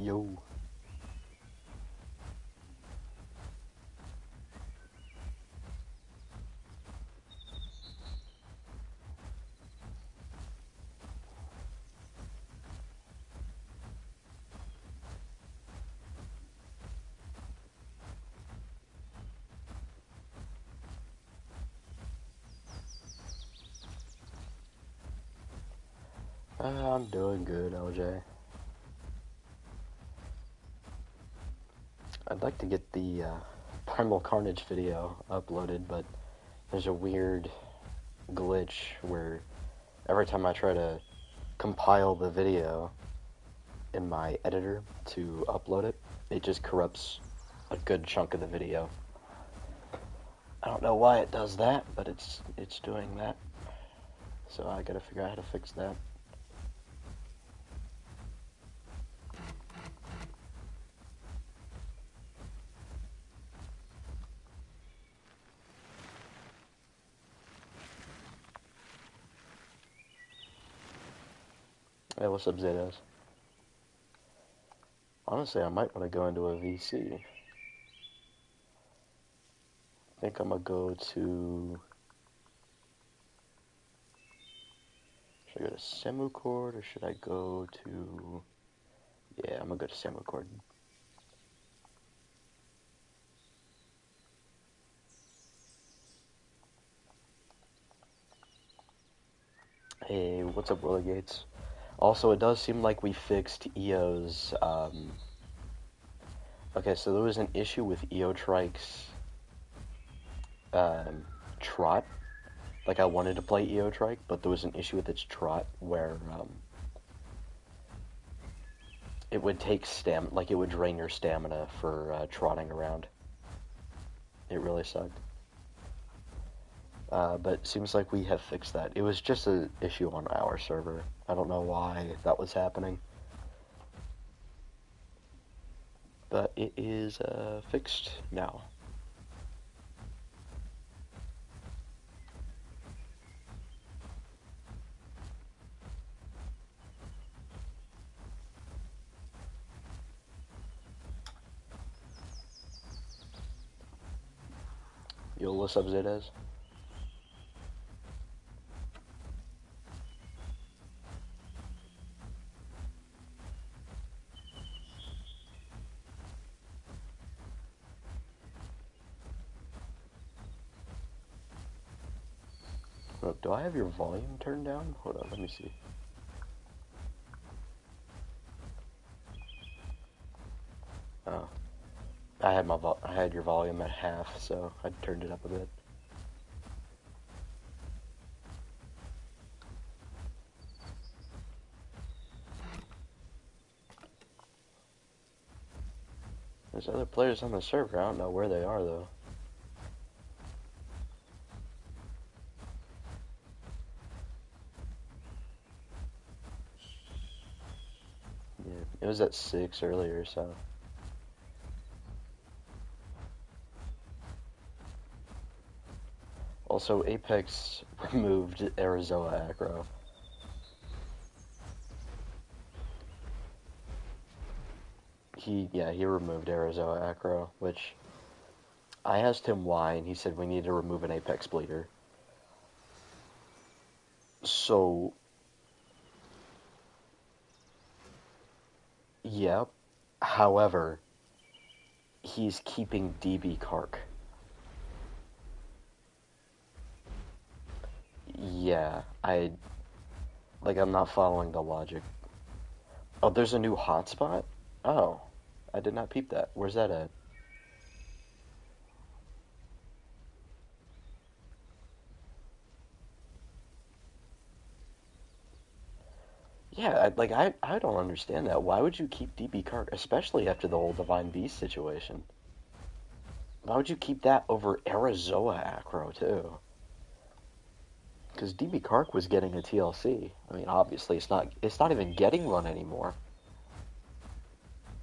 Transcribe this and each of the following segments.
Yo. I'm doing good, LJ. I'd like to get the Primal Carnage video uploaded, but there's a weird glitch where every time I try to compile the video in my editor to upload it, it just corrupts a good chunk of the video. I don't know why it does that, but it's doing that. So I gotta figure out how to fix that. Hey, what's up, Zetas? Honestly, I might want to go into a VC. I think I'm gonna go to... Should I go to Semucord or should I go to... Yeah, I'm gonna go to Semucord. Hey, what's up, Willigates? Also, it does seem like we fixed EO's, Okay, so there was an issue with EOTrike's, trot. Like, I wanted to play EOTrike, but there was an issue with its trot where, it would take like, it would drain your stamina for, trotting around. It really sucked. But it seems like we have fixed that. It was just an issue on our server. I don't know why that was happening. But it is fixed now. Yo, what's up, Zetas? Look, do I have your volume turned down? Hold on, let me see. Oh, I had your volume at half, so I turned it up a bit. There's other players on the server. I don't know where they are though. Yeah, it was at 6 earlier, so. Also, Apex removed Arizoa aggro. He removed Arizoa aggro, which I asked him why, and he said we need to remove an Apex bleeder. So, yeah. However, he's keeping DB Kark. Yeah, I'm not following the logic. Oh, there's a new hotspot? Oh, I did not peep that. Where's that at? Yeah, I don't understand that. Why would you keep DB Kark, especially after the whole Divine Beast situation? Why would you keep that over Arizoa aggro, too? Because DB Kark was getting a TLC. I mean, obviously, it's not even getting one anymore.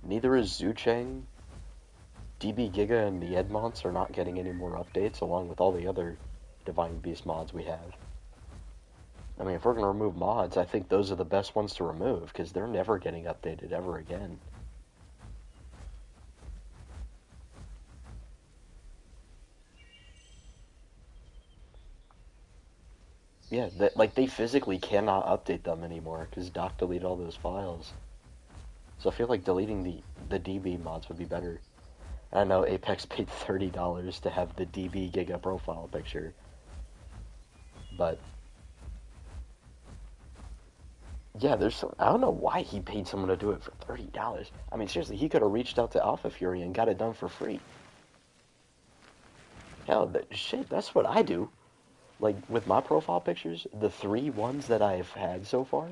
Neither is Zucheng. DB Giga and the Edmonts are not getting any more updates, along with all the other Divine Beast mods we have. I mean, if we're going to remove mods, I think those are the best ones to remove, because they're never getting updated ever again. Yeah, that like they physically cannot update them anymore because Doc deleted all those files. So I feel like deleting the DB mods would be better. I know Apex paid $30 to have the DB Giga profile picture, but yeah, I don't know why he paid someone to do it for $30. I mean, seriously, he could have reached out to Alpha Fury and got it done for free. Hell, shit, that's what I do. Like, with my profile pictures, the 3 ones that I've had so far,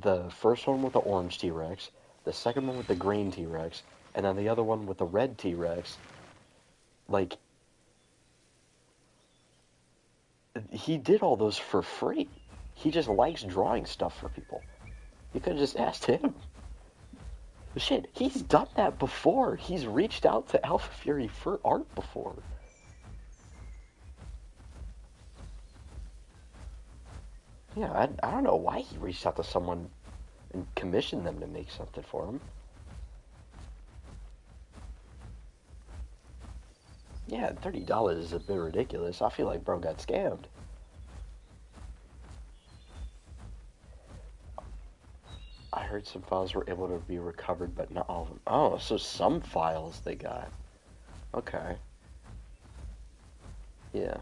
the first one with the orange T-Rex, the second one with the green T-Rex, and then the other one with the red T-Rex, like, he did all those for free. He just likes drawing stuff for people. You could have just asked him. Shit, he's done that before. He's reached out to Alpha Fury for art before. Yeah, I don't know why he reached out to someone and commissioned them to make something for him. Yeah, $30 is a bit ridiculous. I feel like bro got scammed. I heard some files were able to be recovered, but not all of them. Oh, so some files they got. Okay. Yeah.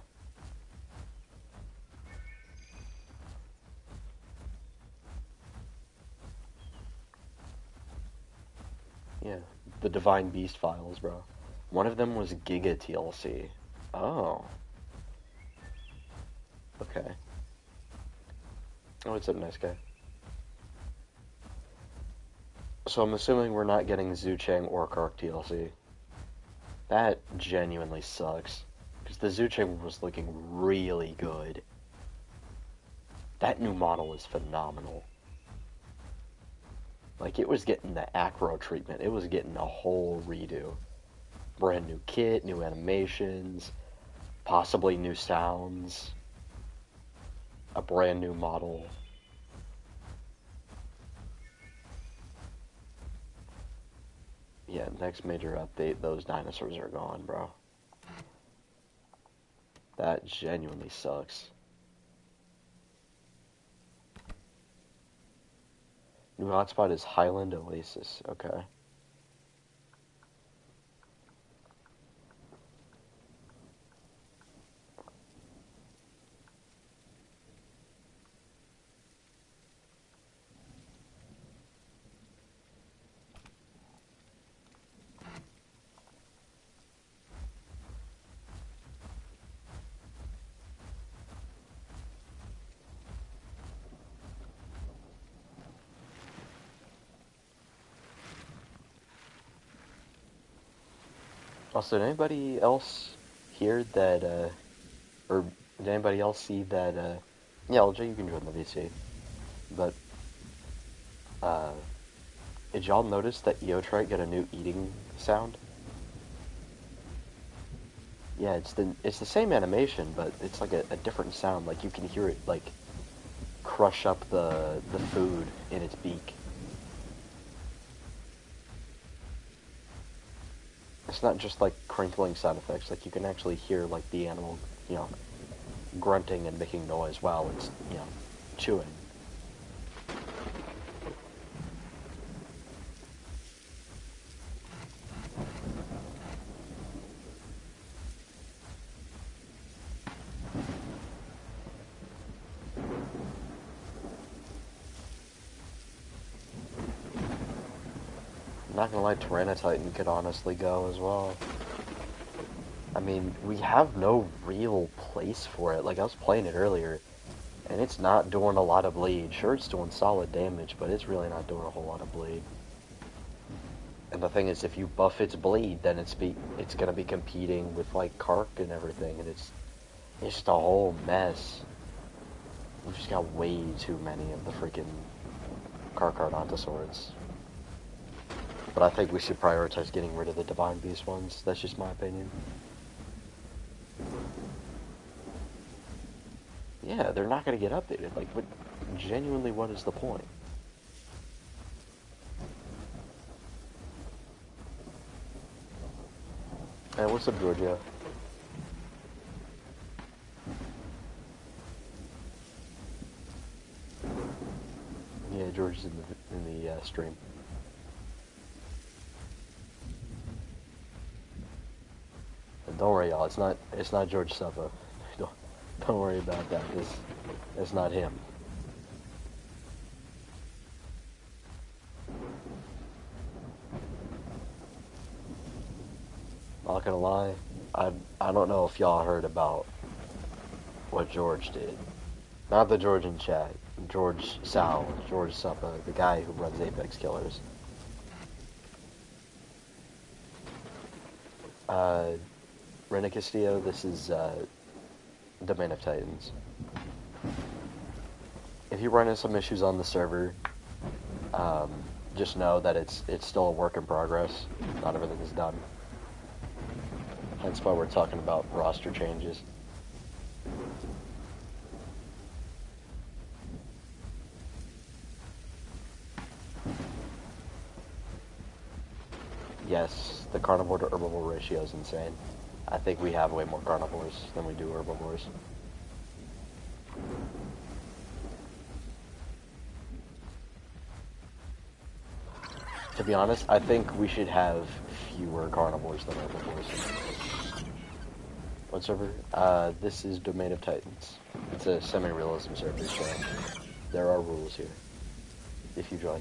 Yeah. The Divine Beast files, bro. One of them was Giga TLC. Oh. Okay. Oh, what's up, nice guy? So I'm assuming we're not getting Zhu Chang or Kark TLC. That genuinely sucks. Because the Zhu Chang was looking really good. That new model is phenomenal. Like, it was getting the acro treatment. It was getting a whole redo. Brand new kit, new animations, possibly new sounds, a brand new model. Yeah, next major update, those dinosaurs are gone, bro. That genuinely sucks. New hotspot is Highland Oasis. Okay. Also, did anybody else hear that, or did anybody else see that, yeah, LJ, you can join the VC, but, did y'all notice that Eotrite got a new eating sound? Yeah, it's the same animation, but it's like a different sound. Like you can hear it like crush up the food in its beak. It's not just like crinkling sound effects. Like you can actually hear like the animal, grunting and making noise while it's, chewing. Not gonna lie, Tyranititan could honestly go as well. I mean, we have no real place for it. Like, I was playing it earlier, and it's not doing a lot of bleed. Sure, it's doing solid damage, but it's really not doing a whole lot of bleed. And the thing is, if you buff its bleed, then it's gonna be competing with, like, Kark and everything, and it's just a whole mess. We've just got way too many of the freaking Karkardontosaurs. But I think we should prioritize getting rid of the Divine Beast ones. That's just my opinion. Yeah, they're not going to get updated. Like, genuinely, what is the point? Hey, what's up, Georgia? in the stream. And don't worry, y'all. It's not George Suppa. Don't worry about that. It's not him. Not gonna lie, I don't know if y'all heard about what George did. Not the George in chat. George Suppa, the guy who runs Apex Killers. Rena Castillo, this is Domain of Titans. If you run into some issues on the server, just know that it's still a work in progress. Not everything is done. Hence why we're talking about roster changes. Yes, the carnivore to herbivore ratio is insane. I think we have way more carnivores than we do herbivores. To be honest, I think we should have fewer carnivores than herbivores. What server? This is Domain of Titans. It's a semi-realism server, so there are rules here. If you join.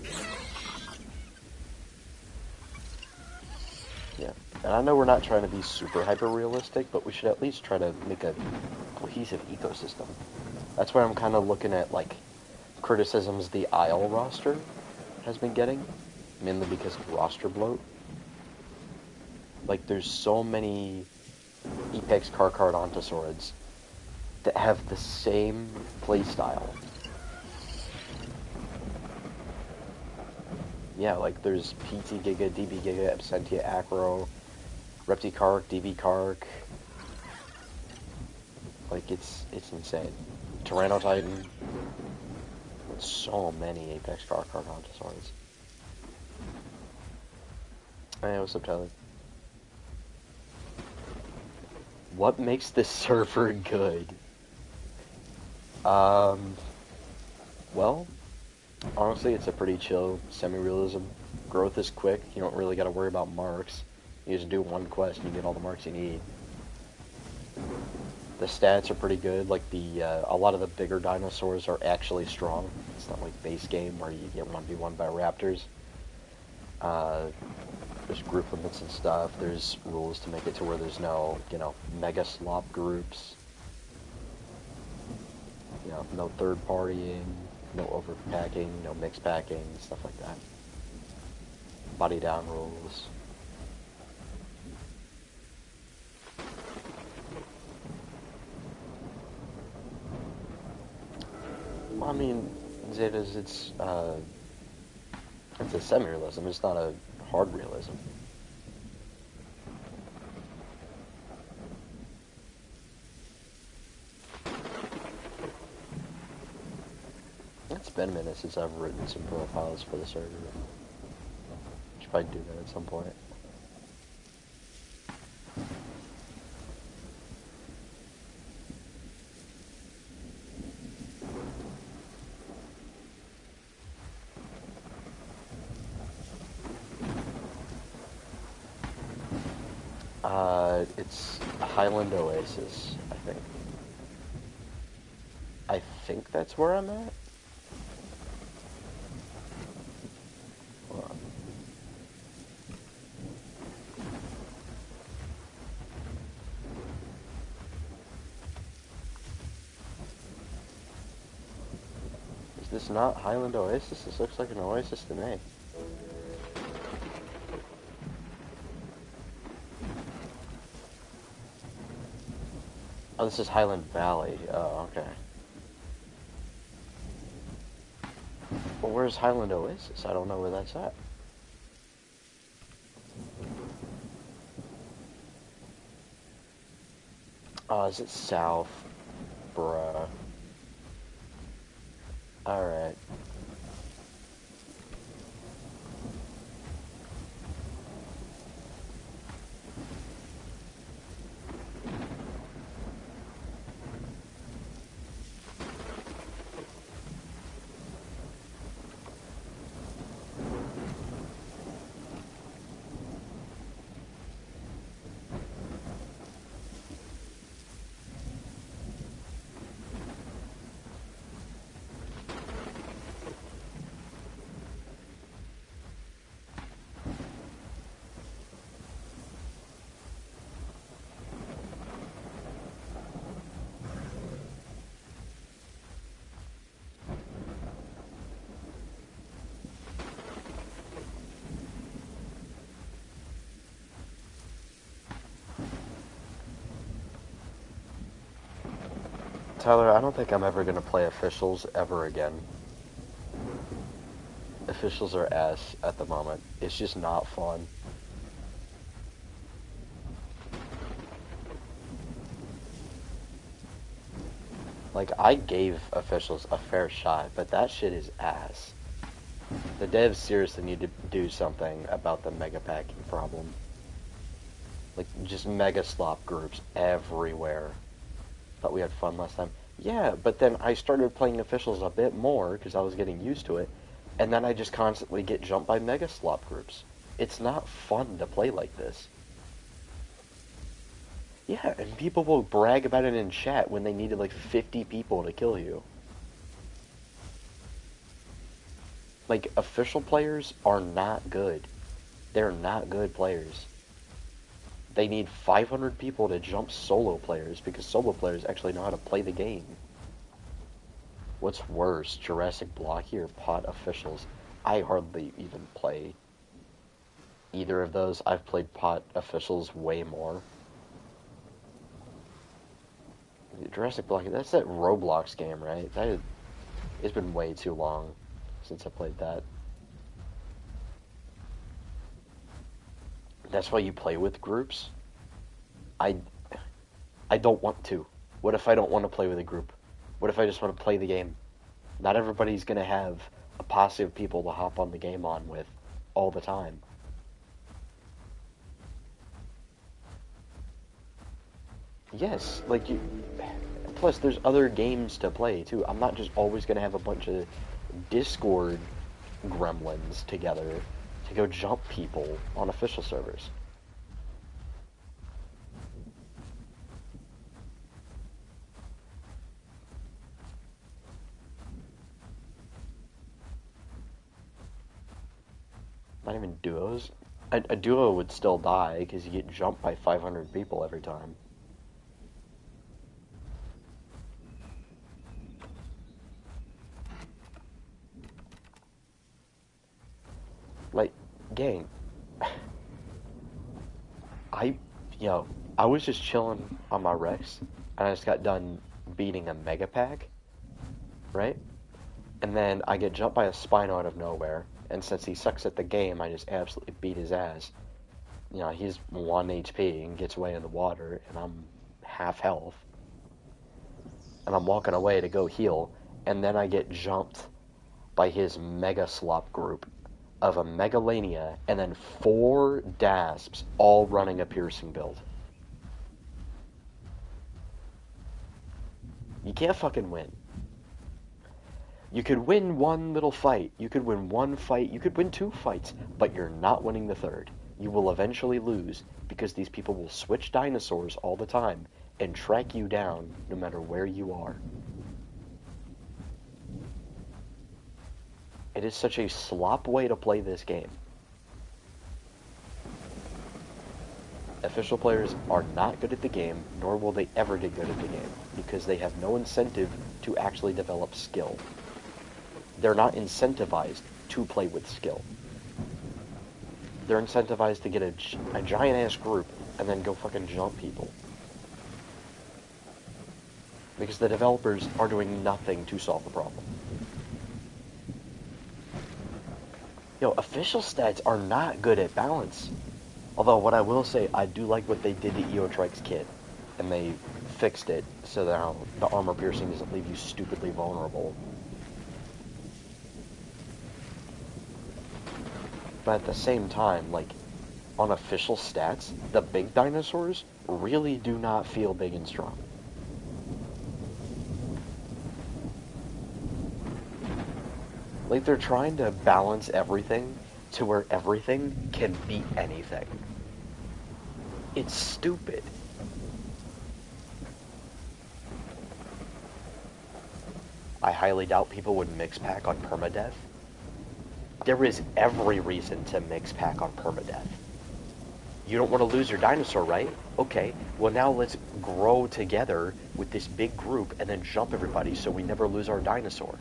Yeah. And I know we're not trying to be super hyper-realistic, but we should at least try to make a cohesive ecosystem. That's why I'm kind of looking at, like, criticisms the Isle roster has been getting, mainly because of roster bloat. Like, there's so many Apex Card Ontosaurids that have the same playstyle. Yeah, like there's PT Giga, DB Giga, Absentia Acro, Repticark, DB Cark. Like it's insane. Tyranno Titan. So many Apex Card Ontosaurids. Hey, what's up, Tyler? What makes this server good? Well, honestly, it's a pretty chill semi-realism. Growth is quick. You don't really got to worry about marks. You just do one quest and you get all the marks you need. The stats are pretty good. Like a lot of the bigger dinosaurs are actually strong. It's not like base game where you get 1v1 by raptors. There's group limits and stuff. There's rules to make it to where there's no, mega slop groups. No third partying, no overpacking, no mixed packing, stuff like that. Body down rules. Well, I mean, Zetas, it's a semi-realism. It's not a hard realism. It's been a minute since I've written some profiles for the server. Should probably do that at some point. It's Highland Oasis, I think. I think that's where I'm at. Hold on. Is this not Highland Oasis? This looks like an oasis to me. Oh, this is Highland Valley. Oh, okay. Well, where's Highland Oasis? I don't know where that's at. Oh, is it south? Bruh. Alright. Tyler, I don't think I'm ever gonna play officials ever again. Officials are ass at the moment. It's just not fun. Like, I gave officials a fair shot, but that shit is ass. The devs seriously need to do something about the mega packing problem. Like, just mega slop groups everywhere. Thought we had fun last time. Yeah, but then I started playing officials a bit more because I was getting used to it, and then I just constantly get jumped by mega slop groups. It's not fun to play like this. Yeah, and people will brag about it in chat when they needed like 50 people to kill you. Like, official players are not good. They're not good players. They need 500 people to jump solo players because solo players actually know how to play the game. What's worse, Jurassic Blocky or Pot Officials? I hardly even play either of those. I've played Pot Officials way more. Jurassic Blocky, that's that Roblox game, right? It's been way too long since I played that. That's why you play with groups? I don't want to. What if I don't want to play with a group? What if I just want to play the game? Not everybody's going to have a posse of people to hop on the game on with all the time. Yes, like you... Plus, there's other games to play, too. I'm not just always going to have a bunch of Discord gremlins together to go jump people on official servers. Not even duos. A duo would still die because you get jumped by 500 people every time. Like, gang, I was just chilling on my Rex, and I just got done beating a Mega Pack, right? And then I get jumped by a Spino out of nowhere, and since he sucks at the game, I just absolutely beat his ass. You know, he's 1 HP and gets away in the water, and I'm half health. And I'm walking away to go heal, and then I get jumped by his Mega Slop group of a Megalania, and then 4 Dasps, all running a piercing build. You can't fucking win. You could win one little fight, you could win one fight, you could win 2 fights, but you're not winning the third. You will eventually lose, because these people will switch dinosaurs all the time, and track you down no matter where you are. It is such a slop way to play this game. Official players are not good at the game, nor will they ever get good at the game, because they have no incentive to actually develop skill. They're not incentivized to play with skill. They're incentivized to get a giant-ass group and then go fucking jump people. Because the developers are doing nothing to solve the problem. Official stats are not good at balance. Although, what I will say, I do like what they did to Eotrike's kit. And they fixed it so that the armor piercing doesn't leave you stupidly vulnerable. But at the same time, like, on official stats, the big dinosaurs really do not feel big and strong. Like, they're trying to balance everything to where everything can beat anything. It's stupid. I highly doubt people would mix pack on permadeath. There is every reason to mix pack on permadeath. You don't want to lose your dinosaur, right? Okay, well now let's grow together with this big group and then jump everybody so we never lose our dinosaur.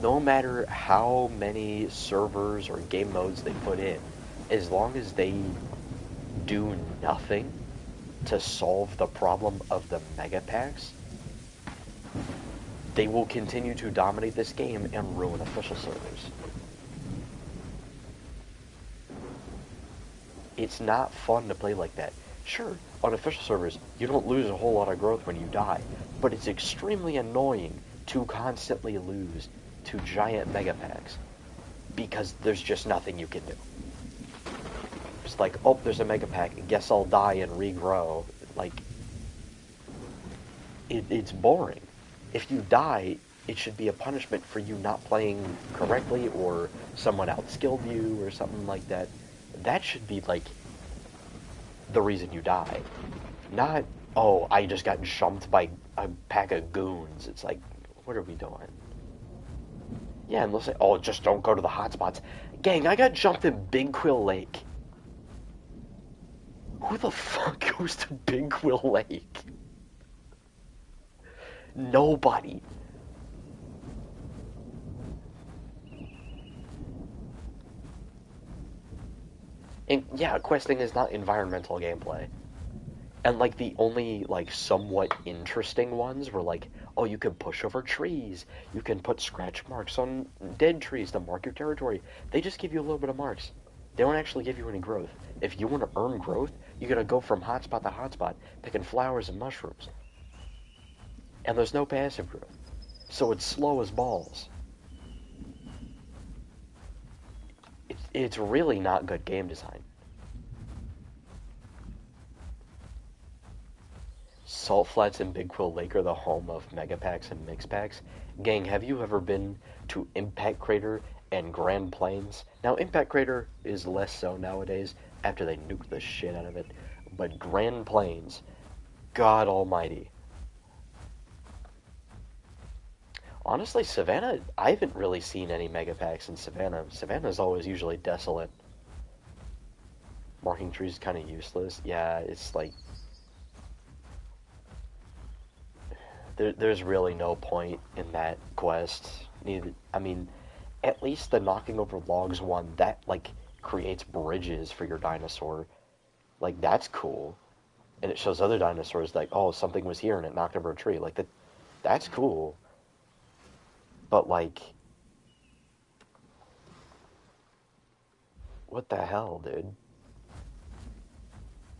No matter how many servers or game modes they put in, as long as they do nothing, to solve the problem of the mega packs, they will continue to dominate this game and ruin official servers. It's not fun to play like that. Sure, on official servers, you don't lose a whole lot of growth when you die, but it's extremely annoying to constantly lose to giant mega packs because there's just nothing you can do. It's like, oh, there's a mega pack, guess I'll die and regrow. Like, it's boring. If you die, it should be a punishment for you not playing correctly or someone outskilled you or something like that. That should be, like, the reason you die. Not, oh, I just got jumped by a pack of goons. It's like, what are we doing? Yeah, and they'll say, oh, just don't go to the hotspots. Gang, I got jumped in Big Quill Lake. Who the fuck goes to Big Quill Lake? Nobody. And yeah, questing is not environmental gameplay. And like the only like somewhat interesting ones were like, oh, you can push over trees. You can put scratch marks on dead trees to mark your territory. They just give you a little bit of marks. They don't actually give you any growth. If you want to earn growth, you gotta go from hotspot to hotspot, picking flowers and mushrooms. And there's no passive growth. So it's slow as balls. It's really not good game design. Salt Flats and Big Quill Lake are the home of mega packs and mix packs. Gang, have you ever been to Impact Crater and Grand Plains? Now, Impact Crater is less so nowadays after they nuked the shit out of it. But Grand Plains, God almighty. Honestly, Savannah, I haven't really seen any mega packs in Savannah. Savannah's always usually desolate. Marking trees is kind of useless. Yeah, it's like... There's really no point in that quest. I mean, at least the knocking over logs one, that, like, creates bridges for your dinosaur. Like, that's cool. And it shows other dinosaurs, like, oh, something was here and it knocked over a tree. Like, that's cool. But, like, what the hell, dude?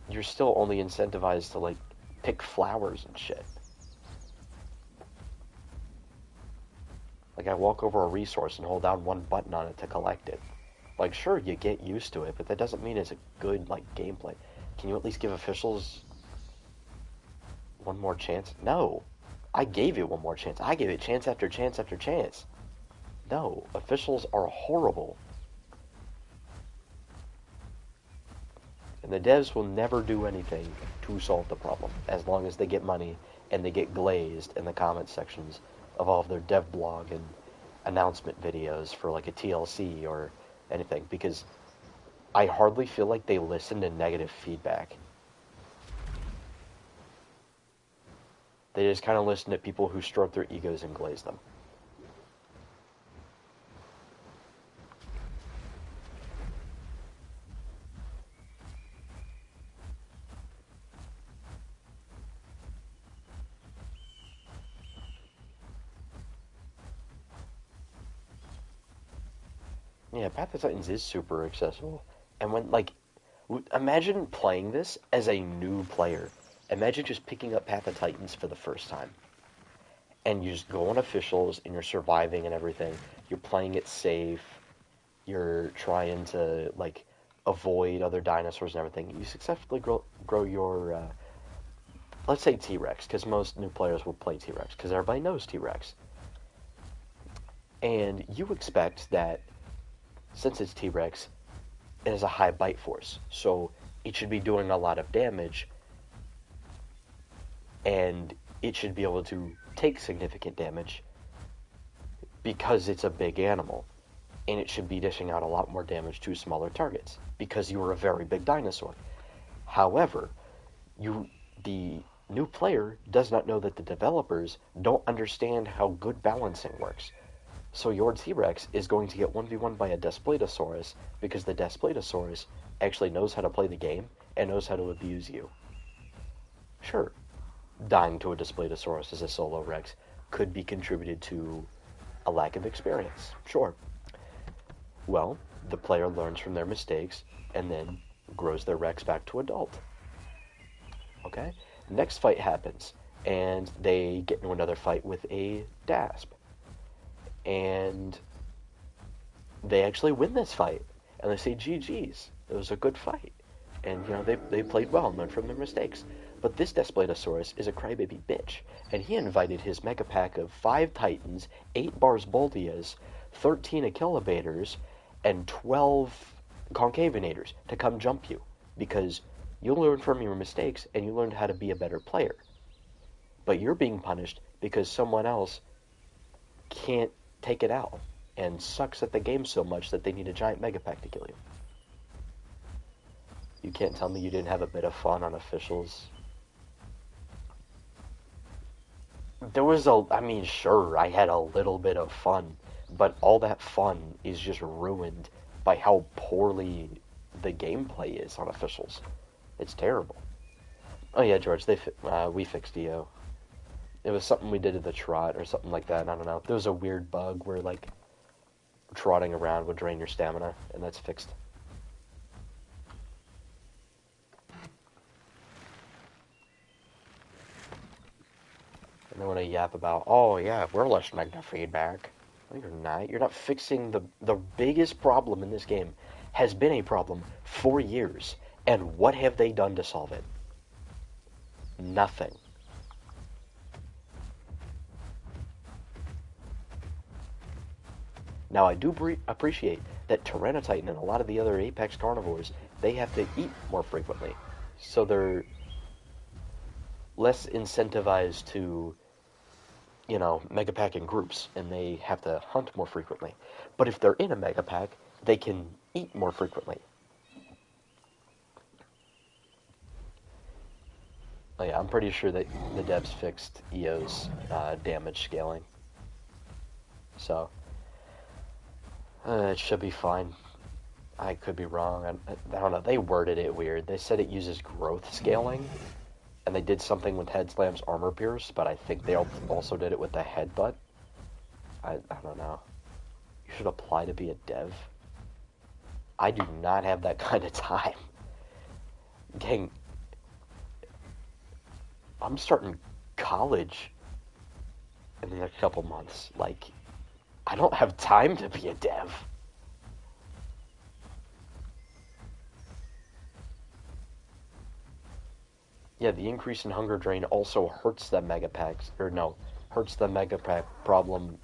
You're still only incentivized to, like, pick flowers and shit. Like, I walk over a resource and hold down one button on it to collect it. Like, sure, you get used to it, but that doesn't mean it's a good, like, gameplay. Can you at least give officials one more chance? No. I gave it one more chance. I gave it chance after chance after chance. No, officials are horrible. And the devs will never do anything to solve the problem, as long as they get money and they get glazed in the comment sections of all of their dev blog and announcement videos for like a TLC or anything, because I hardly feel like they listen to negative feedback. They just kind of listen to people who stroke their egos and glaze them. Yeah, Path of Titans is super accessible. And when, like, imagine playing this as a new player. Imagine just picking up Path of Titans for the first time. And you just go on officials, and you're surviving and everything. You're playing it safe. You're trying to, like, avoid other dinosaurs and everything. You successfully grow your, let's say T-Rex, because most new players will play T-Rex, because everybody knows T-Rex. And you expect that, since it's T-Rex, it has a high bite force, so it should be doing a lot of damage, and it should be able to take significant damage because it's a big animal, and it should be dishing out a lot more damage to smaller targets because you are a very big dinosaur. However, the new player does not know that the developers don't understand how good balancing works. So your T-Rex is going to get 1v1 by a Desplatosaurus because the Desplatosaurus actually knows how to play the game and knows how to abuse you. Sure, dying to a Displatosaurus as a solo Rex could be contributed to a lack of experience. Sure. Well, the player learns from their mistakes and then grows their Rex back to adult. Okay? Next fight happens, and they get into another fight with a Dasp. And they actually win this fight. And they say, GG's. It was a good fight. And, they played well and learned from their mistakes. But this Desplatosaurus is a crybaby bitch. And he invited his Mega Pack of 5 Titans, 8 Barsboldias, 13 Achillobators, and 12 Concavenators to come jump you. Because you learned from your mistakes and you learned how to be a better player. But you're being punished because someone else can't take it out and sucks at the game so much that they need a giant Mega Pack to kill you. You can't tell me you didn't have a bit of fun on officials. There was sure, I had a little bit of fun, but all that fun is just ruined by how poorly the gameplay is on officials. It's terrible. Oh yeah, George, we fixed EO. It was something we did at the trot or something like that. I don't know. There was a weird bug where trotting around would drain your stamina, and that's fixed. And they want to yap about, oh yeah, we're listening to feedback. No, you're not. You're not fixing the biggest problem in this game. Has been a problem for years. And what have they done to solve it? Nothing. Now, I do appreciate that Tyranitar and a lot of the other apex carnivores, they have to eat more frequently. So they're less incentivized to, Mega Pack in groups, and they have to hunt more frequently. But if they're in a Mega Pack, they can eat more frequently. Oh yeah, I'm pretty sure that the devs fixed EO's damage scaling. So, it should be fine. I could be wrong. I don't know. They worded it weird. They said it uses growth scaling, and they did something with Head Slam's Armor Pierce, but I think they also did it with the Headbutt. I don't know. You should apply to be a dev. I do not have that kind of time. Dang. I'm starting college in the next couple months. I don't have time to be a dev. Yeah, the increase in hunger drain also hurts the Mega Packs, hurts the Mega Pack problem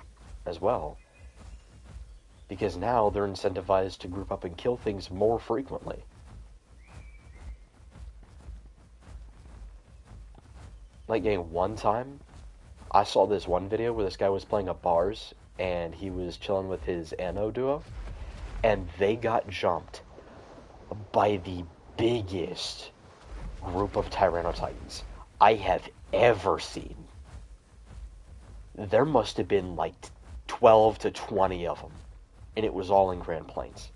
as well. Because now they're incentivized to group up and kill things more frequently. One time, I saw this one video where this guy was playing a bars, and he was chilling with his Anno duo, and they got jumped by the biggest group of Tyrannotitans I have ever seen. There must have been 12 to 20 of them, and it was all in Grand Plains.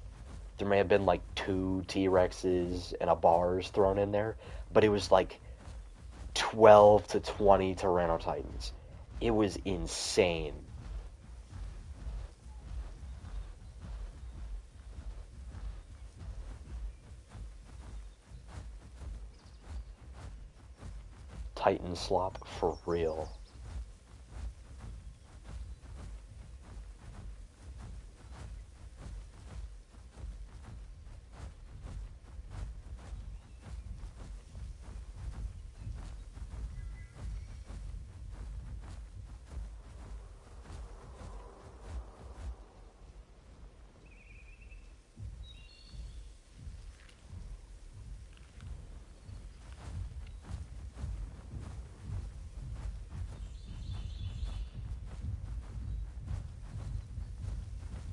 There may have been 2 T-Rexes and a bars thrown in there, but it was 12 to 20 Tyrannotitans. It was insane. Titan slop for real.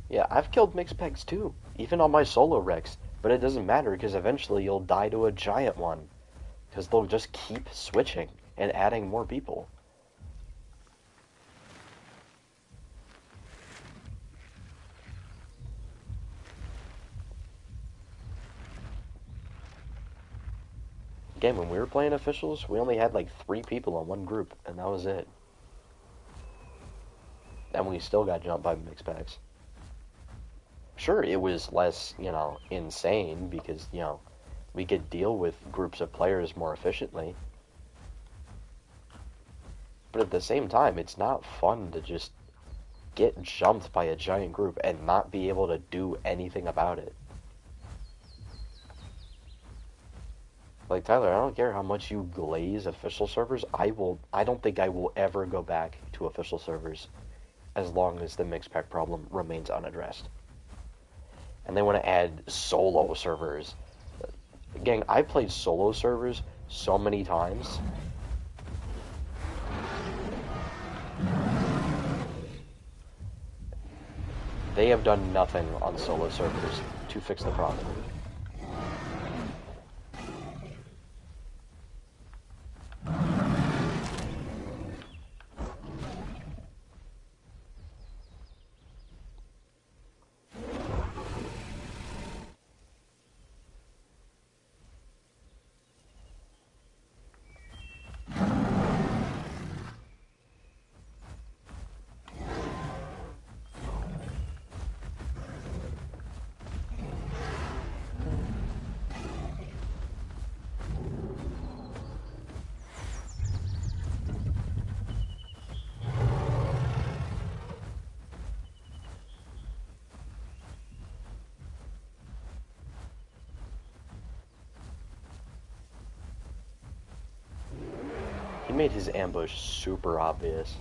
Yeah, I've killed mixed pegs too, even on my solo Rex, but it doesn't matter because eventually you'll die to a giant one, because they'll just keep switching and adding more people. Again, when we were playing officials, we only had like 3 people on one group, and that was it. And we still got jumped by mixed packs. Sure, it was less, insane because, we could deal with groups of players more efficiently. But at the same time, it's not fun to just get jumped by a giant group and not be able to do anything about it. Like, Tyler, I don't care how much you glaze official servers, I don't think I will ever go back to official servers as long as the mixed pack problem remains unaddressed. And they want to add solo servers. Gang, I played solo servers so many times. They have done nothing on solo servers to fix the problem. He made his ambush super obvious.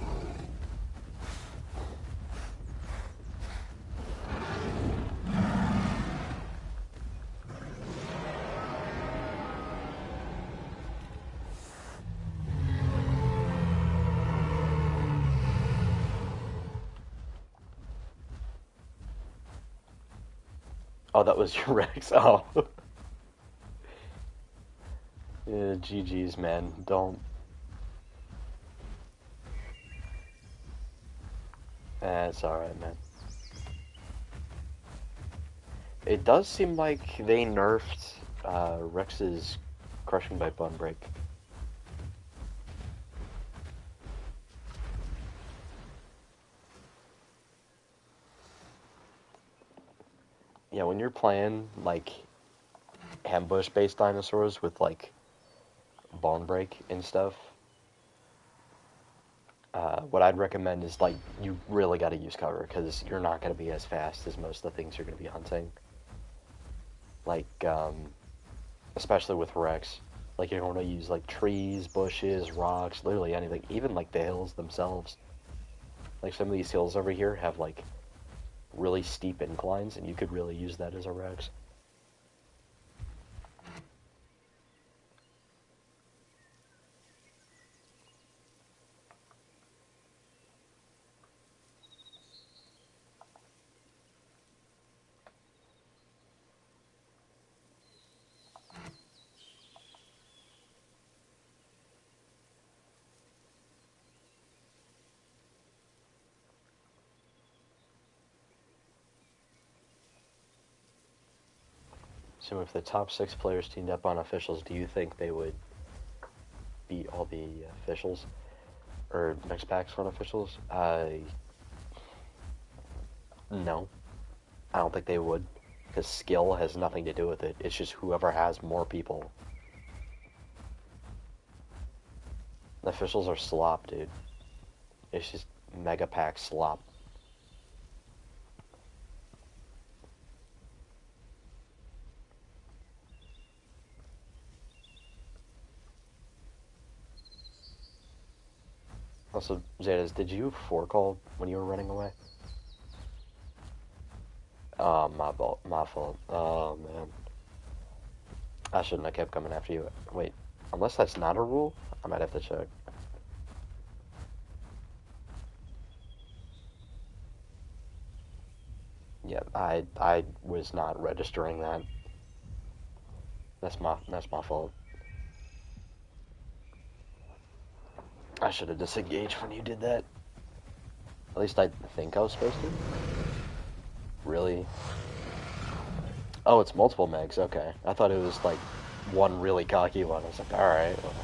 Oh, that was your Rex. Oh. Yeah, GG's, man. Don't. It's alright, man. It does seem like they nerfed Rex's crushing by bun break. Yeah, when you're playing, like, ambush-based dinosaurs with, like, bone break and stuff, what I'd recommend is, like, you really gotta use cover, because you're not gonna be as fast as most of the things you're gonna be hunting. Like, especially with Rex. Like, you're gonna use, like, trees, bushes, rocks, literally anything. Even, like, the hills themselves. Like, some of these hills over here have, like, really steep inclines, and you could really use that as a Rex. So if the top 6 players teamed up on officials, do you think they would beat all the officials? Or mixed packs on officials? No. I don't think they would. Because skill has nothing to do with it. It's just whoever has more people. The officials are slop, dude. It's just mega pack slop. Also, Zetas, did you forecall when you were running away? Oh, my fault. Oh, man. I shouldn't have kept coming after you. Wait, unless that's not a rule, I might have to check. Yeah, I was not registering that. That's my fault. I should have disengaged when you did that. At least I think I was supposed to. Really? Oh, it's multiple megs. Okay. I thought it was like one really cocky one. I was like, alright, well.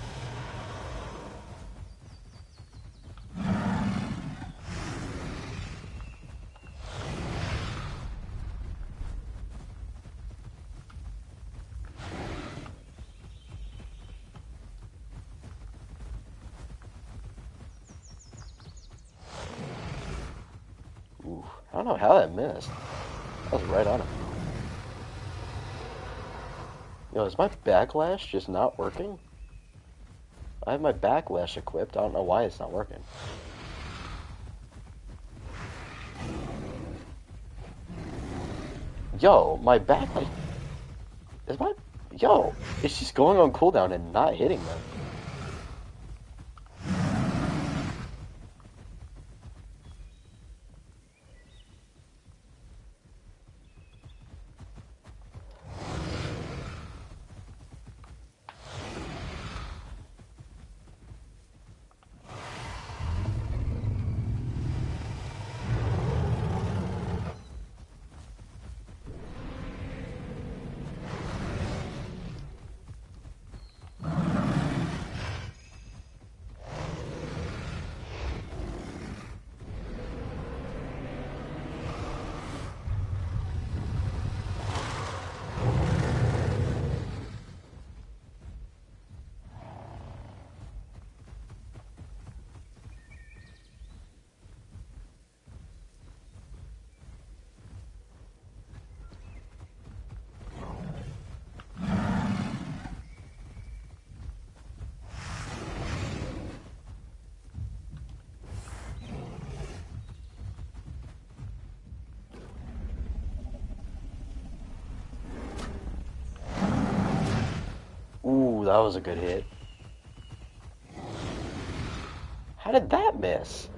Ooh, I don't know how that missed. That was right on it. Yo, is my backlash just not working? I have my backlash equipped. I don't know why it's not working. Yo, my backlash... Is my... Yo, it's just going on cooldown and not hitting them. Ooh, that was a good hit. How did that miss?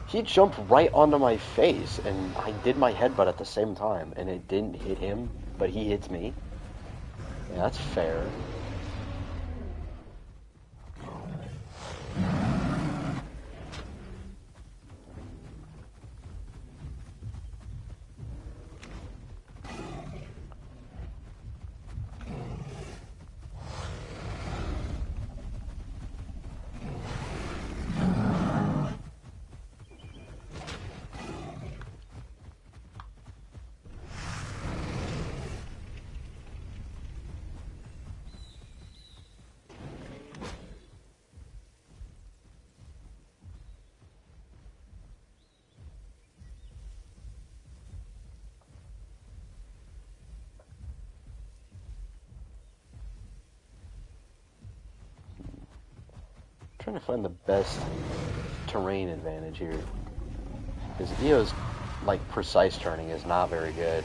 He jumped right onto my face, and I did my headbutt at the same time, and it didn't hit him, but he hits me. Yeah, that's fair. Trying to find the best terrain advantage here. Because Eo's, like, precise turning is not very good.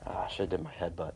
Ah, I should have did my headbutt.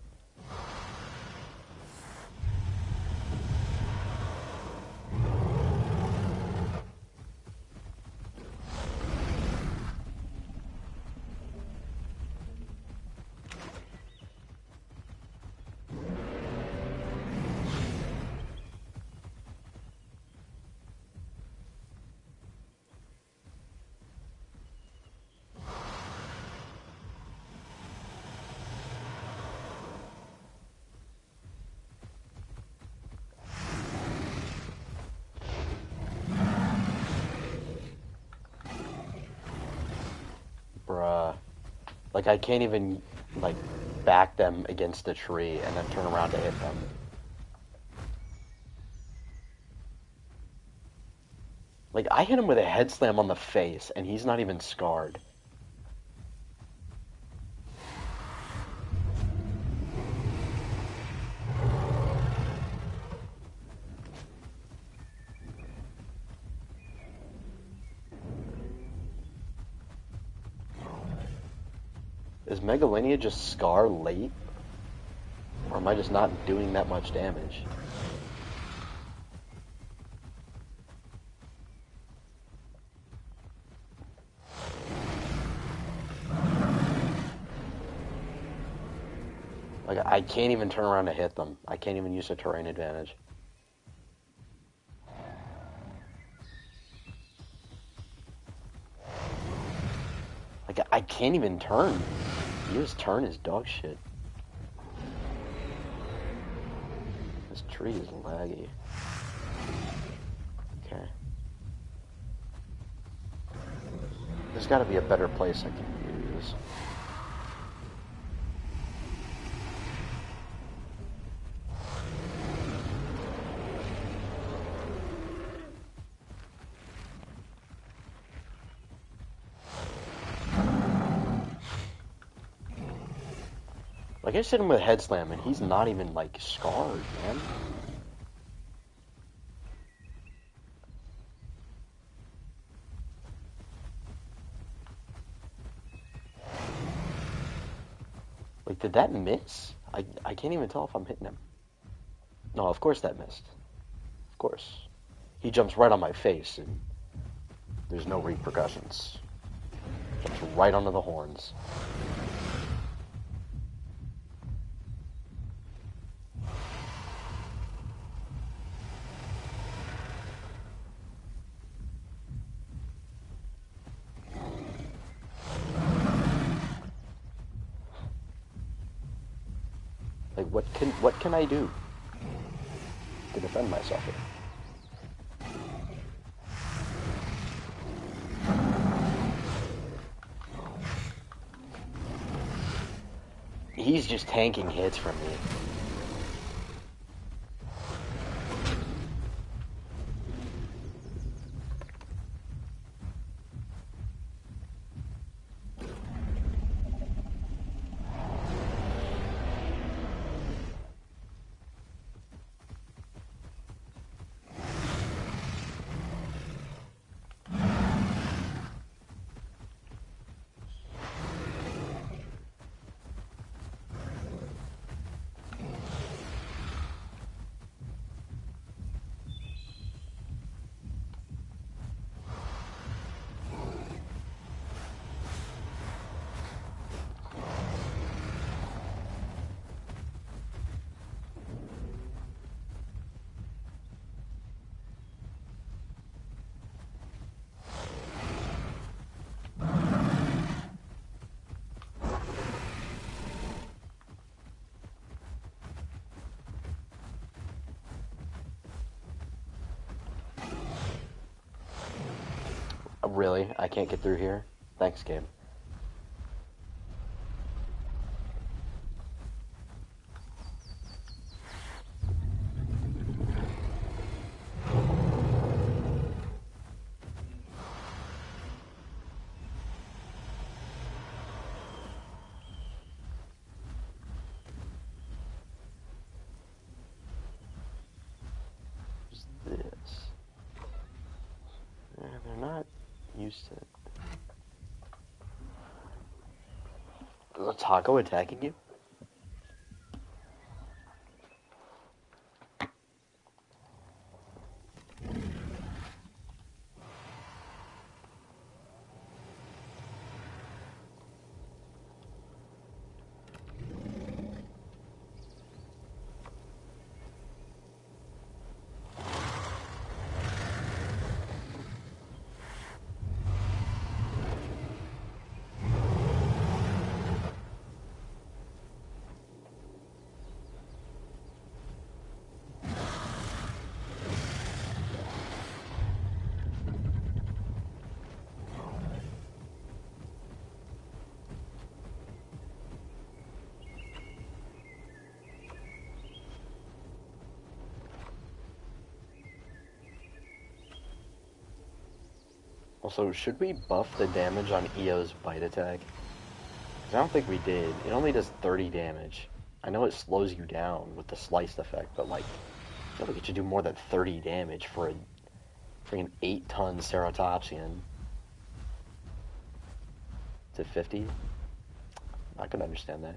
Bruh. Like, I can't even, like, back them against a tree and then turn around to hit them. Like, I hit him with a head slam on the face, and he's not even scarred. Is Megalania just scar late? Or am I just not doing that much damage? Like, I can't even turn around to hit them. I can't even use a terrain advantage. Like, I can't even turn. You just turn is dog shit. This tree is laggy. Okay. There's gotta be a better place I can use. Like, I just hit him with a head slam, and he's not even, like, scarred, man. Like, did that miss? I can't even tell if I'm hitting him. No, of course that missed. Of course. He jumps right on my face, and there's no repercussions. Jumps right onto the horns. Like, what can I do to defend myself here? He's just tanking hits from me. Really? I can't get through here? Thanks, game. What's this? They're not used to it. Is a taco attacking you? Also, should we buff the damage on EO's bite attack? 'Cause I don't think we did. It only does 30 damage. I know it slows you down with the sliced effect, but like, I feel like it should do more than 30 damage for a freaking 8-ton Ceratopsian. To 50? I can understand that.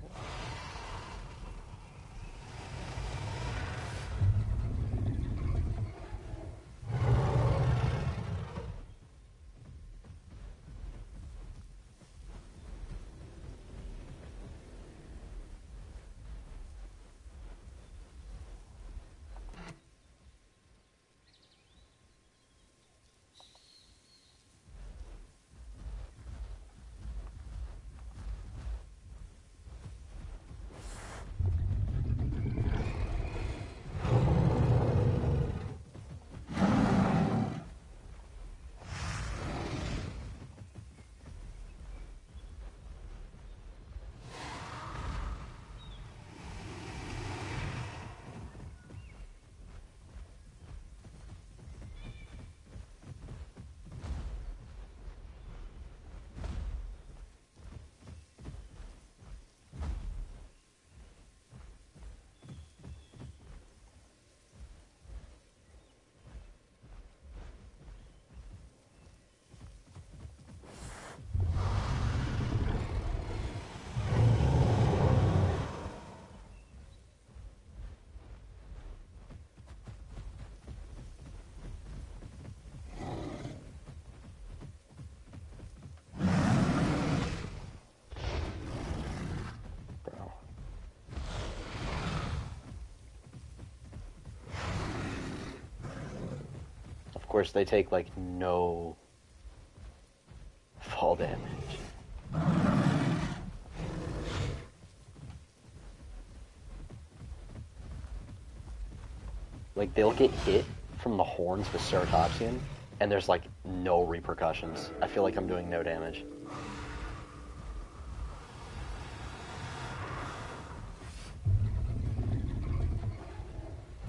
course, they take, like, no fall damage. Like, they'll get hit from the horns with Ceratopsian, and there's, like, no repercussions. I feel like I'm doing no damage.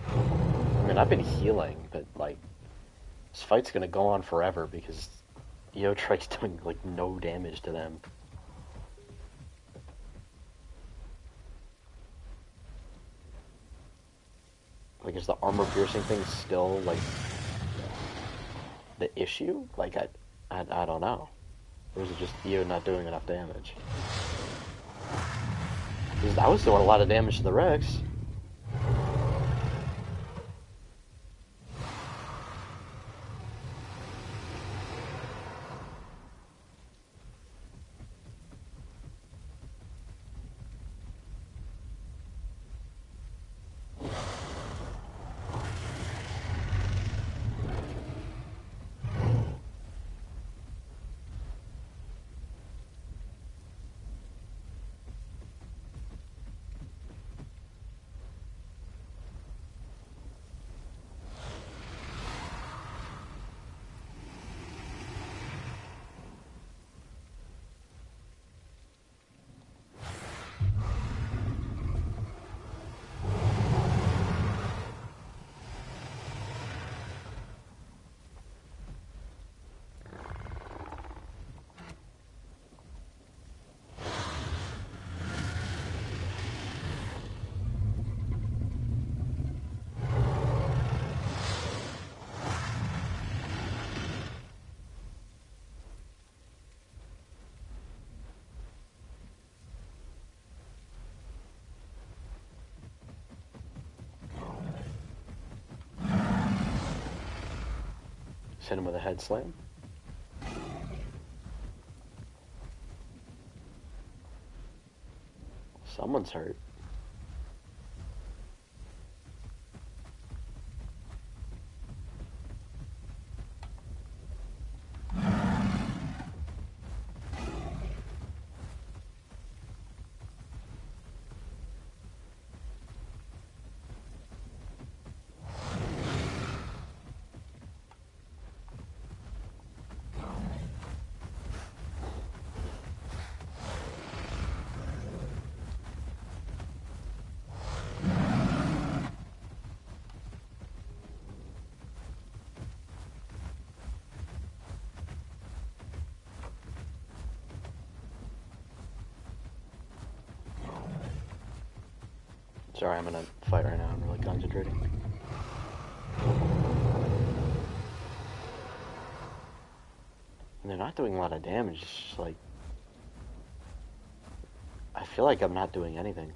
I mean, I've been healing, but, like, this fight's gonna go on forever because Eotrike's doing, like, no damage to them. Like, is the armor-piercing thing still, like, the issue? Like, I don't know. Or is it just Eo not doing enough damage? Because I was doing a lot of damage to the Rex. Hit him with a head slam. Someone's hurt. Sorry, I'm in a fight right now. I'm really concentrating. And they're not doing a lot of damage. It's just like... I feel like I'm not doing anything.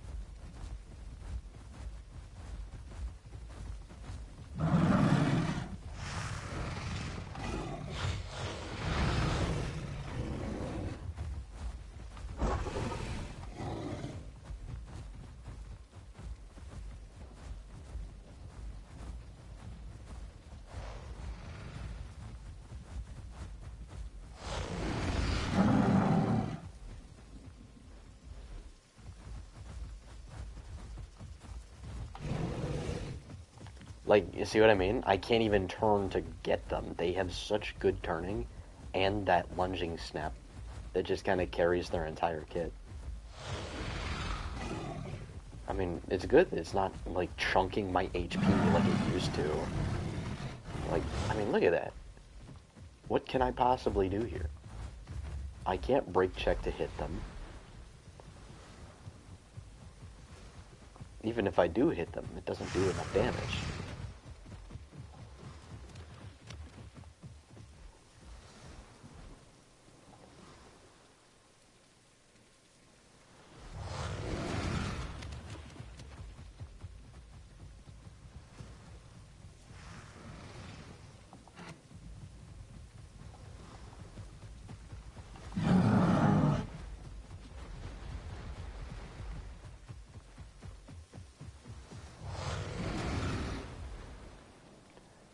Like, you see what I mean? I can't even turn to get them. They have such good turning and that lunging snap that just kind of carries their entire kit. I mean, it's good. It's not, like, chunking my HP like it used to. Like, I mean, look at that. What can I possibly do here? I can't break check to hit them. Even if I do hit them, it doesn't do enough damage.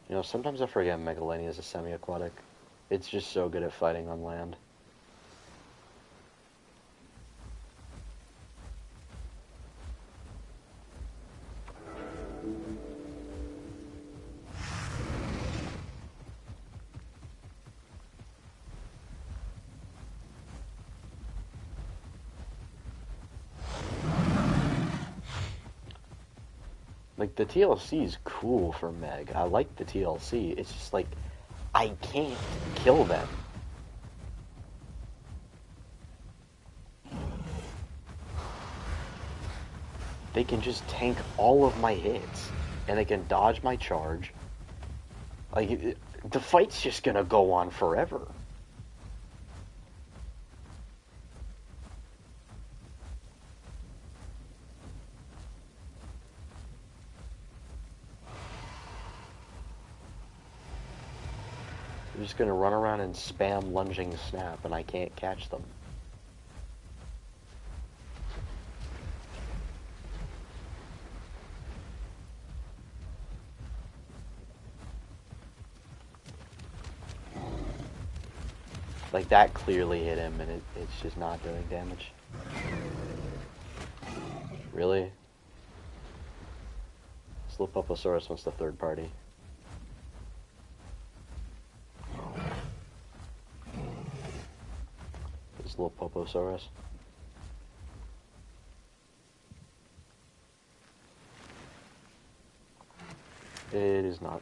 You know, sometimes I forget Megalania is a semi-aquatic. It's just so good at fighting on land. Like, the TLC is cool for Meg. I like the TLC. It's just like, I can't kill them. They can just tank all of my hits, and they can dodge my charge. Like, the fight's just gonna go on forever. They're just gonna run around and spam lunging snap, and I can't catch them. Like, that clearly hit him, and it's just not doing damage. Really? Slopoposaurus wants the third party. Slopoposaurus. It is not.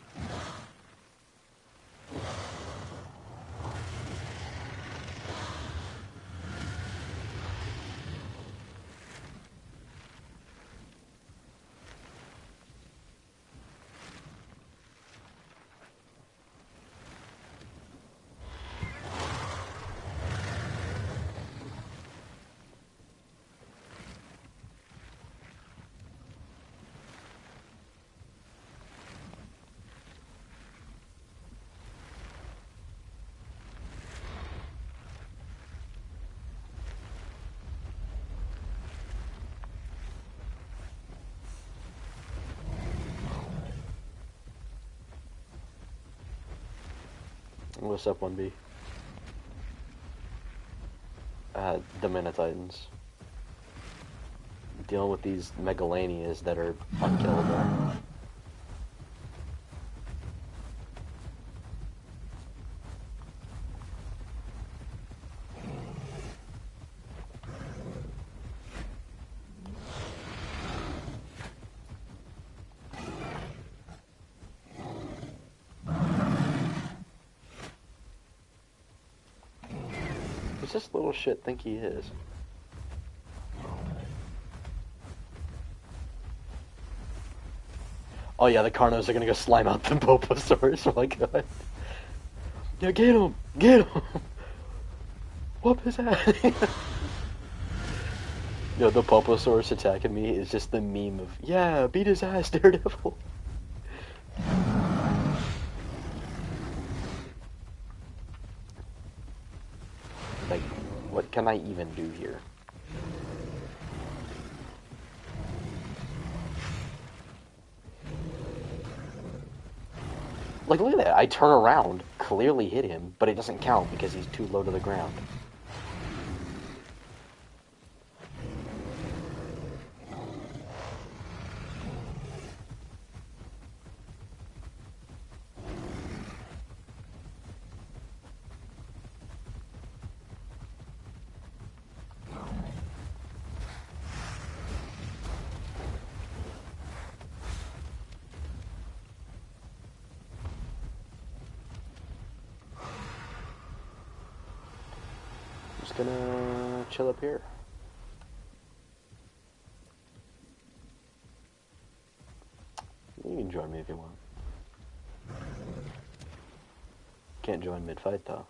What's up, 1B? The Minotitans. Dealing with these Megalanias that are unkillable. Who's this little shit think he is? Oh yeah, the Carnos are gonna go slime out the Bulbasaurus. Oh my god. Yeah, get him! Get him! Whoop his ass! Yo, the Bulbasaurus attacking me is just the meme of, yeah, beat his ass, Daredevil. Like, what can I even do here? Like, look at that. I turn around, clearly hit him, but it doesn't count because he's too low to the ground. Just gonna chill up here. You can join me if you want. Can't join mid-fight though.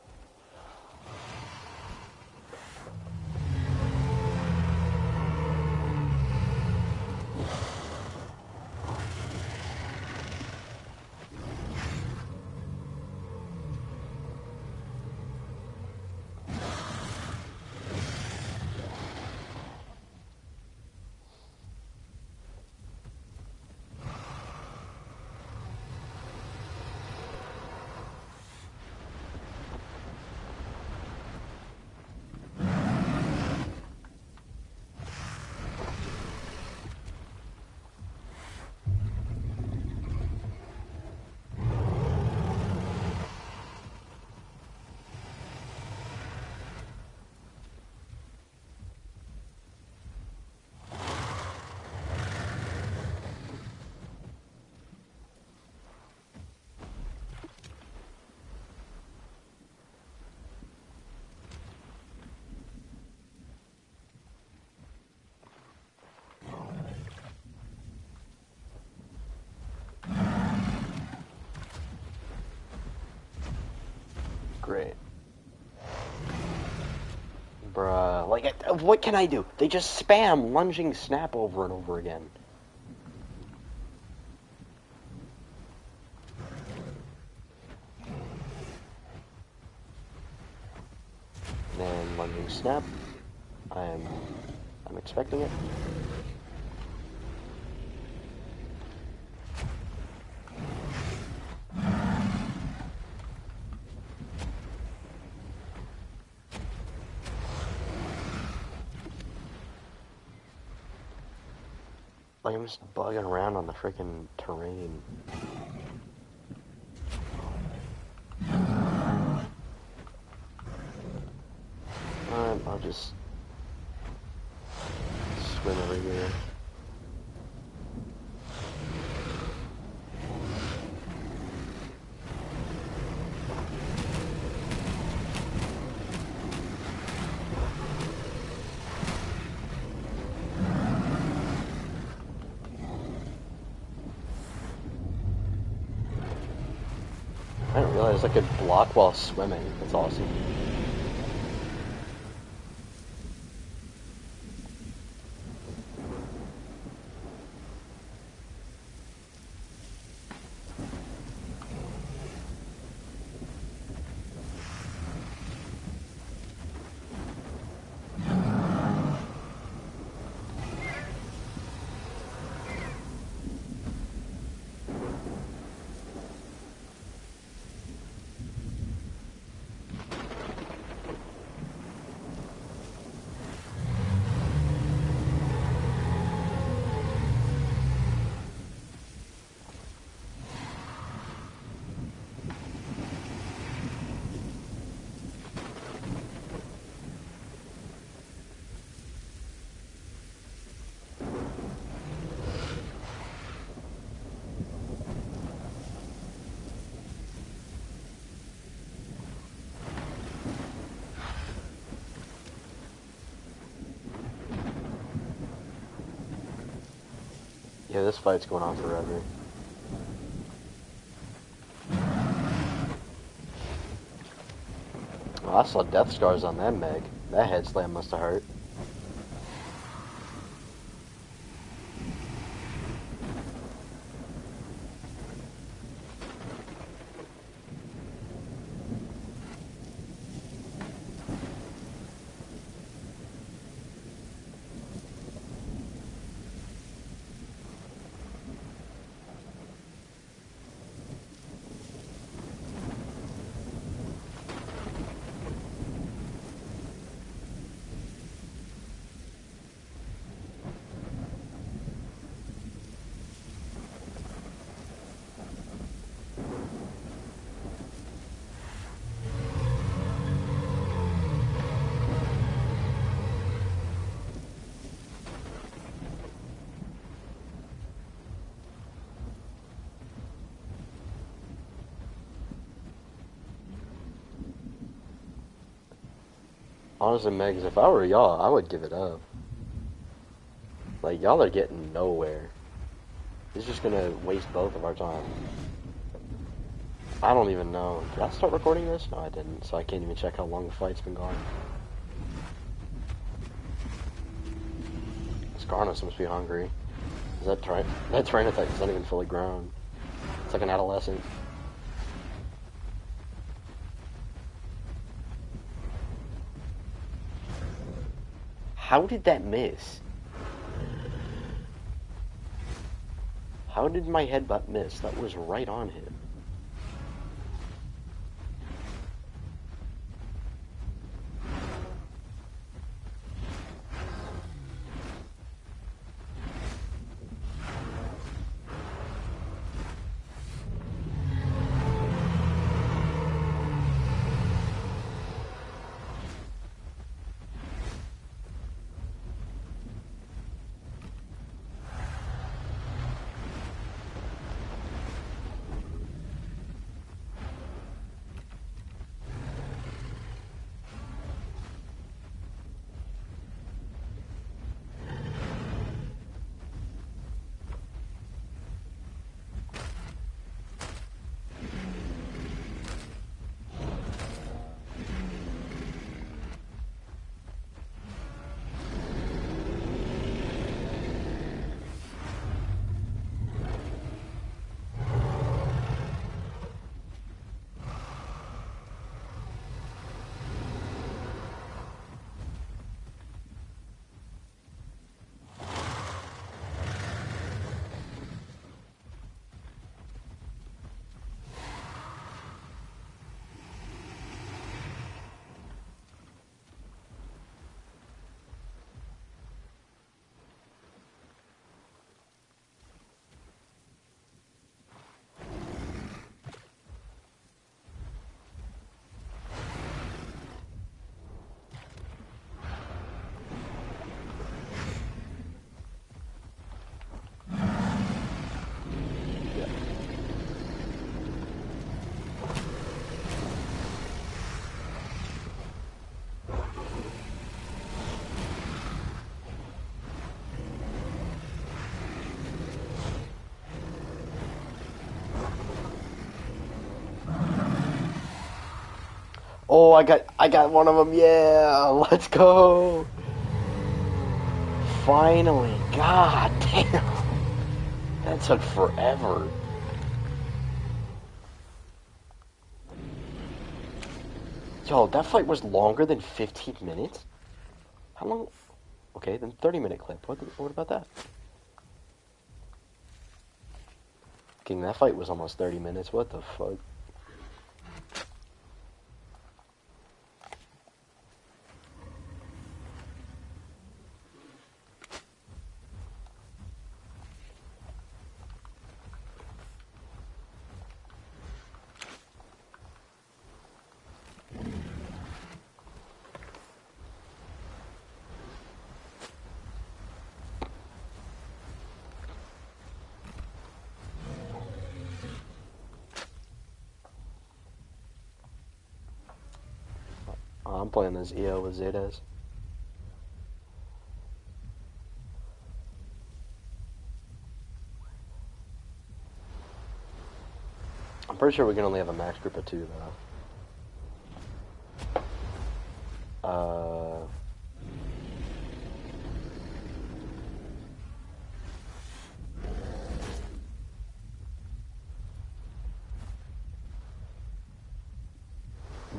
Great. Bruh, like, what can I do? They just spam lunging snap over and over again. And lunging snap. I'm expecting it. Like, I'm just bugging around on the freaking terrain. I'll just swim over here. I didn't realize I could block while swimming. That's awesome. Yeah, this fight's going on forever. Well, I saw death scars on that Meg. That head slam must have hurt. Honestly, Megs, if I were y'all, I would give it up. Like, y'all are getting nowhere. It's just gonna waste both of our time. I don't even know. Did I start recording this? No, I didn't, so I can't even check how long the fight's been going. Skarnos must be hungry. Is that Tyranitar is not even fully grown. It's like an adolescent. How did that miss? How did my headbutt miss? That was right on him. Oh, I got one of them. Yeah, let's go. Finally. God damn. That took forever. Yo, that fight was longer than 15 minutes? How long? Okay, then 30-minute clip. What about that? King, that fight was almost 30 minutes. What the fuck? I'm playing as EO with Zetas. I'm pretty sure we can only have a max group of 2, though.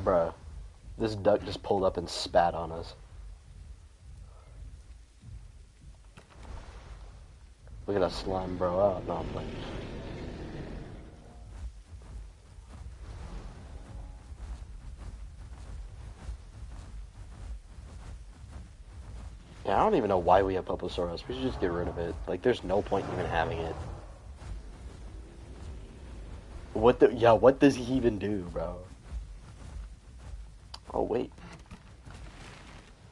Bruh. This duck just pulled up and spat on us. Look at that slime, bro. Oh, no, I'm playing. Yeah, I don't even know why we have Poposaurus. We should just get rid of it. Like, there's no point in even having it. What does he even do, bro? Oh, wait.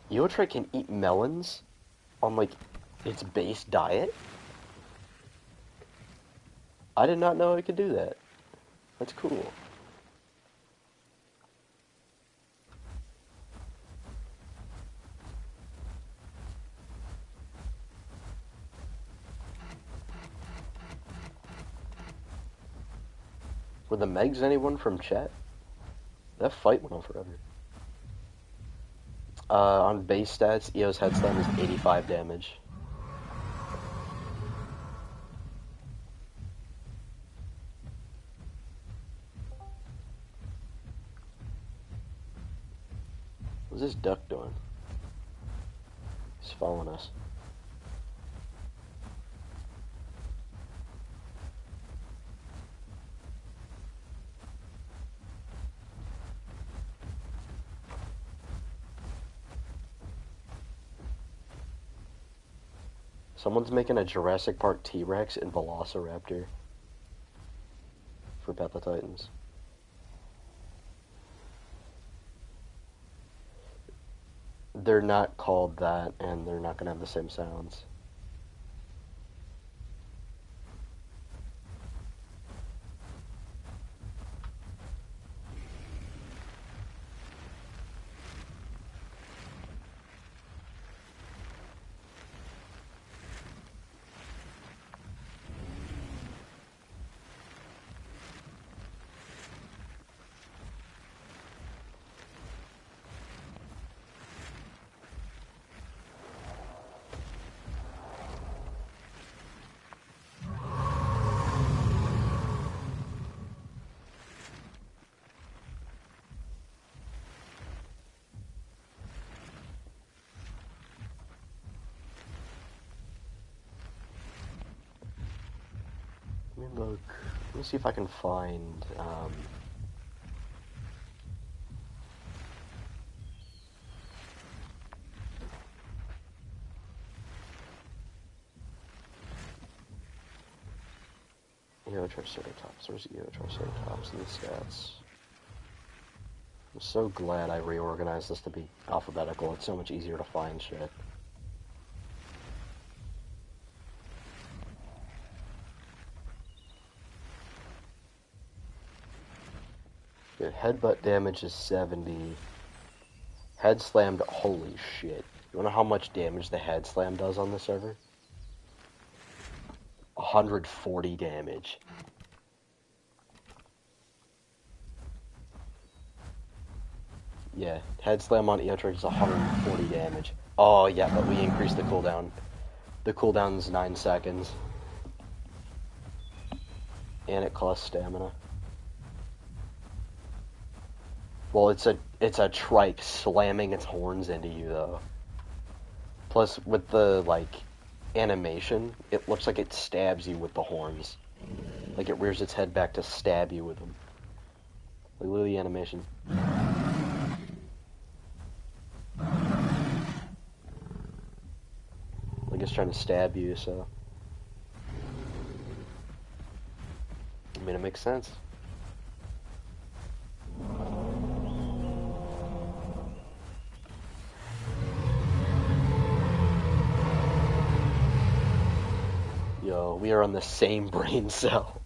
Eotray can eat melons on, like, its base diet? I did not know it could do that. That's cool. Were the Megs anyone from chat? That fight went on forever. On base stats, EO's head slam is 85 damage. What's this duck doing? He's following us. Someone's making a Jurassic Park T-Rex and Velociraptor for Peppa Titans. They're not called that, and they're not going to have the same sounds. Let me look. Let me see if I can find, Eotriceratops. Where's Eotriceratops in the stats? I'm so glad I reorganized this to be alphabetical. It's so much easier to find shit. Good. Headbutt damage is 70. Head slammed, holy shit. You wanna know how much damage the head slam does on the server? 140 damage. Yeah, head slam on EO charge is 140 damage. Oh, yeah, but we increased the cooldown. The cooldown's 9 seconds. And it costs stamina. Well, it's a trike slamming its horns into you, though. Plus, with the, like, animation, it looks like it stabs you with the horns. Like, it rears its head back to stab you with them. Like, look at the animation. Like, it's trying to stab you, so... I mean, it makes sense. Yo, we are on the same brain cell.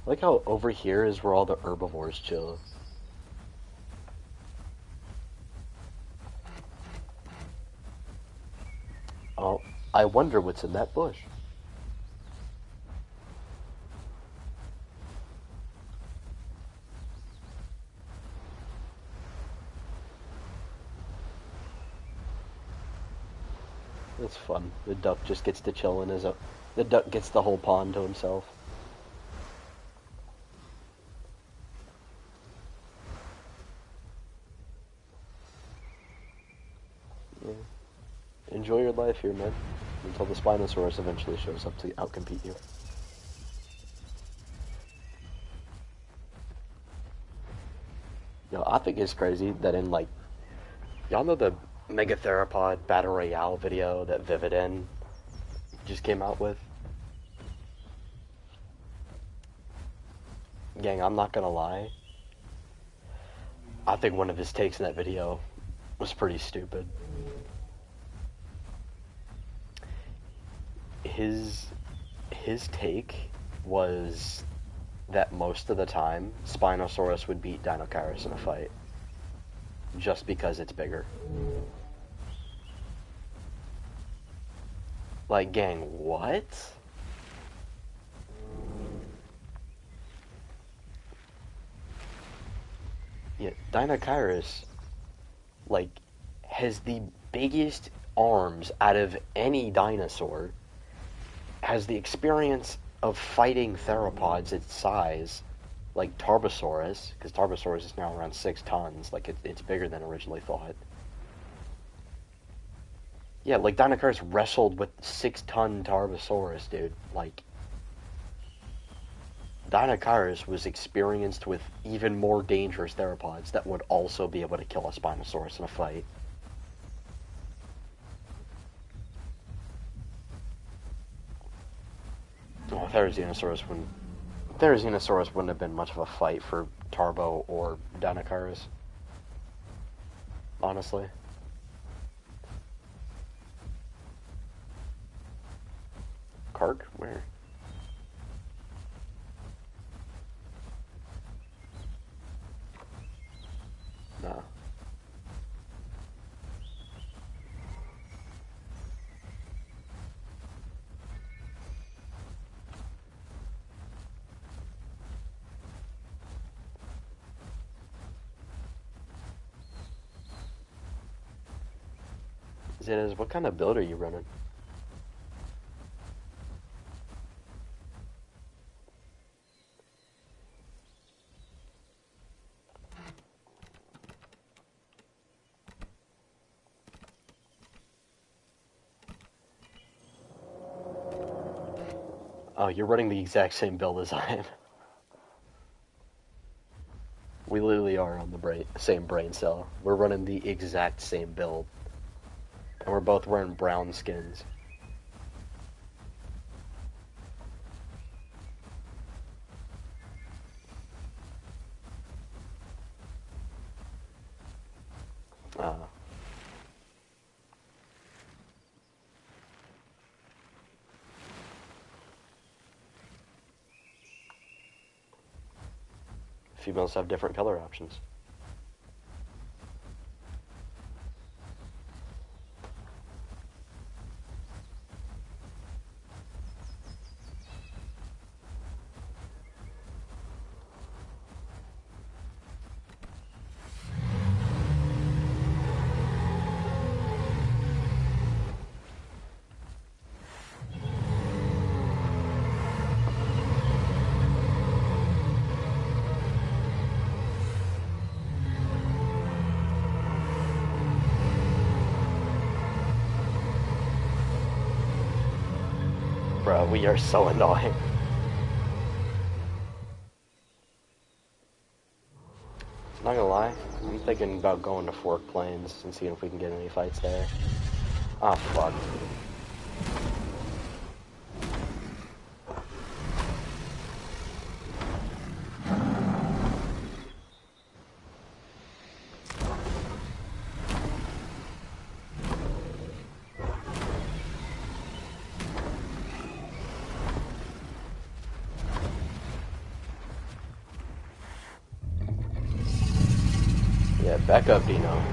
I like how over here is where all the herbivores chill. Oh, I wonder what's in that bush. It's fun. The duck just gets to chill in his own... The duck gets the whole pond to himself. Yeah. Enjoy your life here, man. Until the Spinosaurus eventually shows up to outcompete you. Yo, I think it's crazy that in, like... Y'all know the Megatheropod Battle Royale video that Vividin just came out with? Gang, I'm not gonna lie. I think one of his takes in that video was pretty stupid. His take was that most of the time Spinosaurus would beat Dinocaurus in a fight. Just because it's bigger. Like, gang, what? Yeah, Dinocaurus, like, has the biggest arms out of any dinosaur, has the experience of fighting theropods its size, like Tarbosaurus, because Tarbosaurus is now around 6 tons, like, it's bigger than originally thought. Yeah, like, Dinocaurus wrestled with 6-ton Tarbosaurus, dude. Like, Dinocaurus was experienced with even more dangerous theropods that would also be able to kill a Spinosaurus in a fight. Oh, Therizinosaurus wouldn't have been much of a fight for Tarbo or Dinocaurus. Honestly. Kark? Where? Nah. Zetas, what kind of build are you running? Oh, you're running the exact same build as I am. We literally are on the same brain cell. We're running the exact same build. And we're both wearing brown skins. Females have different color options. Bro, we are so annoying. Not gonna lie, I'm thinking about going to Fork Plains and seeing if we can get any fights there. Ah, fuck. Yeah, back up, Dino.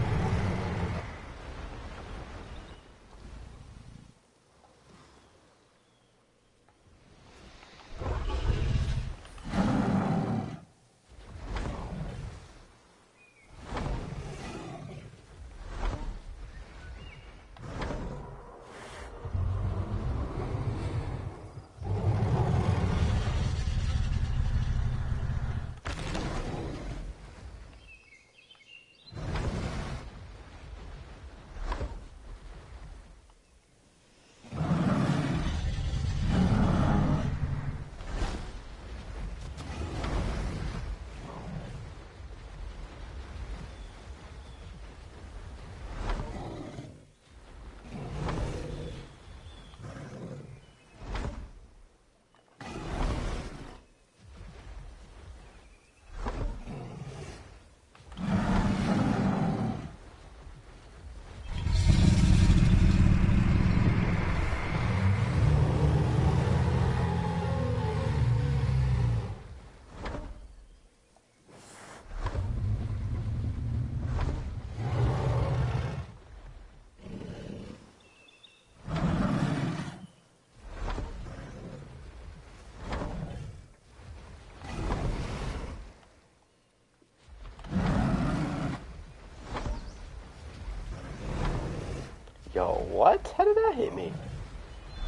Yo, what? How did that hit me?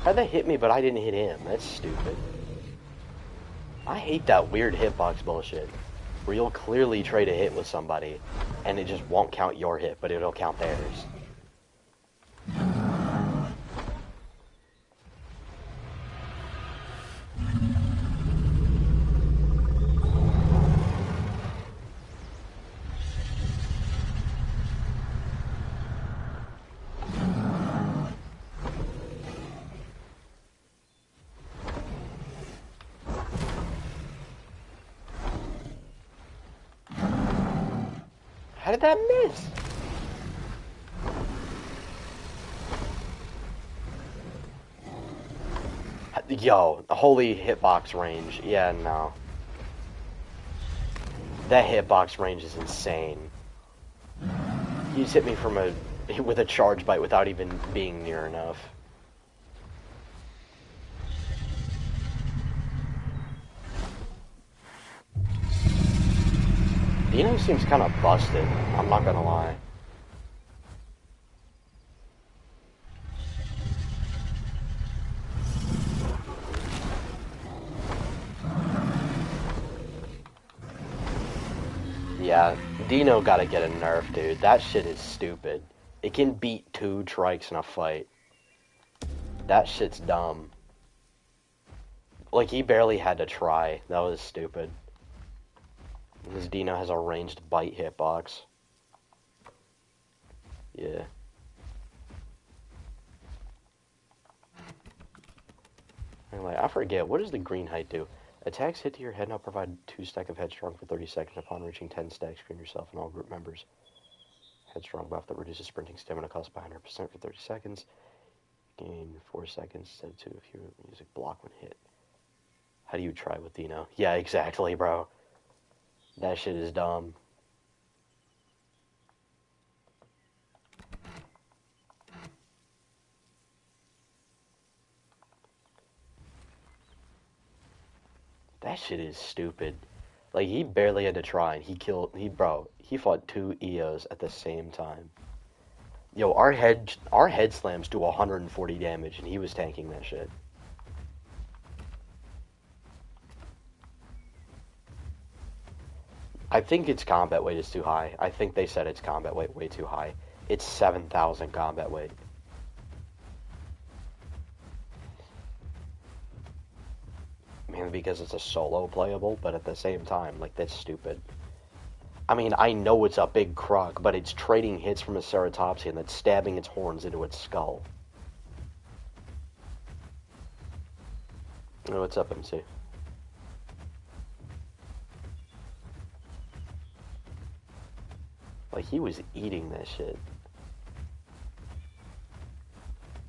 How'd that hit me, but I didn't hit him? That's stupid. I hate that weird hitbox bullshit, where you'll clearly trade a hit with somebody, and it just won't count your hit, but it'll count theirs. How did that miss? Yo, holy hitbox range. Yeah, no. That hitbox range is insane. He just hit me from with a charge bite without even being near enough. Dino seems kind of busted, I'm not gonna lie. Yeah, Dino gotta get a nerf, dude. That shit is stupid. It can beat 2 trikes in a fight. That shit's dumb. Like, he barely had to try. That was stupid. Because Dino has a ranged bite hitbox. Yeah. Anyway, I forget. What does the green height do? Attacks hit to your head now provide 2 stack of headstrong for 30 seconds. Upon reaching 10 stacks, screen yourself and all group members. Headstrong buff that reduces sprinting stamina cost by 100% for 30 seconds. Gain 4 seconds instead of 2 if you music block when hit. How do you try with Dino? Yeah, exactly, bro. That shit is dumb. That shit is stupid. Like, he barely had to try, and he fought 2 EOs at the same time. Yo, our head slams do 140 damage, and he was tanking that shit. I think its combat weight is too high. I think they said its combat weight way too high. It's 7,000 combat weight. mean, because it's a solo playable, but at the same time, like, that's stupid. I mean, I know it's a big croc, but it's trading hits from a ceratopsian that's stabbing its horns into its skull. Oh, what's up, MC? Like, he was eating that shit.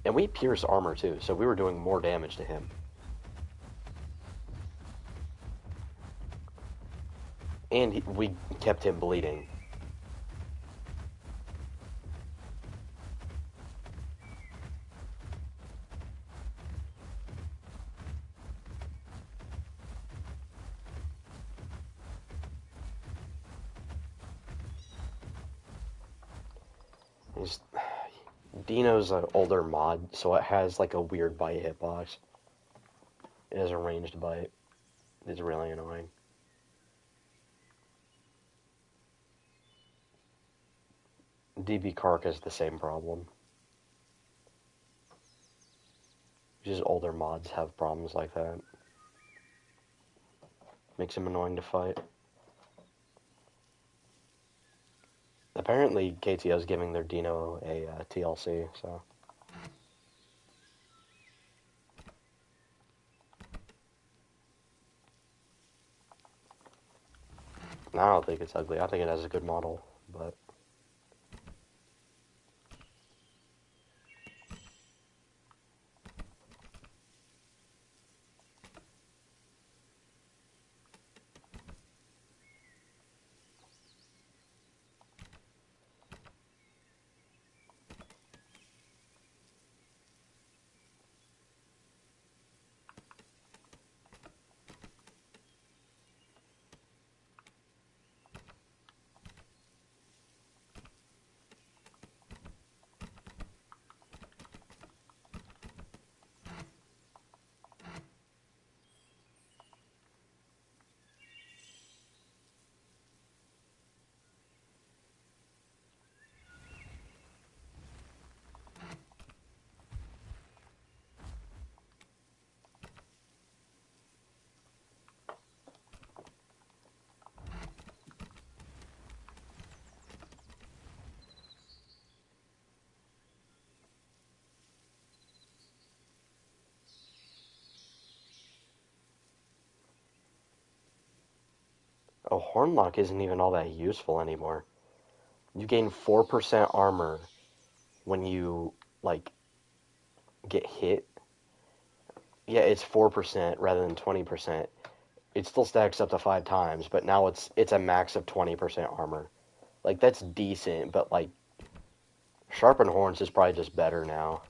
And we pierce armor, too, so we were doing more damage to him. And we kept him bleeding. Dino's an older mod, so it has like a weird bite hitbox. It has a ranged bite. It's really annoying. DB Kark has the same problem. Just older mods have problems like that. Makes him annoying to fight. Apparently, KTO's giving their Dino a TLC, so... I don't think it's ugly. I think it has a good model, but... Oh, Hornlock isn't even all that useful anymore. You gain 4% armor when you, like, get hit. Yeah, it's 4% rather than 20%. It still stacks up to 5 times, but now it's a max of 20% armor. Like, that's decent, but, like, Sharpened Horns is probably just better now.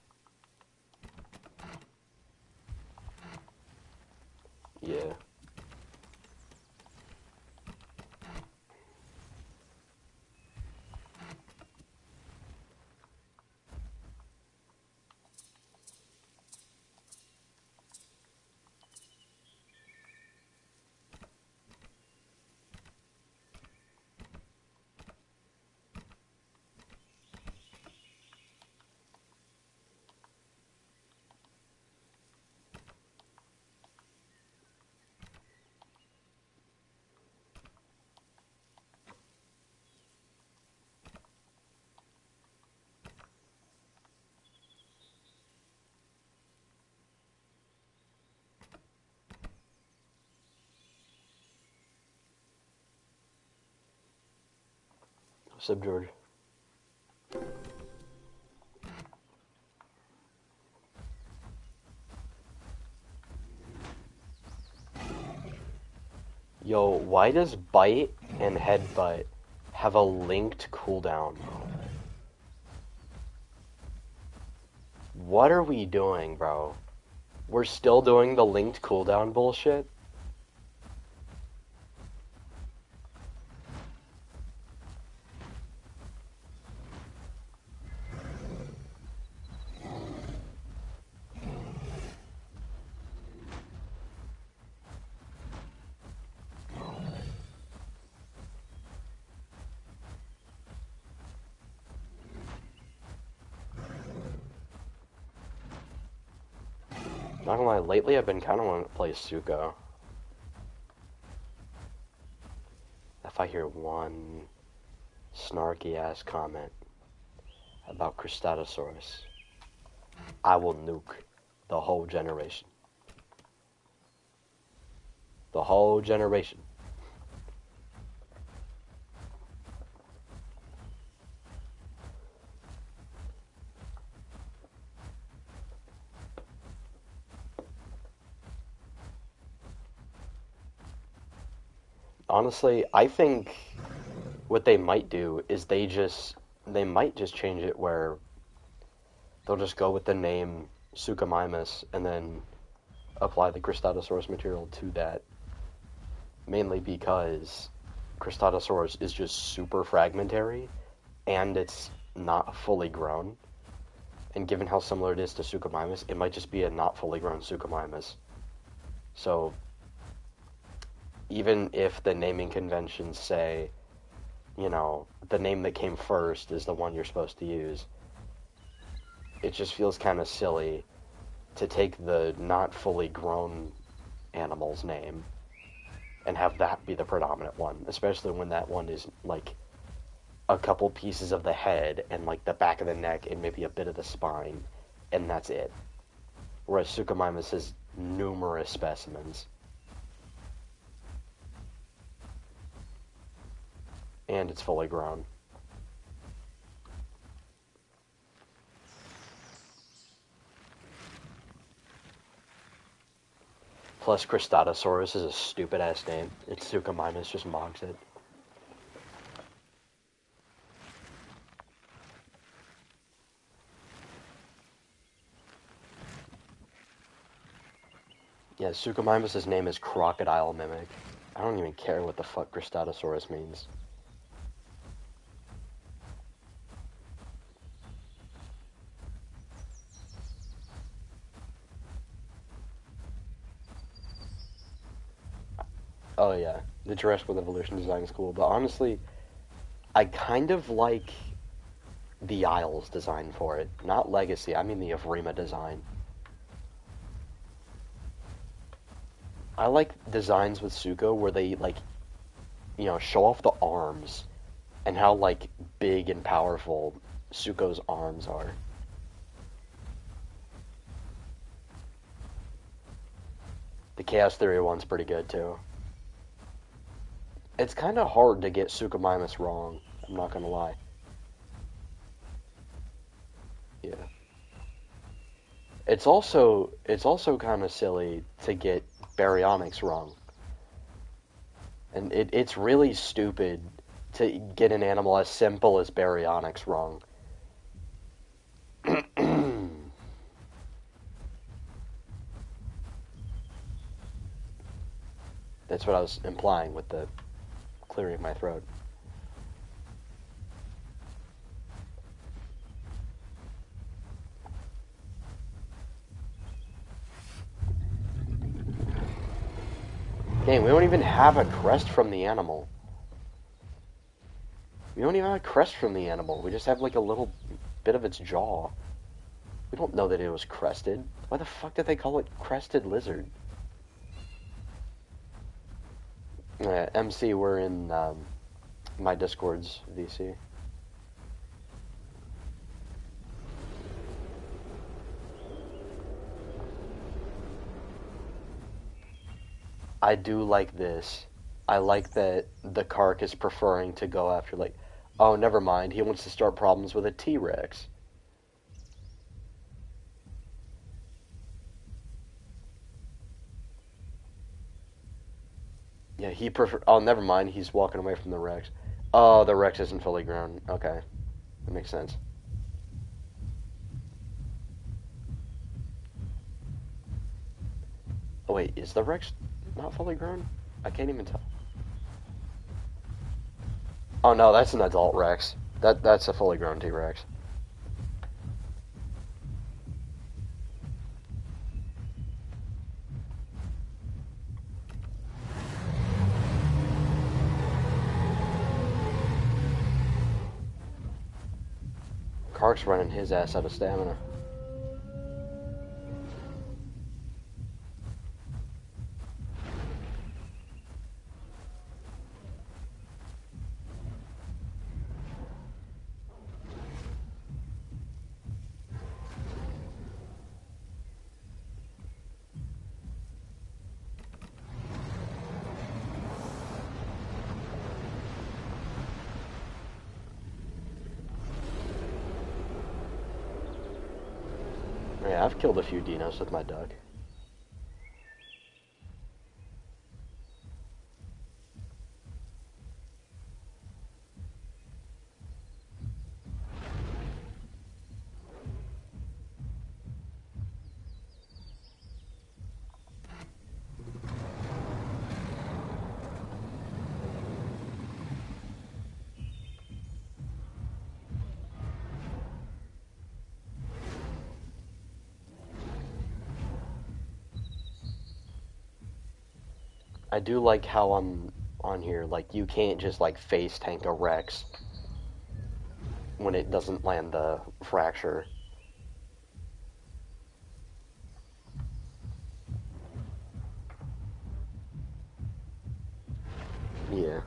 Yeah. What's up, George? Yo, why does Bite and Headbutt have a linked cooldown? What are we doing, bro? We're still doing the linked cooldown bullshit? Not gonna lie, lately I've been kind of wanting to play Suko. if I hear one snarky-ass comment about Cristatosaurus, I will nuke the whole generation. The whole generation. Honestly, I think what they might do is they might just change it where they'll just go with the name Suchomimus and then apply the Cristatosaurus material to that. Mainly because Cristatosaurus is just super fragmentary and it's not fully grown. And given how similar it is to Suchomimus, it might just be a not fully grown Suchomimus. So even if the naming conventions say, you know, the name that came first is the one you're supposed to use, it just feels kind of silly to take the not fully grown animal's name and have that be the predominant one, especially when that one is like a couple pieces of the head and like the back of the neck and maybe a bit of the spine, and that's it. Whereas Suchomimus has numerous specimens. And it's fully grown. Plus, Cristatosaurus is a stupid-ass name. It's Suchomimus just mocks it. Yeah, Suchomimus' name is Crocodile Mimic. I don't even care what the fuck Cristatosaurus means. Oh yeah, the Jurassic World Evolution design is cool, but honestly, I kind of like the Isles design for it. Not Legacy, I mean the EVRIMA design. I like designs with Sucho where they, like, you know, show off the arms and how, like, big and powerful Sucho's arms are. The Chaos Theory one's pretty good, too. It's kind of hard to get Suchomimus wrong, I'm not gonna lie. Yeah. It's also kind of silly to get Baryonyx wrong. And it's really stupid to get an animal as simple as Baryonyx wrong. That's what I was implying with the clearing my throat. Dang, we don't even have a crest from the animal. We don't even have a crest from the animal. We just have like a little bit of its jaw. We don't know that it was crested. Why the fuck did they call it crested lizard? MC, we're in my Discord's VC. I do like this. I like that the Kark is preferring to go after, like, oh, never mind, he wants to start problems with a T-Rex. Yeah, he prefer. Oh, never mind, he's walking away from the Rex. Oh, the Rex isn't fully grown. Okay, that makes sense. Oh wait, is the Rex not fully grown? I can't even tell. Oh no, that's an adult Rex. That's a fully grown T-Rex. Kark's running his ass out of stamina. Yeah, I've killed a few dinos with my duck. I do like how on here, like, you can't just, like, face tank a Rex when it doesn't land the fracture. Yeah.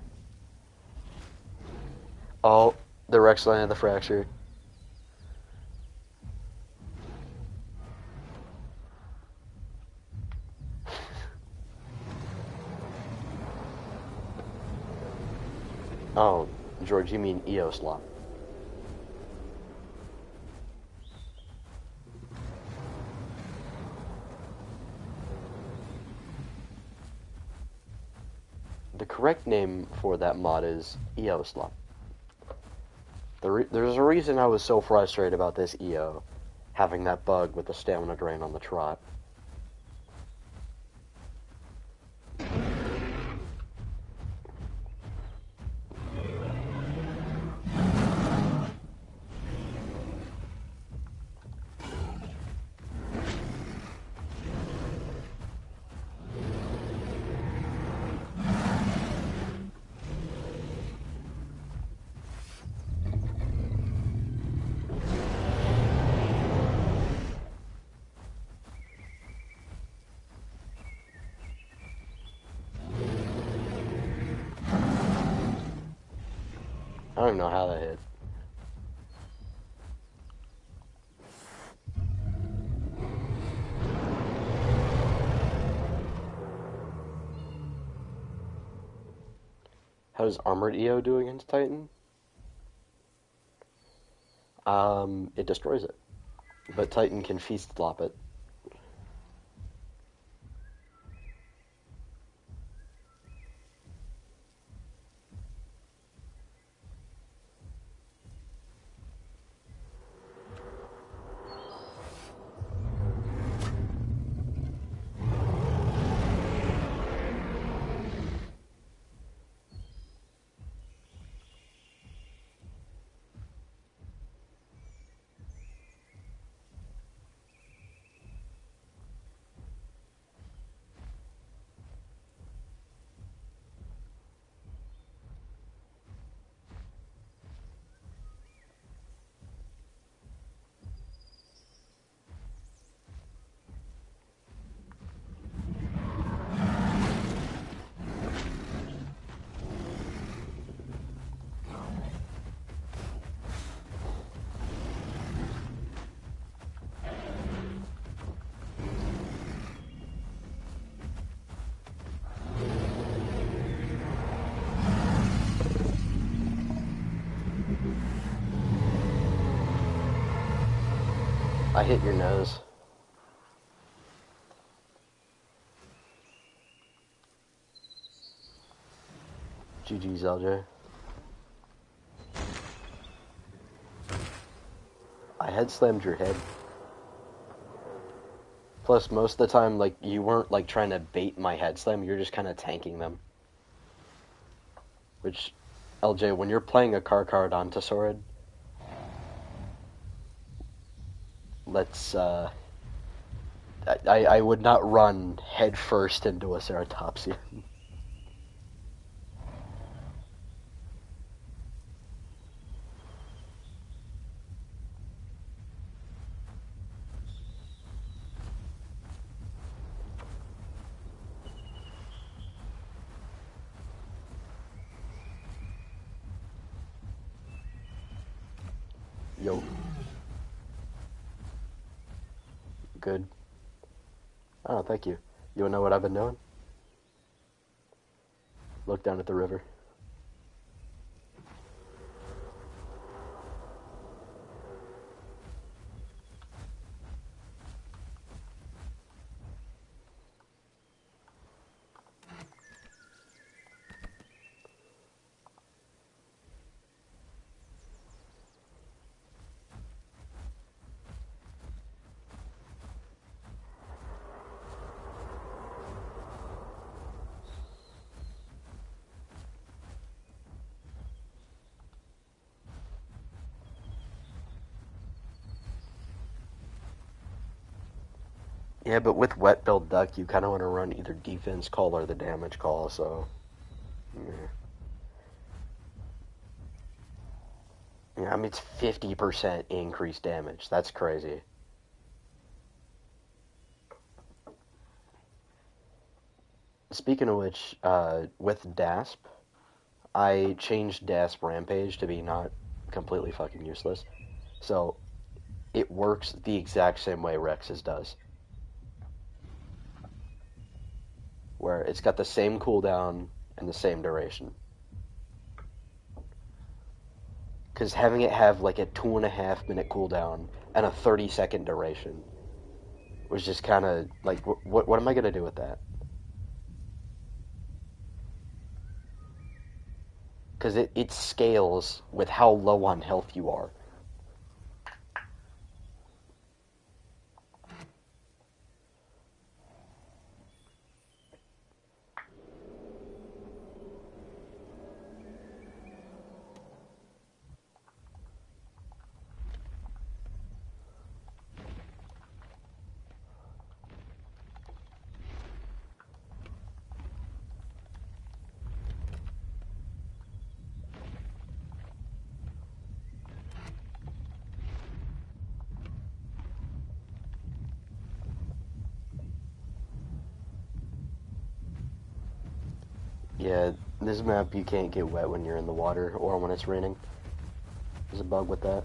Oh, the Rex landed the fracture. Oh, George, you mean Eoslop. The correct name for that mod is Eoslop. There's a reason I was so frustrated about this EO having that bug with the stamina drain on the trot. I don't even know how that hit. How does Armored EO do against Titan? It destroys it. But Titan can feast flop it. I hit your nose. GG's, LJ. I head slammed your head. Plus, most of the time, like, you weren't, like, trying to bait my head slam, you're just kind of tanking them. Which, LJ, when you're playing a car card on Tesaurid, let's, I would not run head first into a Ceratopsian. Yo. Good. Oh, thank you. You wanna know what I've been doing? Look down at the river. Yeah, but with wet build duck, you kind of want to run either defense call or the damage call, so... Yeah, I mean, it's 50% increased damage. That's crazy. Speaking of which, with DASP, I changed DASP Rampage to be not completely fucking useless. So, it works the exact same way Rex's does. Where it's got the same cooldown and the same duration. Because having it have like a 2.5 minute cooldown and a 30-second duration was just kind of like, what am I going to do with that? Because it scales with how low on health you are. Yeah, this map you can't get wet when you're in the water or when it's raining. There's a bug with that.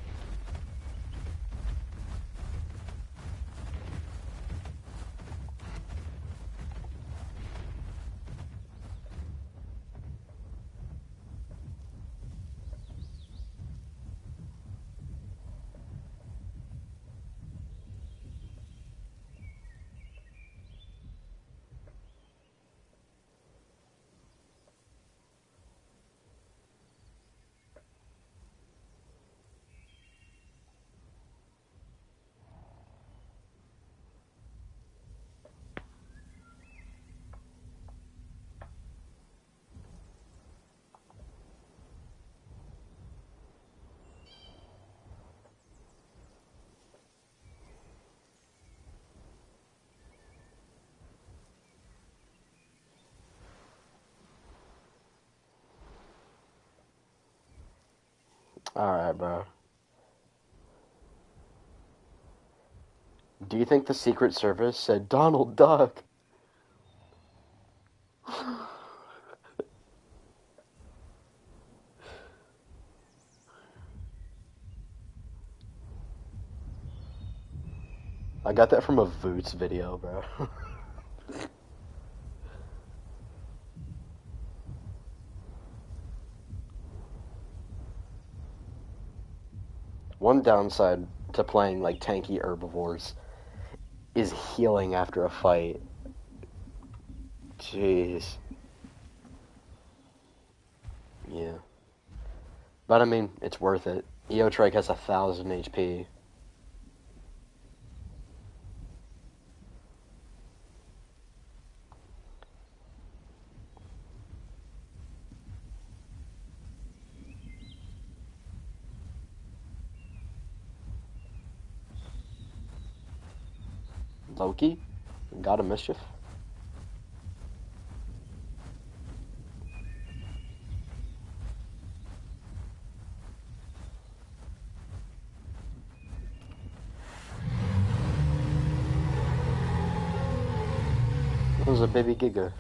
Alright, bro. Do you think the Secret Service said, Donald Duck? I got that from a Voots video, bro. One downside to playing like tanky herbivores is healing after a fight. Jeez. Yeah. But I mean, it's worth it. Eotrike has 1,000 HP. Loki? God of Mischief? It was a baby Giga.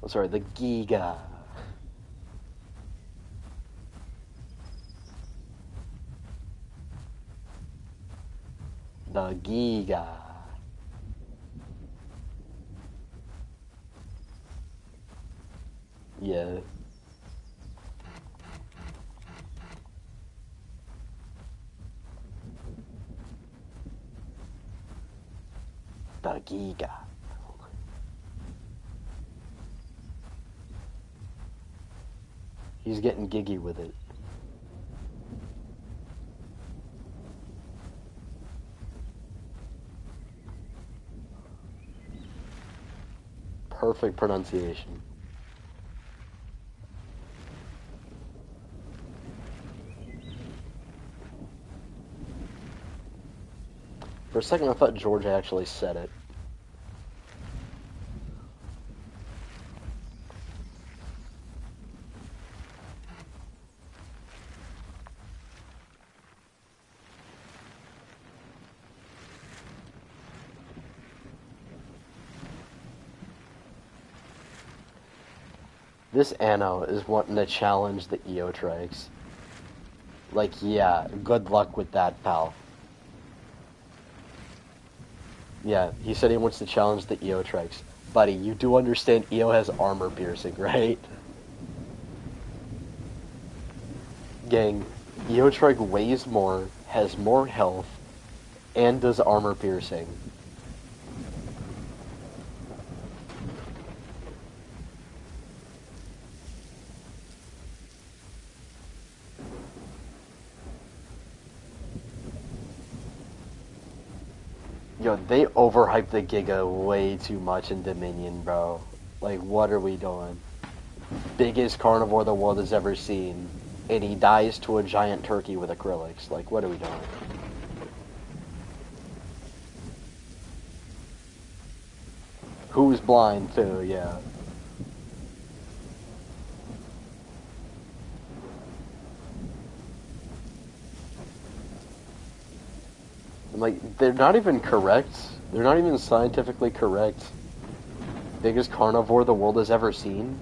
Oh, sorry, the Giga. The Giga. Yeah. The Giga. He's getting giggy with it. Perfect pronunciation. a second, I thought George actually said it. This Anno is wanting to challenge the Eotrix. Like, yeah, good luck with that, pal. Yeah, he said he wants to challenge the Eotrix. Buddy, you do understand Eo has armor piercing, right? Gang, Eotrix weighs more, has more health, and does armor piercing. Yo, they overhyped the Giga way too much in Dominion, bro. Like, what are we doing? Biggest carnivore the world has ever seen, and he dies to a giant turkey with acrylics. Like, what are we doing? Who's blind, too, yeah. Like, they're not even correct. They're not even scientifically correct. Biggest carnivore the world has ever seen.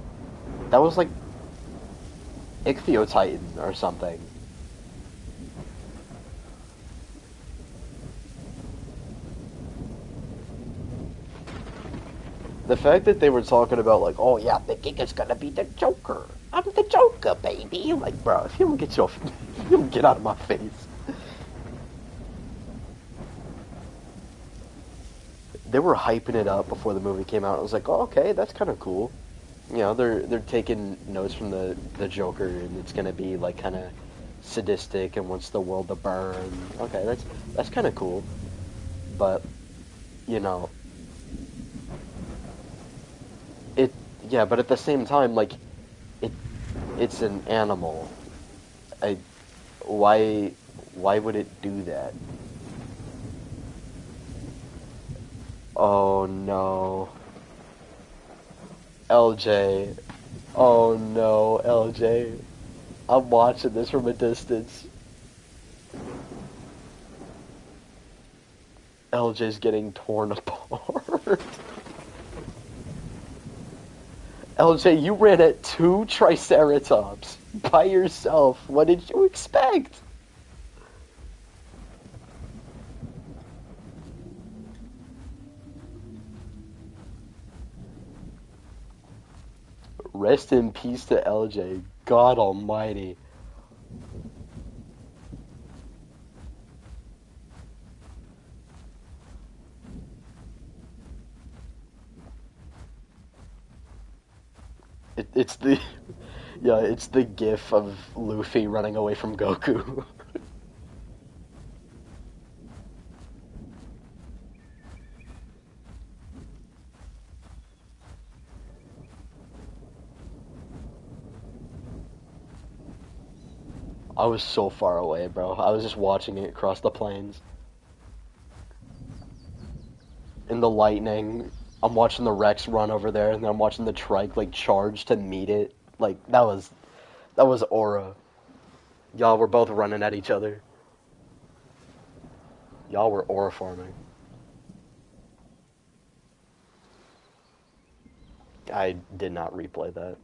That was like Ichthyotitan or something. The fact that they were talking about like, oh yeah, the Giga's gonna be the Joker. I'm the Joker, baby. I'm like, bro, if you don't get your, if you don't get out of my face. They were hyping it up before the movie came out. I was like, oh, okay, that's kind of cool. You know, they're taking notes from the Joker, and it's gonna be like kind of sadistic and wants the world to burn. Okay, that's kind of cool. But you know, it yeah. But at the same time, like it it's an animal. I why would it do that? Oh no. LJ. Oh no, LJ. I'm watching this from a distance. LJ's getting torn apart. LJ, you ran at 2 Triceratops by yourself. What did you expect? Rest in peace to LJ. God almighty. It's the yeah, it's the gif of Luffy running away from Goku. I was so far away, bro. I was just watching it across the plains. In the lightning, I'm watching the Rex run over there, and then I'm watching the Trike like charge to meet it. Like that was aura. Y'all were both running at each other. Y'all were aura farming. I did not replay that.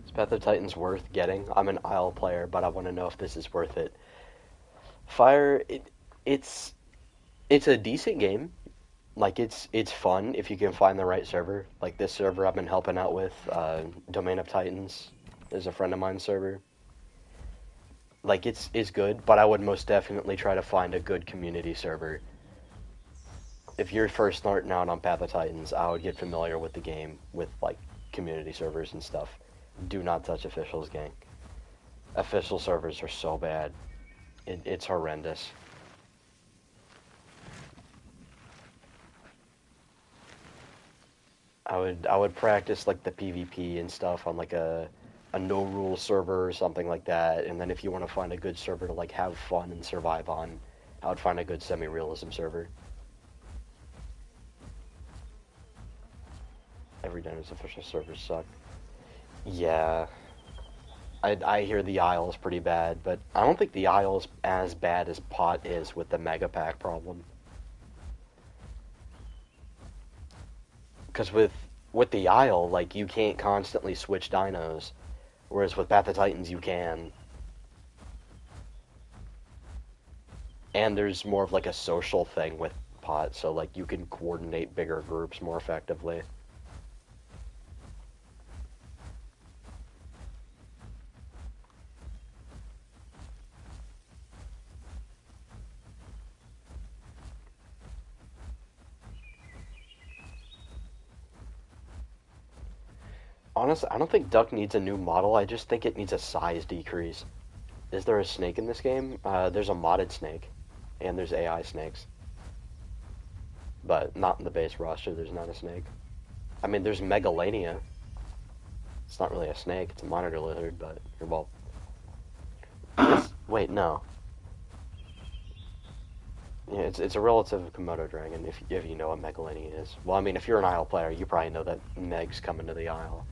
Is Path of Titans worth getting? I'm an Isle player, but I want to know if this is worth it. Fire, it's it's a decent game. Like it's fun if you can find the right server. Like this server I've been helping out with, Domain of Titans, is a friend of mine's server. Like it's good, but I would most definitely try to find a good community server. If you're first starting out on Path of Titans, I would get familiar with the game with like community servers and stuff. Do not touch officials, gang. Official servers are so bad. It's horrendous. I would practice like the PvP and stuff on like a no rule server or something like that, and then if you want to find a good server to like have fun and survive on, I would find a good semi-realism server. Every Diners official servers suck. Yeah, I hear the Isle is pretty bad, but I don't think the Isle is as bad as Pot is with the Mega Pack problem. Because with the Isle, like, you can't constantly switch dinos, whereas with Path of Titans you can. And there's more of like a social thing with Pot, so like you can coordinate bigger groups more effectively. Honestly, I don't think Duck needs a new model, I just think it needs a size decrease. Is there a snake in this game? There's a modded snake, and there's AI snakes. But not in the base roster, there's not a snake. I mean, there's Megalania. It's not really a snake, it's a monitor lizard, but, well... Wait, no. Yeah, it's a relative of Komodo dragon, if you know what Megalania is. Well, I mean, if you're an Isle player, you probably know that Meg's coming to the Isle.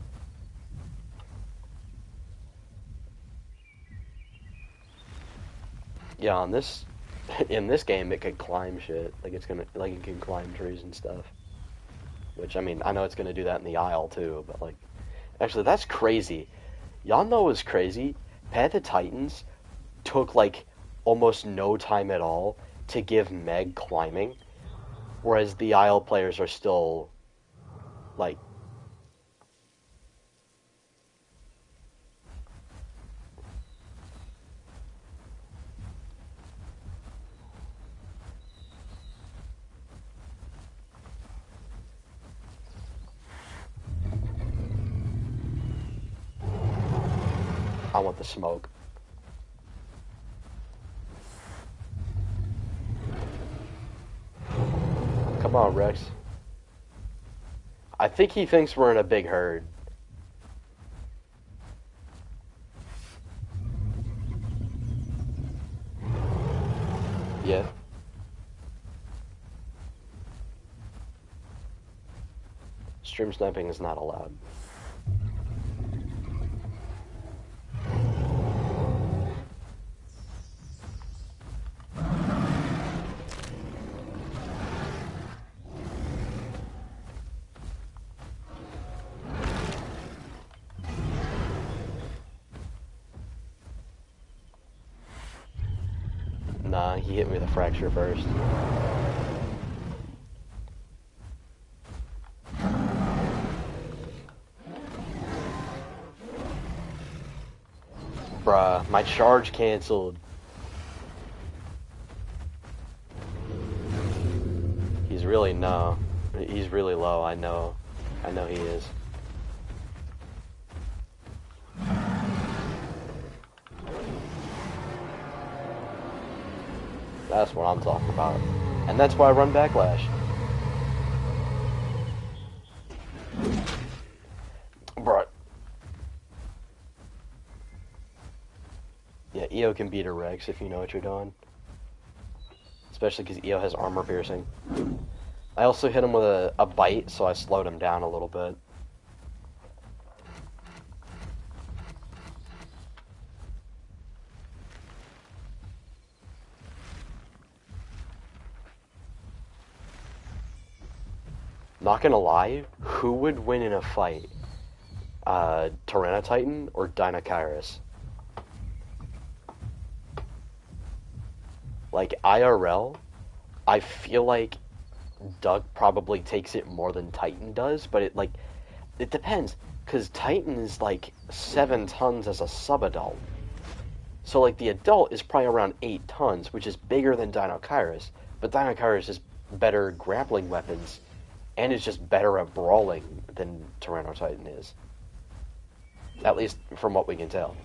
Yeah, in this game, it could climb shit. Like it can climb trees and stuff. Which, I mean, I know it's gonna do that in the Isle too, but like, actually, that's crazy. Y'all know what's crazy? Path of Titans took like almost no time at all to give Meg climbing, whereas the Isle players are still like. I want the smoke. Come on, Rex. I think he thinks we're in a big herd. Yeah. Stream sniping is not allowed. Nah, he hit me with a fracture first. Bruh, my charge canceled. He's really He's really low, I know. I know he is. That's what I'm talking about. And that's why I run Backlash. Bruh. Yeah, EO can beat a Rex if you know what you're doing. Especially because EO has armor piercing. I also hit him with a bite, so I slowed him down a little bit. Not gonna lie, who would win in a fight? Tyranititan or Deinonychus? Like, IRL, I feel like Doug probably takes it more than Titan does, but it depends, because Titan is like 7 tons as a sub-adult. So, like, the adult is probably around 8 tons, which is bigger than Deinonychus, but Deinonychus has better grappling weapons, and is just better at brawling than Tyranititan is. At least from what we can tell.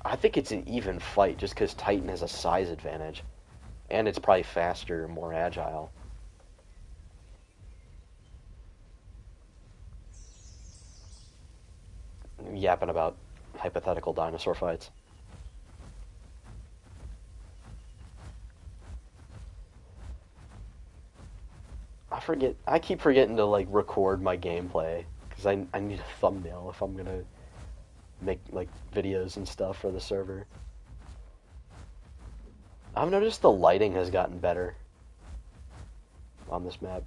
I think it's an even fight just because Titan has a size advantage. And it's probably faster and more agile. Yapping about hypothetical dinosaur fights. I keep forgetting to, like, record my gameplay. Because I need a thumbnail if I'm gonna make, like, videos and stuff for the server. I've noticed the lighting has gotten better on this map.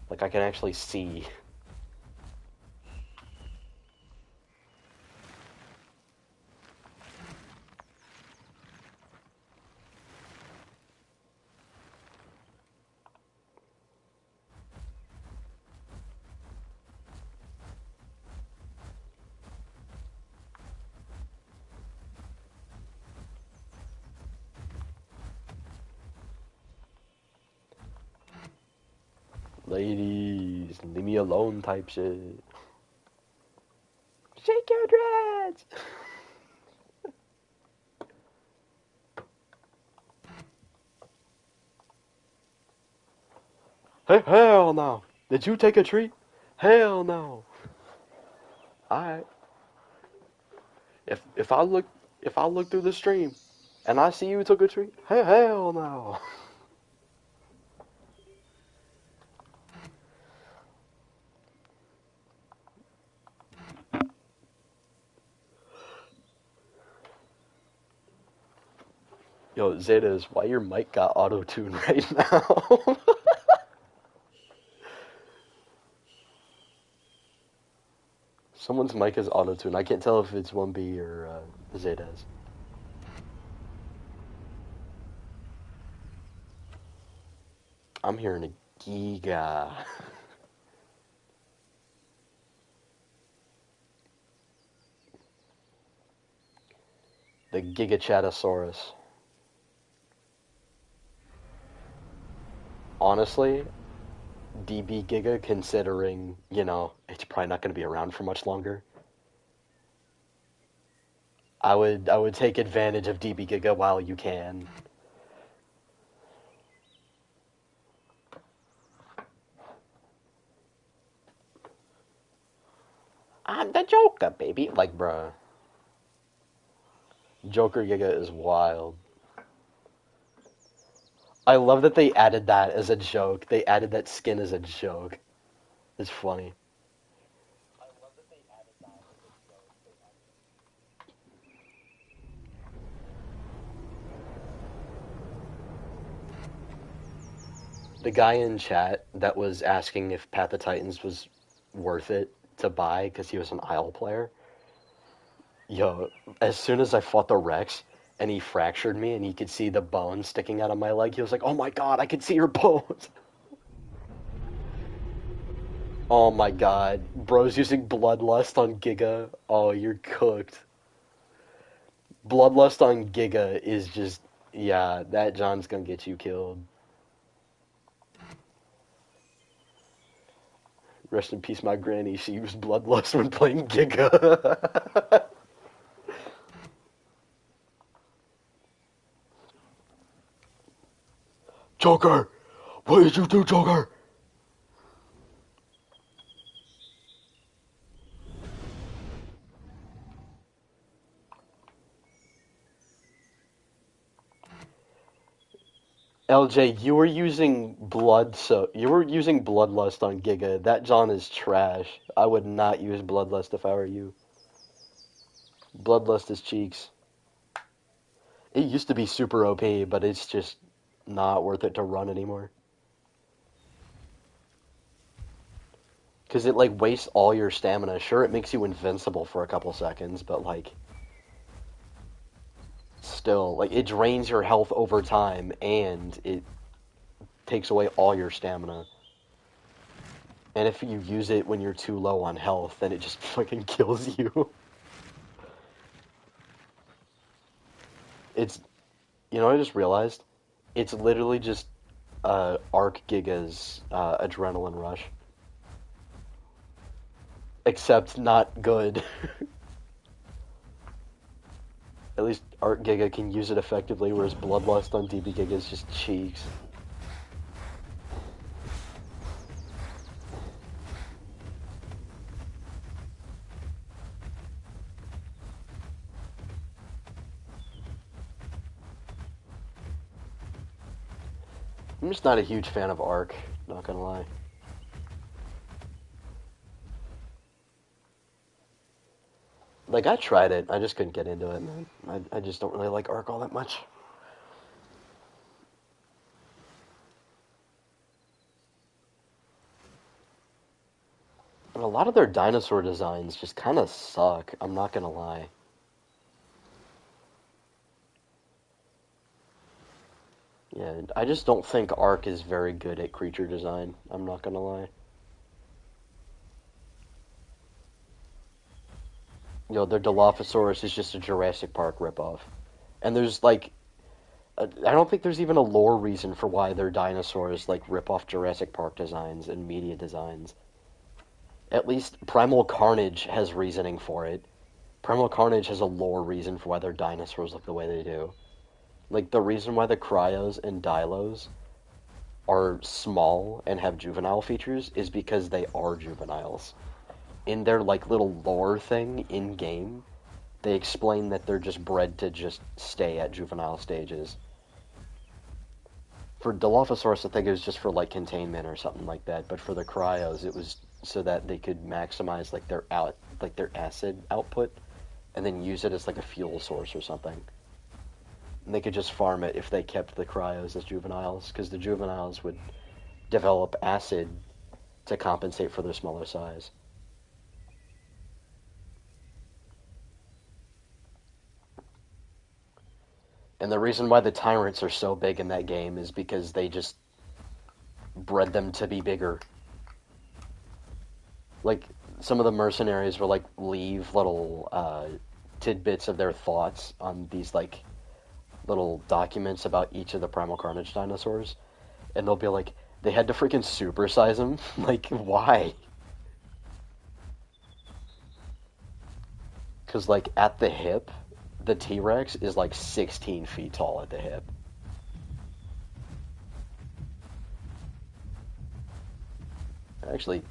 Like, I can actually see. Ladies, leave me alone type shit. Shake your dreads! Hey, hell no! Did you take a treat? Hell no! Alright. If I look through the stream and I see you took a treat, hey, hell no! Yo, Zetas, why your mic got auto-tune right now? Someone's mic is auto-tune. I can't tell if it's 1B or Zetas. I'm hearing a giga. The Gigachatosaurus. Honestly, DB Giga, considering, you know, it's probably not going to be around for much longer. I would take advantage of DB Giga while you can. I'm the Joker, baby. Like, bruh. Joker Giga is wild. I love that they added that as a joke. They added that skin as a joke. It's funny. The guy in chat that was asking if Path of Titans was worth it to buy because he was an Isle player. Yo, as soon as I fought the Rex and he fractured me and he could see the bone sticking out of my leg, he was like, "Oh my god, I can see your bones." Oh my god. Bro's using Bloodlust on Giga. Oh, you're cooked. Bloodlust on Giga is just, yeah, that John's gonna get you killed. Rest in peace, my granny. She used Bloodlust when playing Giga. Joker! What did you do, Joker? LJ, you were using Bloodlust on Giga. That John is trash. I would not use Bloodlust if I were you. Bloodlust is cheeks. It used to be super OP, but it's just not worth it to run anymore. Because it, like, wastes all your stamina. Sure, it makes you invincible for a couple seconds, but, like, still, like, it drains your health over time, and it takes away all your stamina. And if you use it when you're too low on health, then it just fucking kills you. It's, you know what I just realized? It's literally just Arc Giga's Adrenaline Rush. Except not good. At least Arc Giga can use it effectively, whereas Bloodlust on DB Giga is just cheeks. I'm just not a huge fan of Arc, not gonna lie. Like, I tried it, I just couldn't get into it, man. I just don't really like Arc all that much. And a lot of their dinosaur designs just kind of suck, I'm not gonna lie. Yeah, I just don't think Arc is very good at creature design, I'm not gonna lie. You know, their Dilophosaurus is just a Jurassic Park ripoff. And there's, like, I don't think there's even a lore reason for why their dinosaurs, like, rip off Jurassic Park designs and media designs. At least Primal Carnage has reasoning for it. Primal Carnage has a lore reason for why their dinosaurs look the way they do. Like, the reason why the Cryos and Dilos are small and have juvenile features is because they are juveniles. In their, like, little lore thing in-game, they explain that they're just bred to just stay at juvenile stages. For Dilophosaurus, I think it was just for, like, containment or something like that, but for the Cryos, it was so that they could maximize, like, their acid output, and then use it as, like, a fuel source or something. And they could just farm it if they kept the Cryos as juveniles, because the juveniles would develop acid to compensate for their smaller size. And the reason why the Tyrants are so big in that game is because they just bred them to be bigger. Like, some of the mercenaries will, like, leave little tidbits of their thoughts on these, like, little documents about each of the Primal Carnage dinosaurs. And they'll be like, they had to freaking supersize them? Like, why? Because, like, at the hip, the T-Rex is like 16 feet tall at the hip. Actually,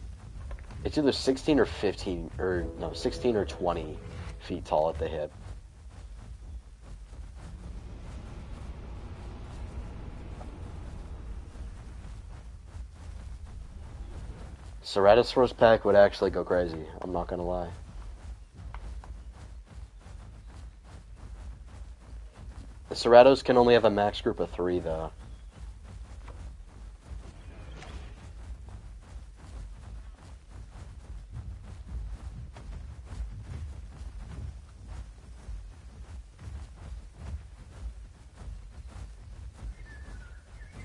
it's either 16 or 15, or no, 16 or 20 feet tall at the hip. Ceratosaurus pack would actually go crazy, I'm not gonna lie. The Ceratos can only have a max group of 3, though.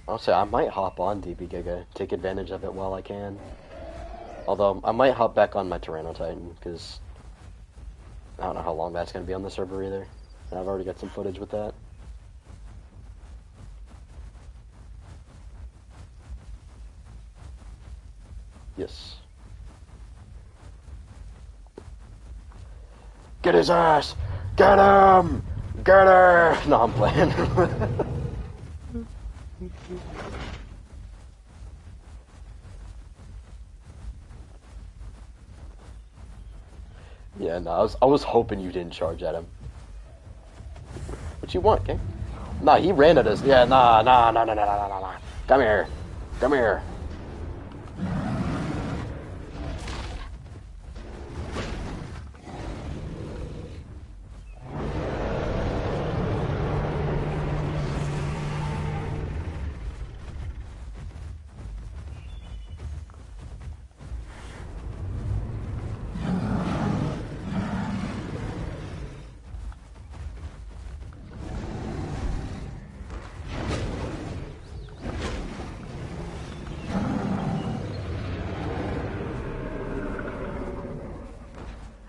I'll say I might hop on DB Giga, take advantage of it while I can. Although, I might hop back on my Tyrannotitan, because I don't know how long that's going to be on the server either. And I've already got some footage with that. Yes. Get his ass! Get him! Get her! No, I'm playing. Yeah, no, I was hoping you didn't charge at him. What you want, gang? Nah, he ran at us. Yeah, nah. Come here. Come here.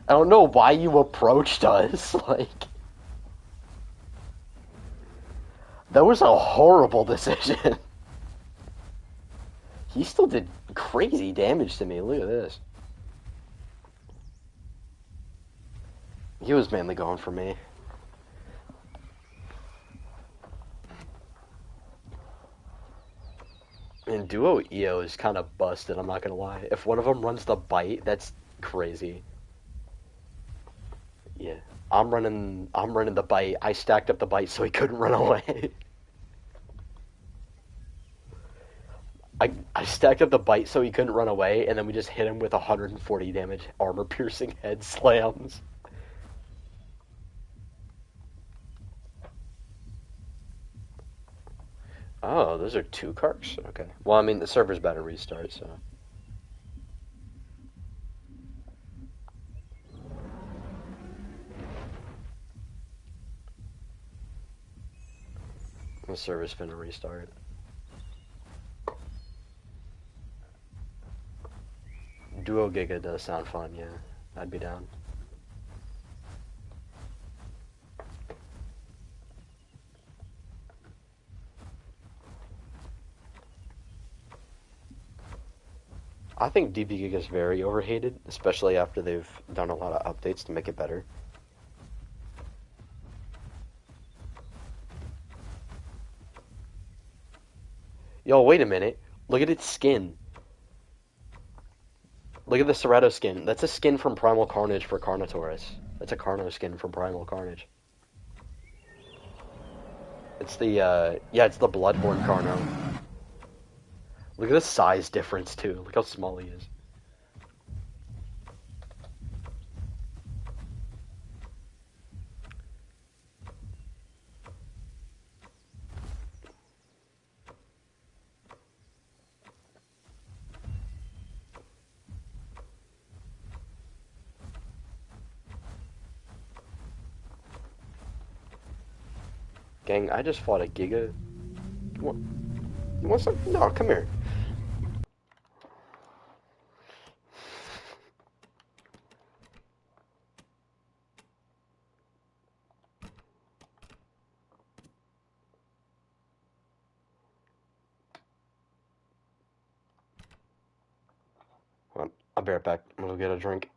I don't know why you approached us, like... That was a horrible decision. He still did crazy damage to me. Look at this. He was mainly going for me. And Duo EO is kind of busted, I'm not gonna lie. If one of them runs the bite, that's crazy. Yeah. I'm running the bite. I stacked up the bite so he couldn't run away. I stacked up the bite so he couldn't run away, and then we just hit him with 140 damage armor piercing head slams. Oh, those are 2 carks? Okay. Well, I mean, the server's about to restart, so. The server's gonna restart. Duo Giga does sound fun, yeah. I'd be down. I think DB Giga is very overhated, especially after they've done a lot of updates to make it better. Yo, wait a minute. Look at its skin. Look at the Cerrato skin. That's a skin from Primal Carnage for Carnotaurus. That's a Carno skin from Primal Carnage. It's the, yeah, it's the Bloodborne Carno. Look at the size difference, too. Look how small he is. Gang, I just fought a Giga. You want some? No, come here. I'll be right back. I'm gonna go get a drink.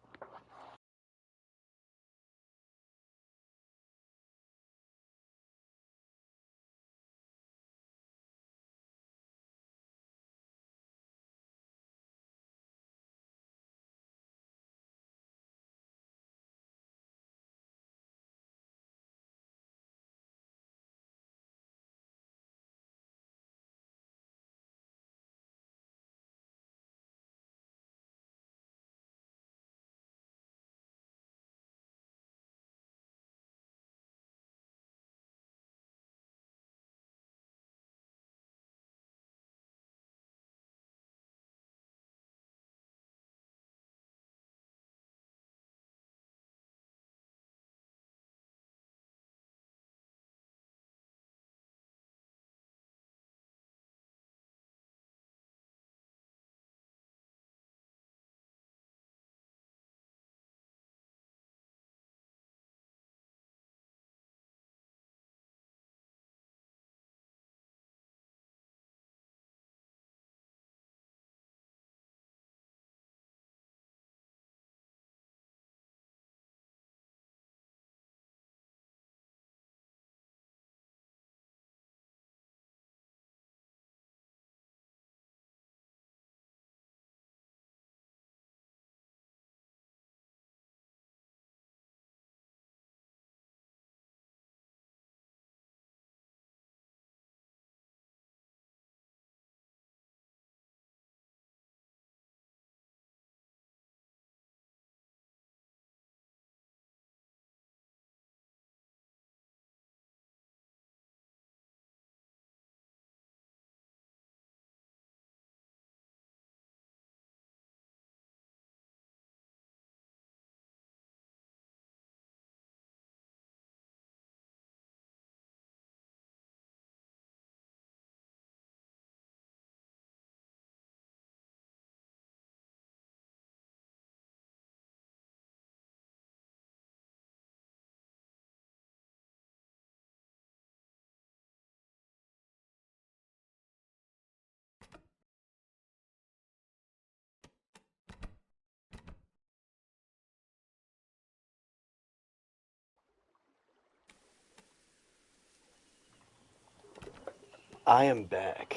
I am back.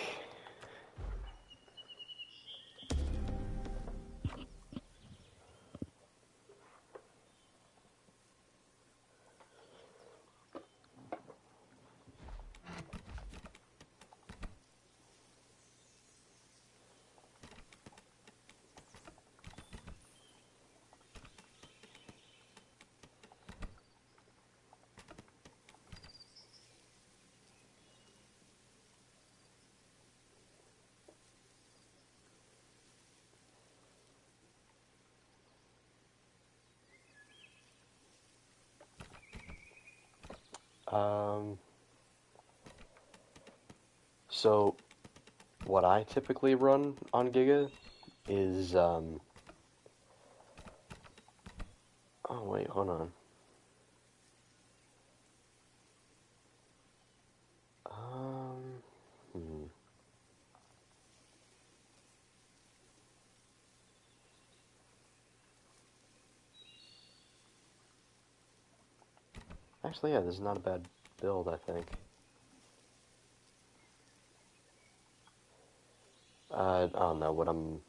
So what I typically run on Giga is, oh wait, hold on. Hmm. Actually, yeah, this is not a bad build, I think. I don't know what I'm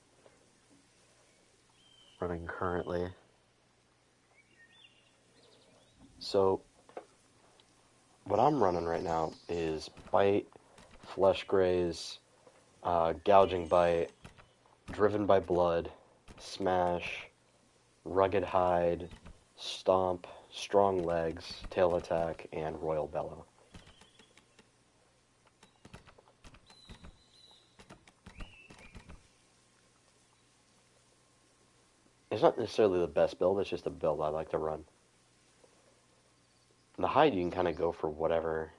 running currently. So, what I'm running right now is Bite, Flesh Graze, Gouging Bite, Driven by Blood, Smash, Rugged Hide, Stomp, Strong Legs, Tail Attack, and Royal Bellow. It's not necessarily the best build, it's just a build I like to run. And the hide, you can kind of go for whatever.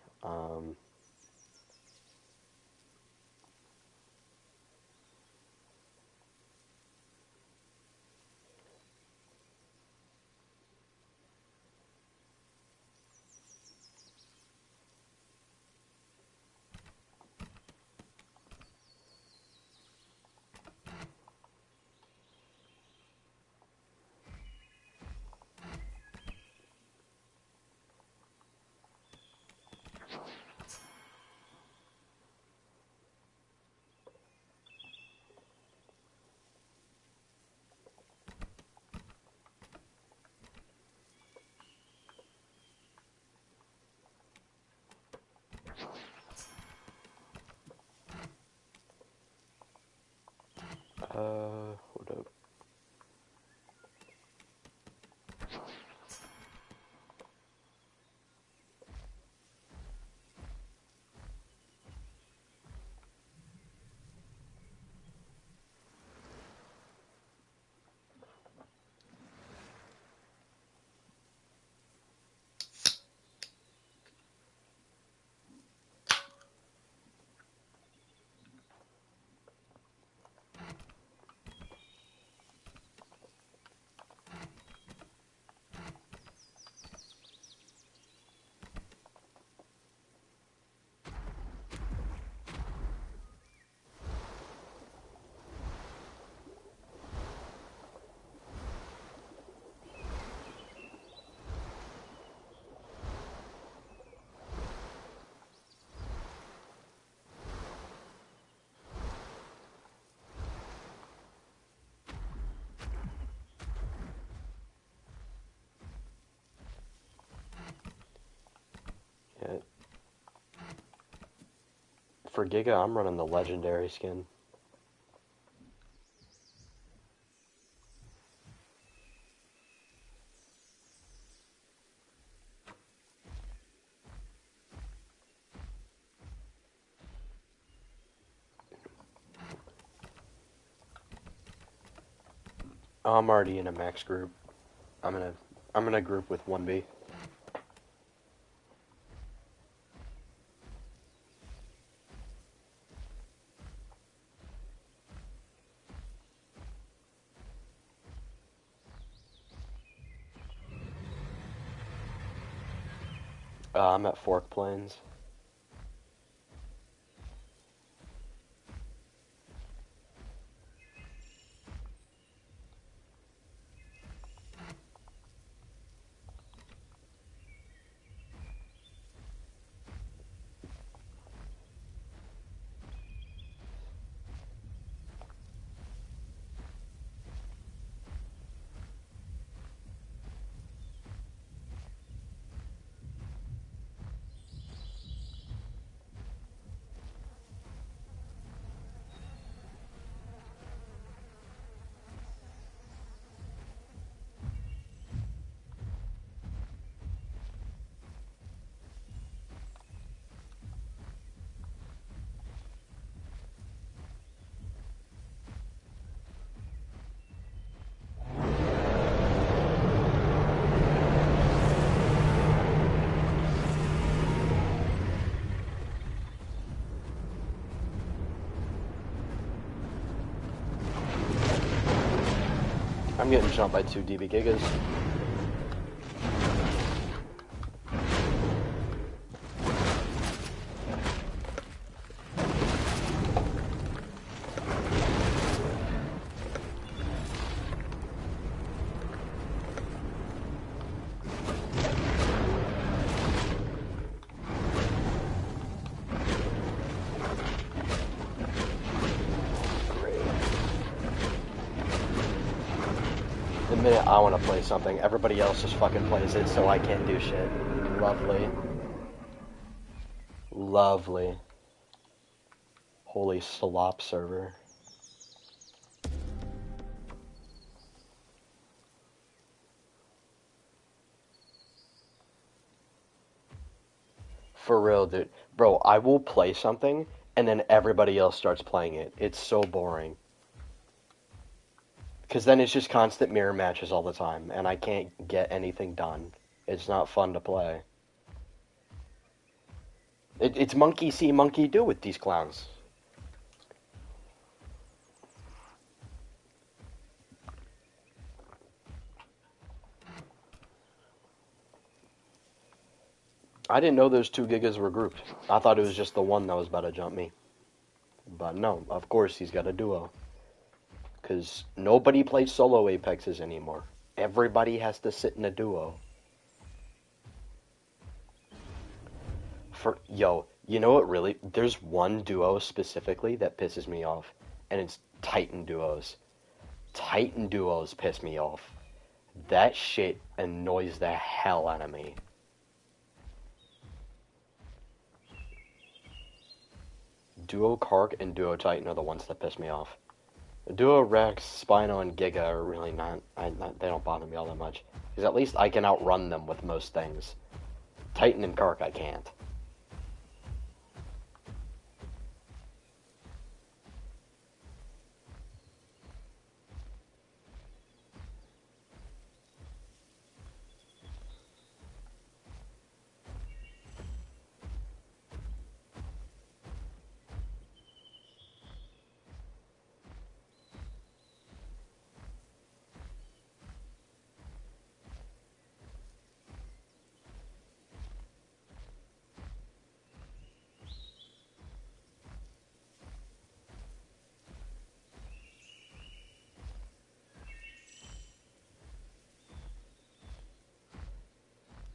Hold up. Yeah. For Giga, I'm running the legendary skin. I'm already in a max group. I'm in a group with 1B. I'm at Fork Plains. I'm getting jumped by 2 DB Gigas. The minute I want to play something, everybody else just fucking plays it, so I can't do shit. Lovely. Lovely. Holy slop server. For real, dude. Bro, I will play something, and then everybody else starts playing it. It's so boring. Because then it's just constant mirror matches all the time, and I can't get anything done. It's not fun to play. It's monkey see, monkey do with these clowns. I didn't know those 2 Gigas were grouped. I thought it was just the one that was about to jump me. But no, of course he's got a duo. Because nobody plays solo Apexes anymore. Everybody has to sit in a duo. Yo, you know what really? There's one duo specifically that pisses me off. And it's Titan duos. Titan duos piss me off. That shit annoys the hell out of me. Duo Kark and Duo Titan are the ones that piss me off. Duo Rex, Spino, and Giga are really not, they don't bother me all that much. Because at least I can outrun them with most things. Titan and Kark, I can't.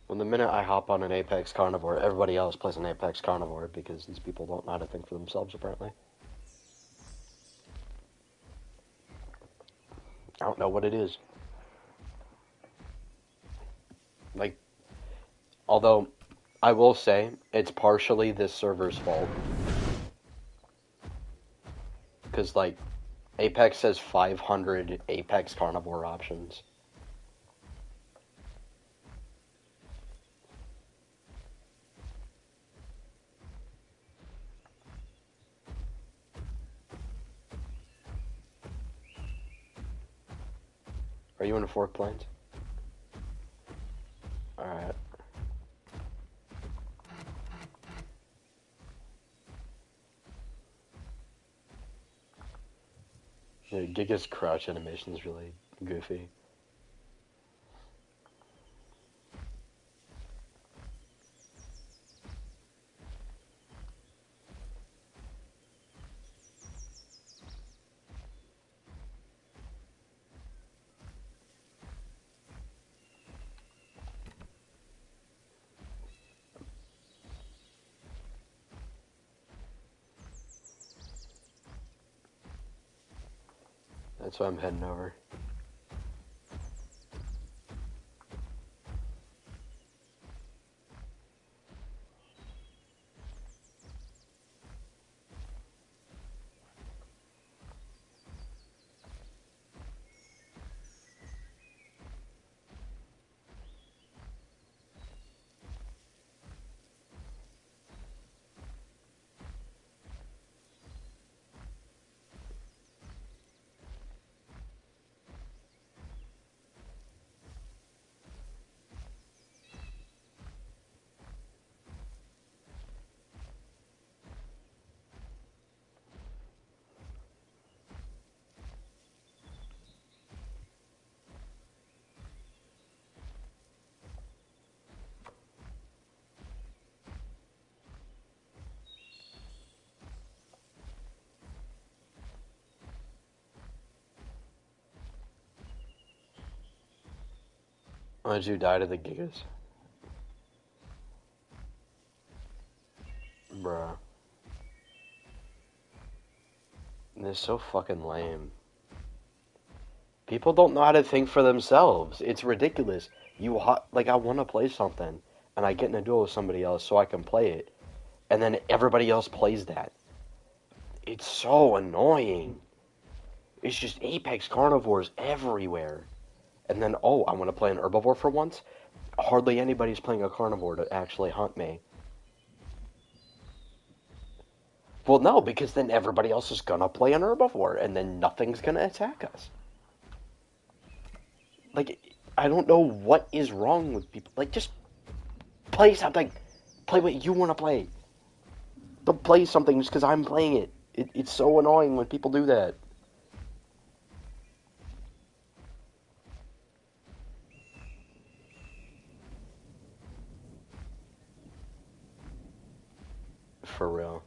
Well, the minute I hop on an Apex Carnivore, everybody else plays an Apex Carnivore because these people don't know how to think for themselves, apparently. I don't know what it is. Like, although, I will say, it's partially this server's fault. Because, like, Apex has 500 Apex Carnivore options. Are you in a Fork Plains? Alright. Yeah, Giga's crouch animation is really goofy. That's why I'm heading over. How did you die to the gigas? Bruh. This is so fucking lame. People don't know how to think for themselves. It's ridiculous. Like, I want to play something, and I get in a duel with somebody else so I can play it, and then everybody else plays that. It's so annoying. It's just apex carnivores everywhere. And then, oh, I want to play an herbivore for once? Hardly anybody's playing a carnivore to actually hunt me. Well, no, because then everybody else is gonna play an herbivore, and then nothing's gonna attack us. Like, I don't know what is wrong with people. Like, just play something. Play what you want to play. Don't play something just because I'm playing it. It's so annoying when people do that. For real.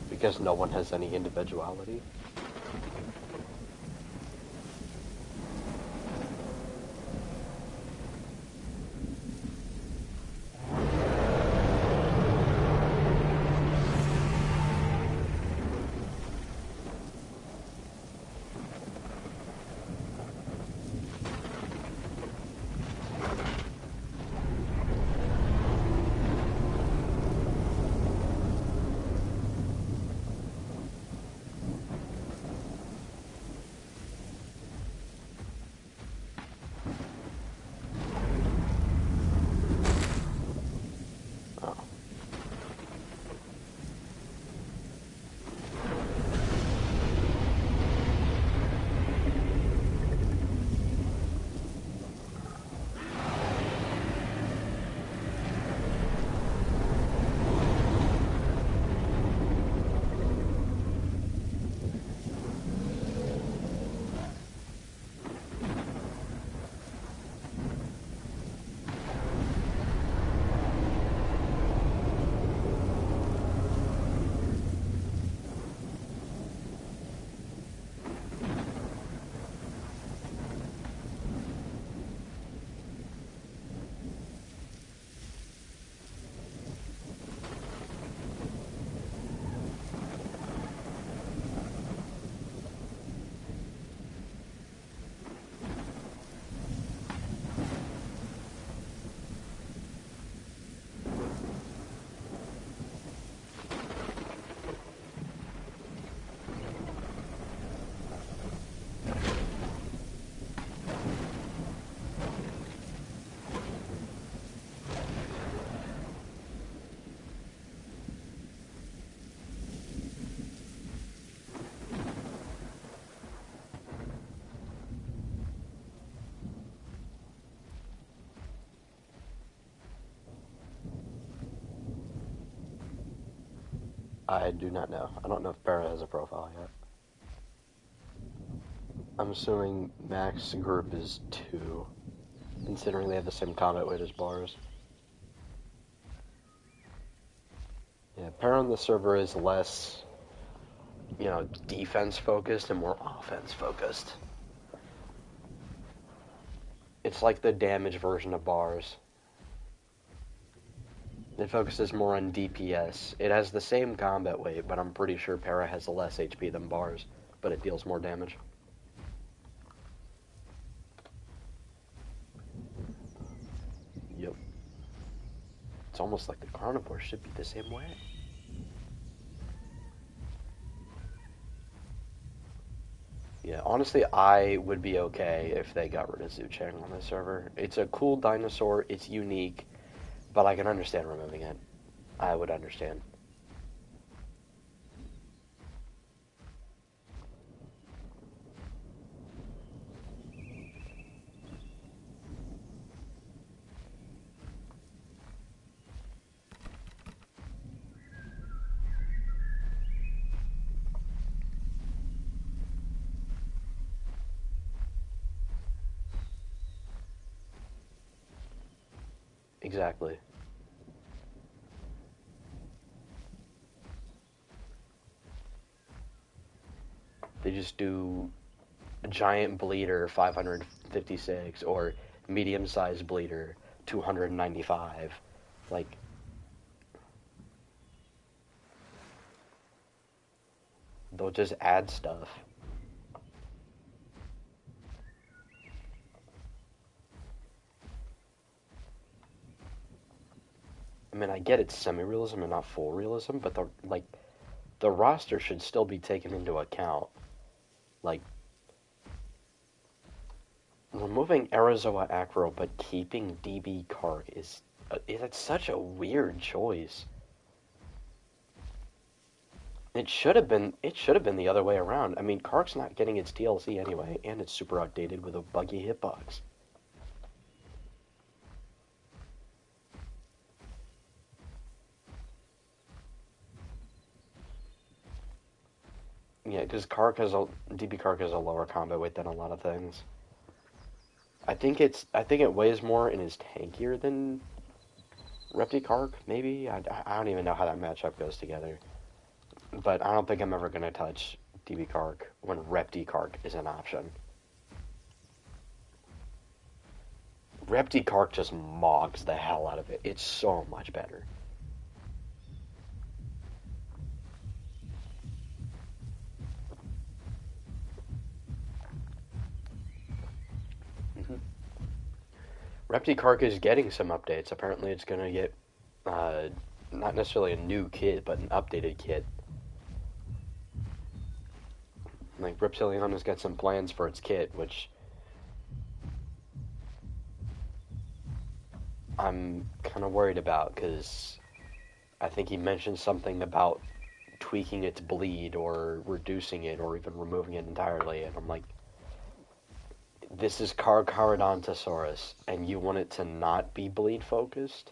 Because no one has any individuality. I do not know. I don't know if Para has a profile yet. I'm assuming max group is 2, considering they have the same combat weight as bars. Yeah, Para on the server is less, defense focused and more offense focused. It's like the damage version of bars. It focuses more on DPS. It has the same combat weight, but I'm pretty sure Para has less HP than bars, but it deals more damage. Yep. It's almost like the carnivore should be the same way. Yeah, honestly, I would be okay if they got rid of Zuchang on this server. It's a cool dinosaur, it's unique, but I can understand removing it. I would understand. Exactly. They just do giant bleeder 556 or medium-sized bleeder 295. Like, they'll just add stuff. I mean, I get it's semi-realism and not full realism, but the roster should still be taken into account. Like, removing Arizoa Acro but keeping DB Kark is it's such a weird choice. It should have been the other way around. I mean, Kark's not getting its DLC anyway, and it's super outdated with a buggy hitbox. Yeah, because DB Kark has a lower combat weight than a lot of things. I think it weighs more and is tankier than Repti Kark, maybe? I don't even know how that matchup goes together. But I don't think I'm ever going to touch DB Kark when Repti Kark is an option. Repti Kark just mogs the hell out of it. It's so much better. Repti Kark is getting some updates. Apparently it's going to get, not necessarily a new kit, but an updated kit. Like, Reptilion has got some plans for its kit, which I'm kind of worried about, because I think he mentioned something about tweaking its bleed, or reducing it, or even removing it entirely, and I'm like, this is Carcharodontosaurus, and you want it to not be bleed focused?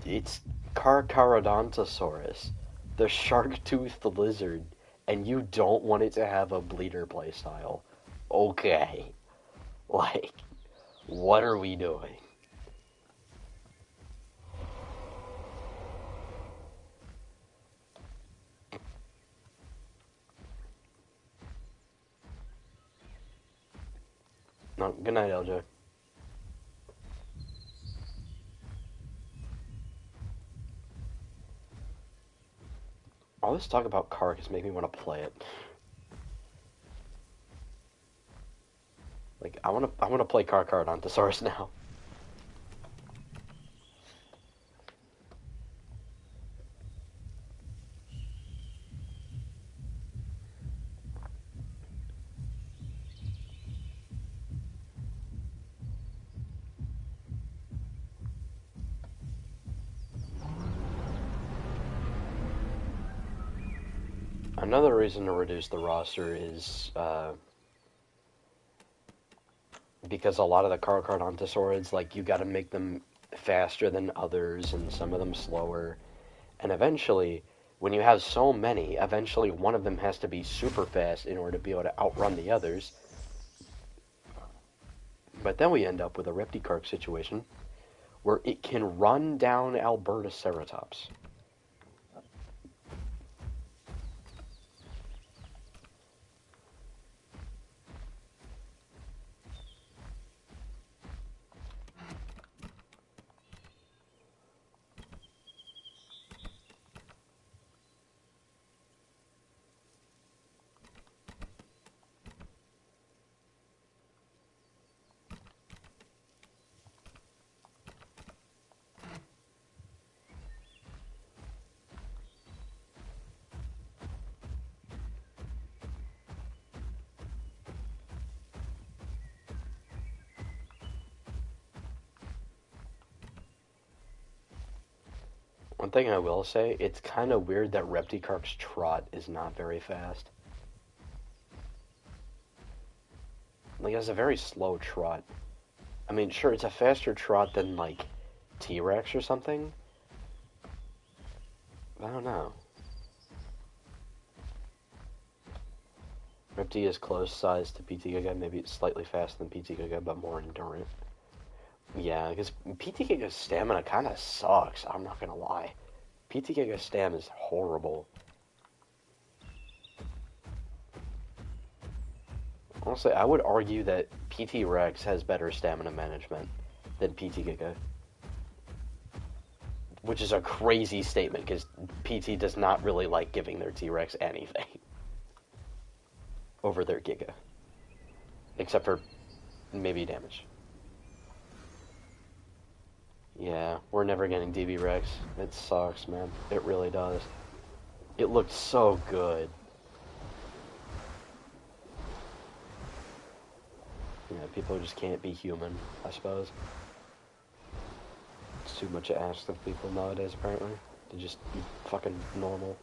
It's Carcharodontosaurus, the shark-toothed lizard, and you don't want it to have a bleeder playstyle. Okay. Like, what are we doing? No, good night, LJ. All this talk about Kark is making me want to play it. Like, I want to play Carcharodontosaurus now. Another reason to reduce the roster is because a lot of the Carcharodontosaurids, like, you gotta make them faster than others and some of them slower. And eventually, when you have so many, eventually one of them has to be super fast in order to be able to outrun the others. But then we end up with a Repticarp situation where it can run down Alberta Ceratops. One thing I will say, it's kind of weird that Repticarp's trot is not very fast. Like, it has a very slow trot. I mean, sure, it's a faster trot than, like, T-Rex or something. I don't know. Repti is close size to PT Giga, maybe it's slightly faster than PT Giga, but more endurant. Yeah, because PT Giga's stamina kind of sucks, I'm not gonna lie. PT Giga's stam is horrible. Honestly, I would argue that PT Rex has better stamina management than PT Giga. Which is a crazy statement, because PT does not really like giving their T-Rex anything over their Giga. Except for maybe damage. Yeah, we're never getting DB Rex. It sucks, man. It really does. It looked so good. Yeah, people just can't be human, I suppose. It's too much to ask of people nowadays, apparently. To just be fucking normal.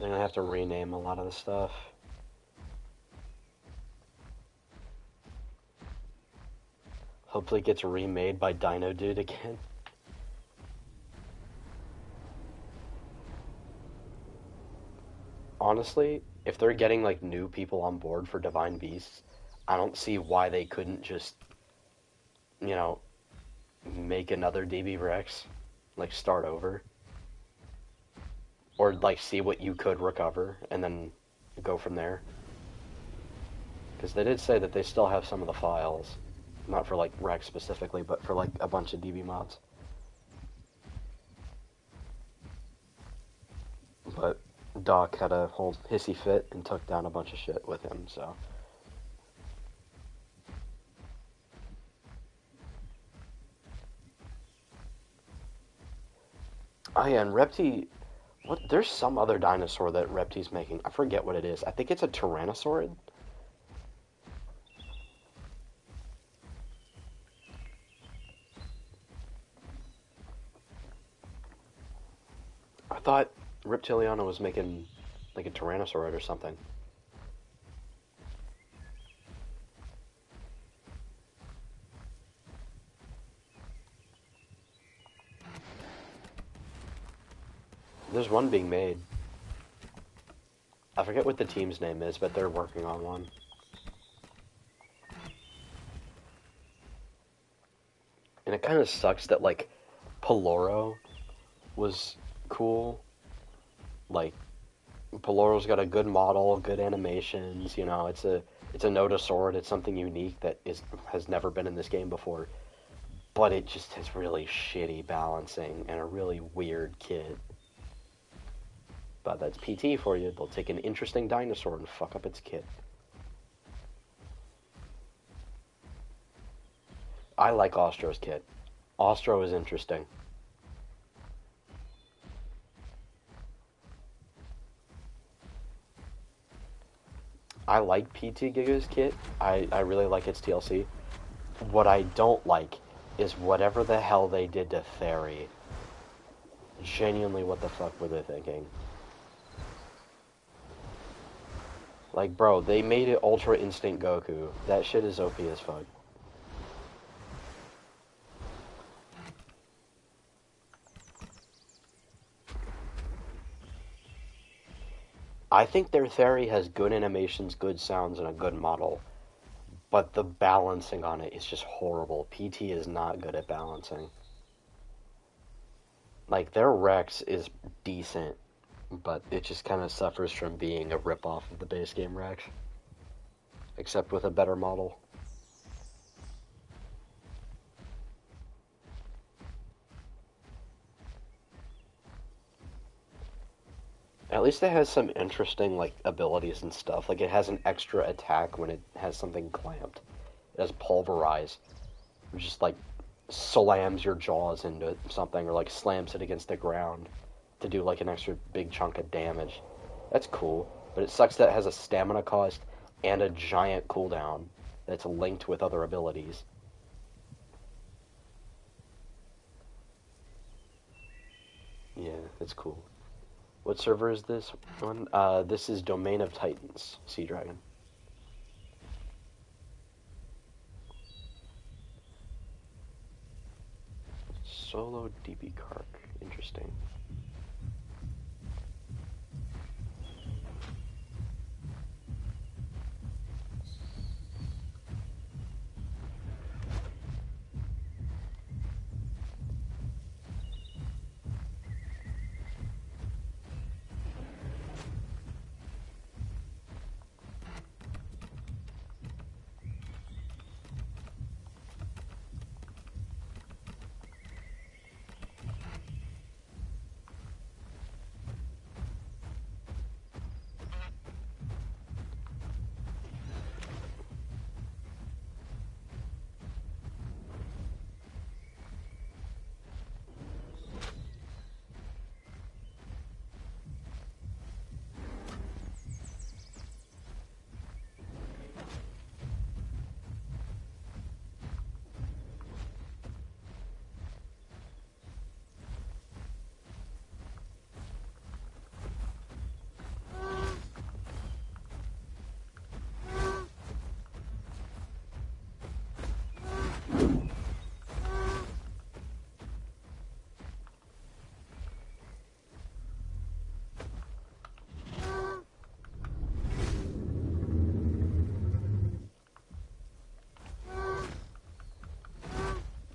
They're gonna have to rename a lot of the stuff. Hopefully it gets remade by Dino Dude again. Honestly, if they're getting like new people on board for Divine Beasts, I don't see why they couldn't just, you know, make another DB Rex, like start over. Or like see what you could recover and then go from there. Because they did say that they still have some of the files. Not for like Rex specifically, but for like a bunch of DB mods. But Doc had a whole hissy fit and took down a bunch of shit with him, so. Oh yeah, and Repti, what? There's some other dinosaur that Repti's making. I forget what it is. I think it's a Tyrannosaurid. I thought Reptiliana was making like a Tyrannosaurid or something. There's one being made. I forget what the team's name is, but they're working on one. And it kind of sucks that, like, Peloro was cool. Like, Peloro's got a good model, good animations, you know, it's a Notosaurid, it's something unique that has never been in this game before. But it just has really shitty balancing and a really weird kit. But that's PT for you. They'll take an interesting dinosaur and fuck up its kit. I like Ostro's kit. Ostro is interesting. I like PT Giga's kit. I really like its TLC. What I don't like is whatever the hell they did to Theory. Genuinely, what the fuck were they thinking? Like, bro, they made it Ultra Instinct Goku. That shit is OP as fuck. I think their Theory has good animations, good sounds, and a good model. But the balancing on it is just horrible. PT is not good at balancing. Like, their Rex is decent, but it just kind of suffers from being a ripoff of the base game Rex. Except with a better model. At least it has some interesting, like, abilities and stuff. Like, it has an extra attack when it has something clamped. It has Pulverize, which just, like, slams your jaws into something, or, like, slams it against the ground to do, like, an extra big chunk of damage. That's cool, but it sucks that it has a stamina cost and a giant cooldown that's linked with other abilities. Yeah, that's cool. What server is this one? This is Domain of Titans, Sea Dragon. Solo DB Kark. Interesting.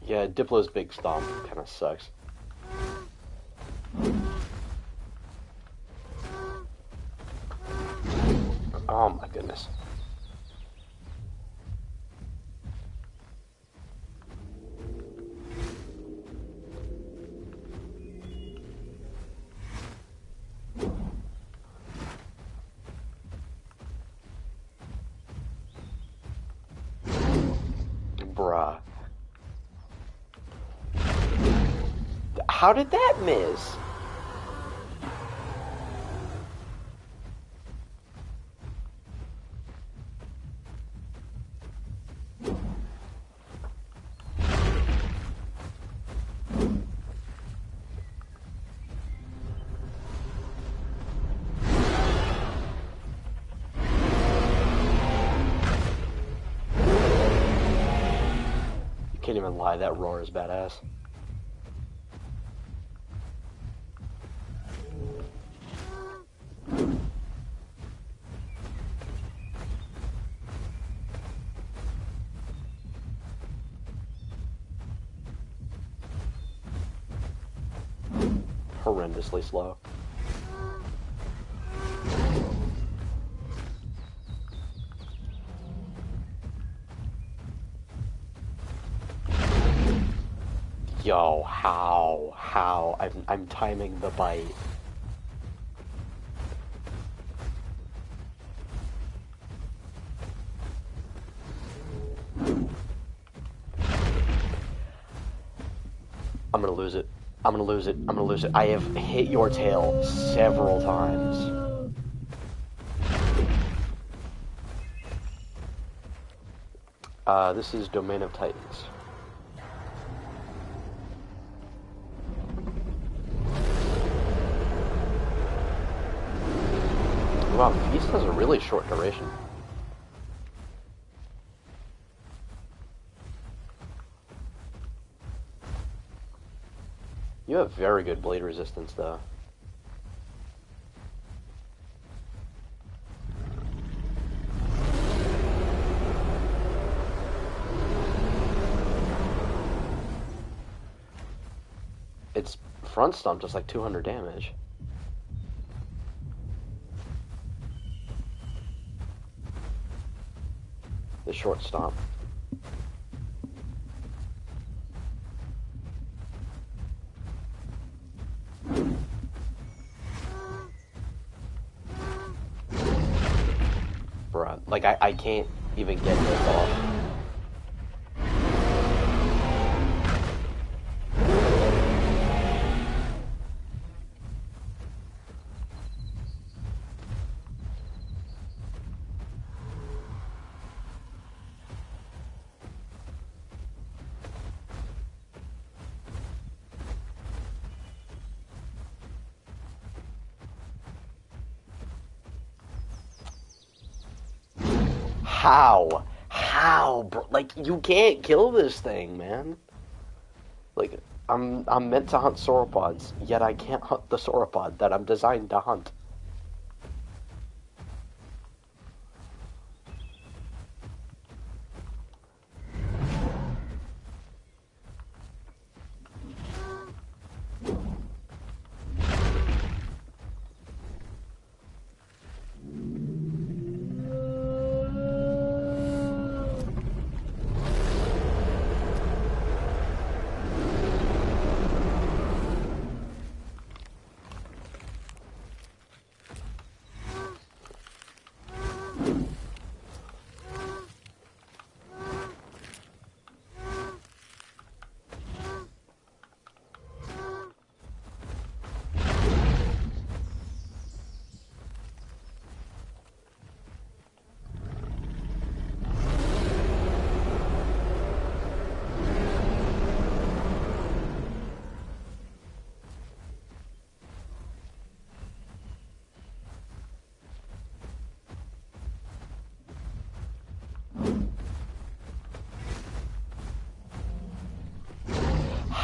Yeah, Diplo's Big Stomp kind of sucks. Oh my goodness. Bruh. How did that miss? You can't even lie, that roar is badass. Horrendously slow. Yo, how? I'm timing the bite. I'm gonna lose it. I'm gonna lose it. I'm gonna lose it. I have hit your tail several times. This is Domain of Titans. Wow, Feast has a really short duration. You have very good blade resistance, though. Its front stomp does like 200 damage. The short stomp. Bruh, like I can't even get this off. How? How, bro? Like, you can't kill this thing, man. Like, I'm meant to hunt sauropods, yet I can't hunt the sauropod that I'm designed to hunt.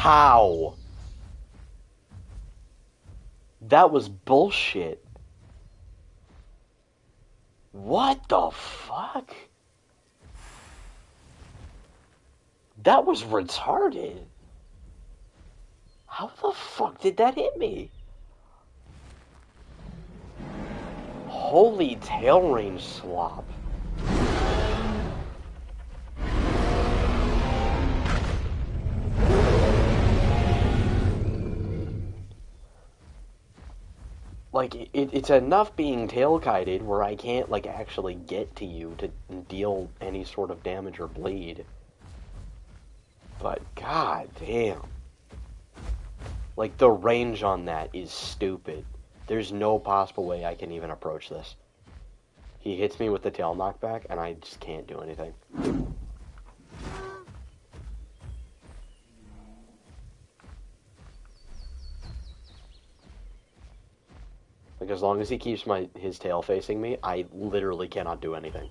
How? That was bullshit. What the fuck? That was retarded. How the fuck did that hit me? Holy tail range slop. Like, it's enough being tail-kited where I can't, like, actually get to you to deal any sort of damage or bleed. But, god damn. Like, the range on that is stupid. There's no possible way I can even approach this. He hits me with the tail knockback, and I just can't do anything. Like, as long as he keeps his tail facing me, I literally cannot do anything.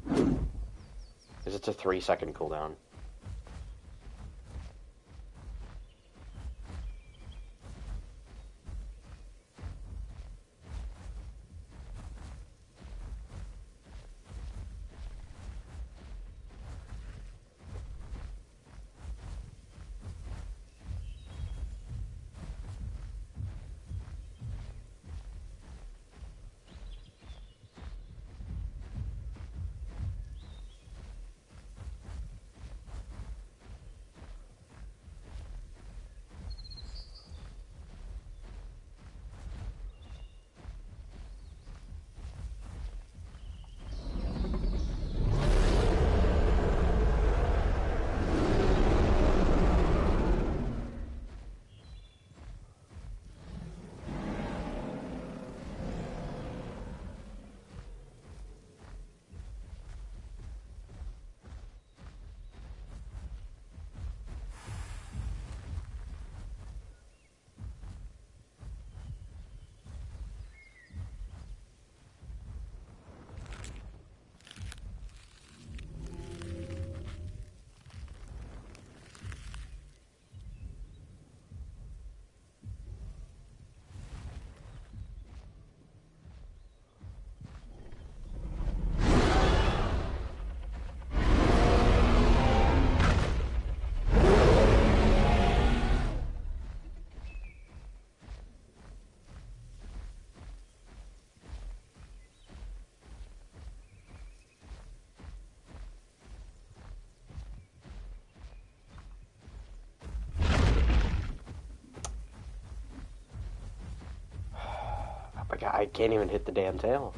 Because it's a 3-second cooldown. Like, I can't even hit the damn tail.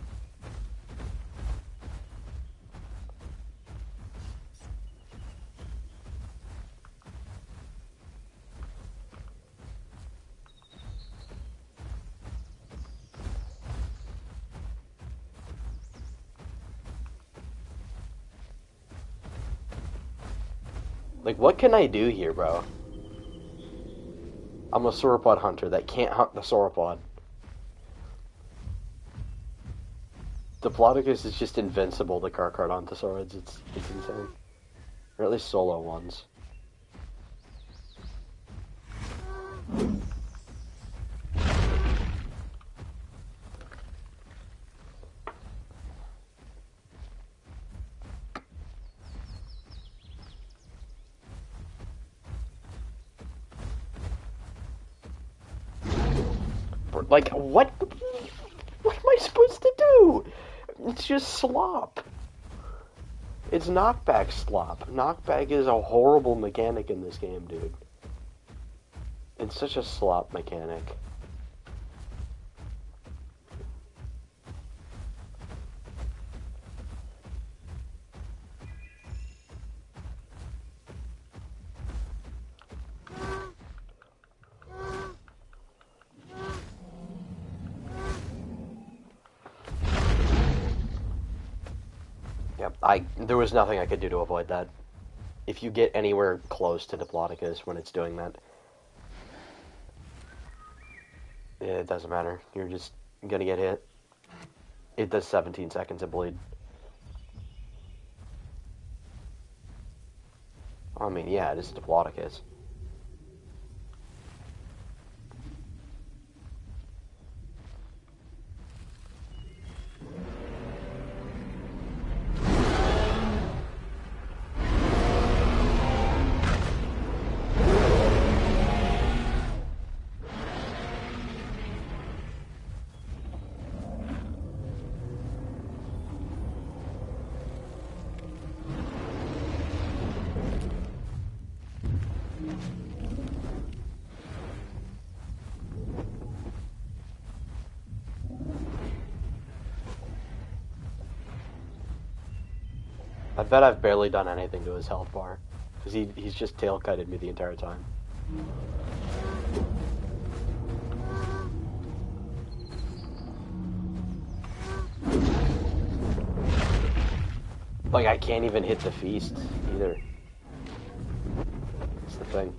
Like, what can I do here, bro? I'm a sauropod hunter that can't hunt the sauropod. Diplodocus is just invincible to Carcharodontosaurids. It's insane. Or at least solo ones. Like, what? What am I supposed to do? It's just slop. It's knockback slop. Knockback is a horrible mechanic in this game, dude. It's such a slop mechanic. There was nothing I could do to avoid that. If you get anywhere close to Diplodocus when it's doing that, it doesn't matter. You're just gonna get hit. It does 17 seconds of bleed. I mean, yeah, it is Diplodocus. I bet I've barely done anything to his health bar, because he's just tail-kited me the entire time. Like, I can't even hit the feast, either. That's the thing.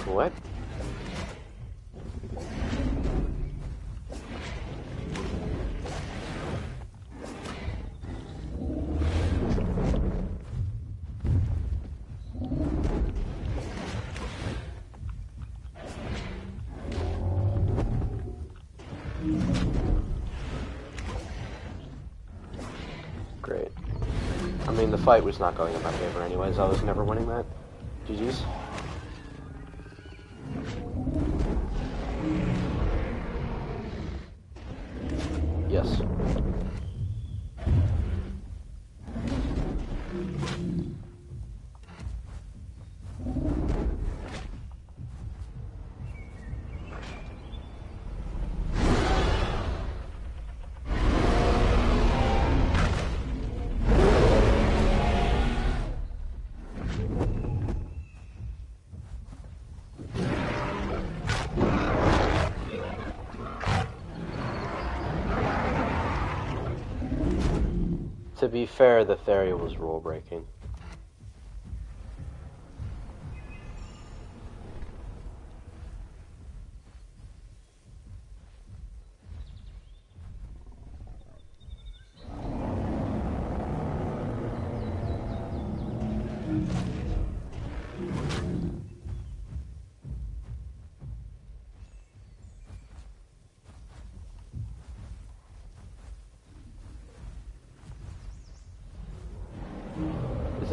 What? Great. I mean, the fight was not going in my favor anyways. I was never winning that. GG's. Yes. To be fair, the theory was rule breaking.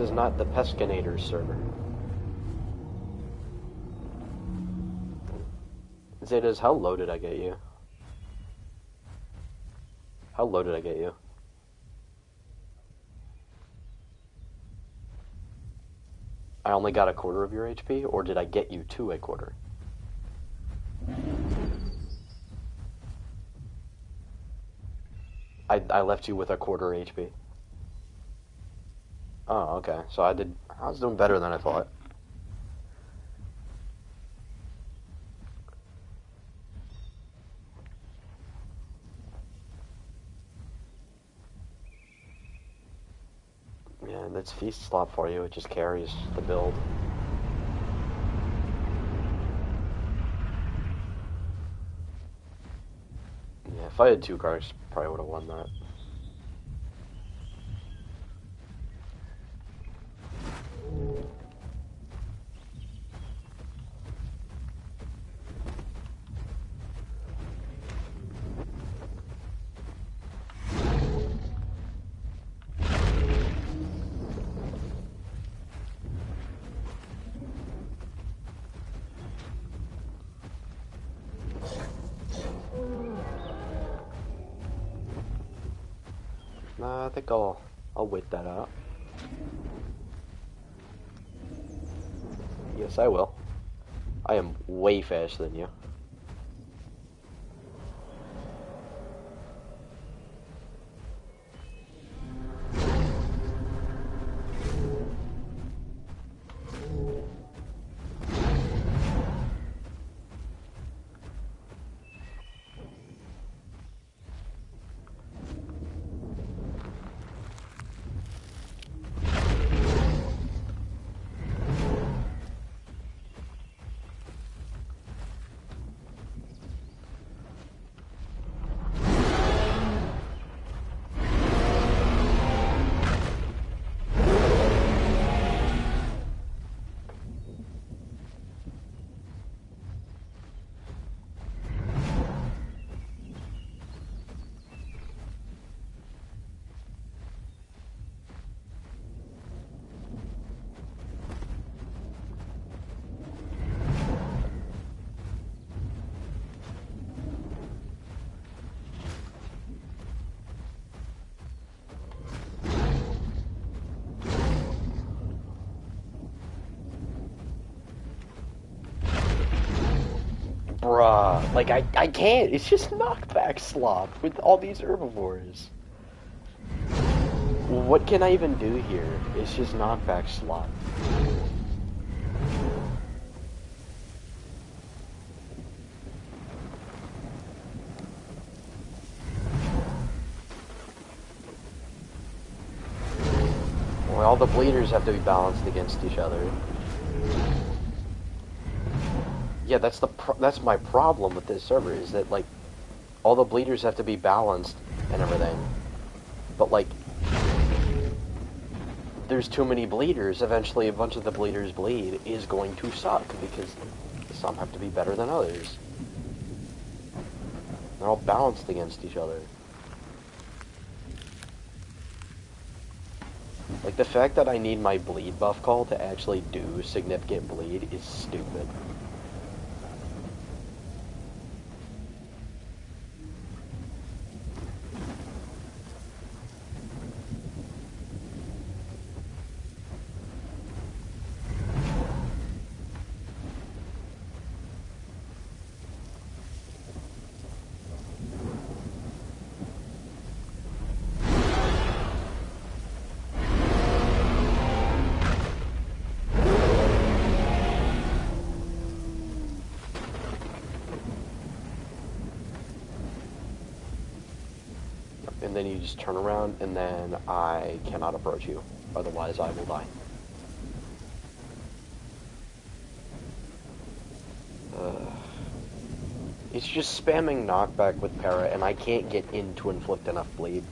is not the Pescinator server. Zetas, how low did I get you? How low did I get you? I only got a quarter of your HP, or did I get you to a quarter? I left you with a quarter HP. Oh, okay. So I was doing better than I thought. Yeah, that's feast slot for you. It just carries the build. Yeah, if I had 2 cards, probably would have won that. Nah, I think I'll wait that out. Yes, I will. I am way faster than you. Bruh, like I can't. It's just knockback slop with all these herbivores. What can I even do here? It's just knockback slop. Well, all the bleeders have to be balanced against each other. Yeah, that's my problem with this server, is that, like, all the bleeders have to be balanced and everything. But, like, there's too many bleeders. Eventually, a bunch of the bleeders bleed is going to suck, because some have to be better than others. They're all balanced against each other. Like, the fact that I need my bleed buff call to actually do significant bleed is stupid. And then you just turn around, and then I cannot approach you. Otherwise, I will die. It's just spamming knockback with para, and I can't get in to inflict enough bleed.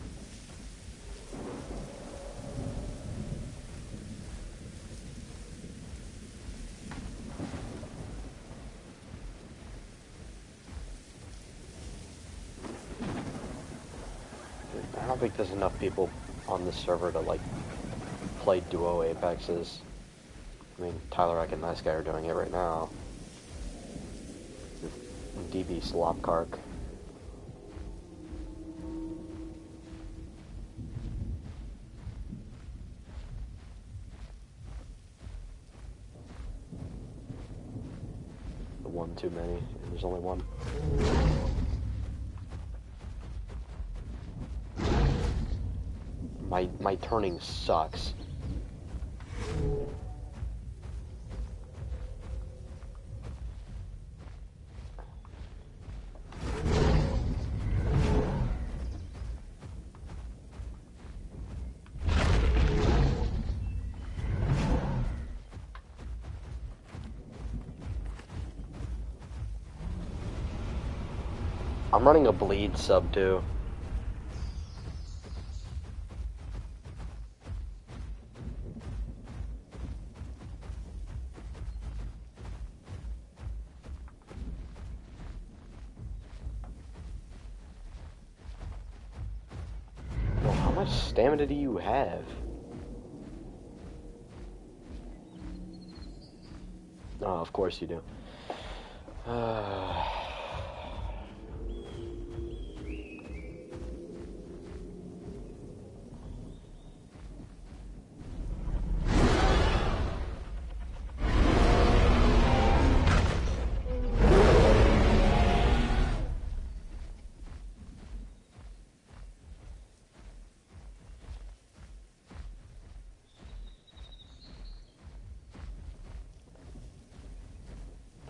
I don't think there's enough people on this server to, like, play duo Apexes. I mean, Tyler and Nice Guy are doing it right now. DB Slopkark. The one too many, and there's only one. My turning sucks. I'm running a bleed sub too. Well, how much stamina do you have? Oh, of course you do.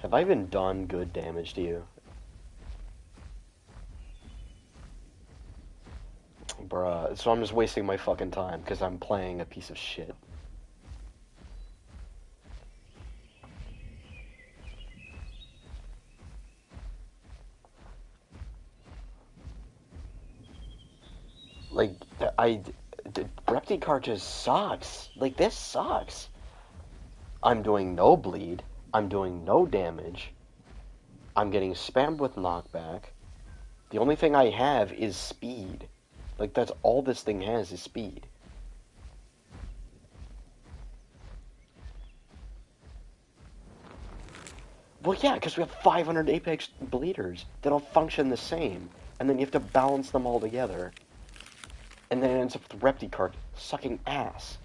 Have I even done good damage to you? Bruh, so I'm just wasting my fucking time because I'm playing a piece of shit. Like, Repticart just sucks. Like, this sucks. I'm doing no bleed. I'm doing no damage. I'm getting spammed with knockback. The only thing I have is speed. Like, that's all this thing has is speed. Well, yeah, because we have 500 Apex bleeders that all function the same. And then you have to balance them all together. And then it ends up with Repticart sucking ass.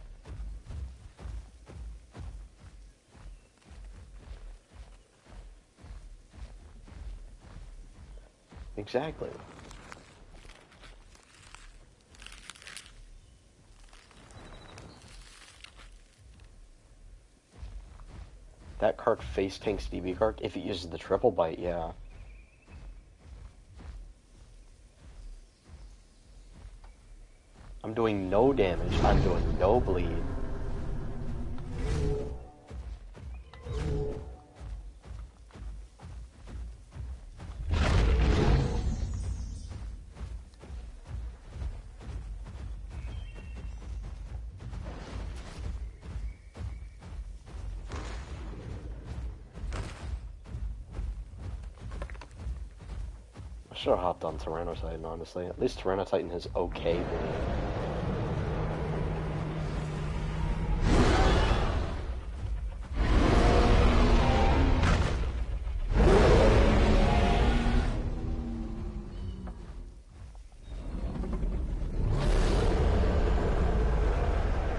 Exactly. That cart face tanks DB cart if it uses the triple bite, yeah. I'm doing no damage. I'm doing no bleed. I should have hopped on Tyrannotitan, honestly. At least Tyrannotitan has okay bleed.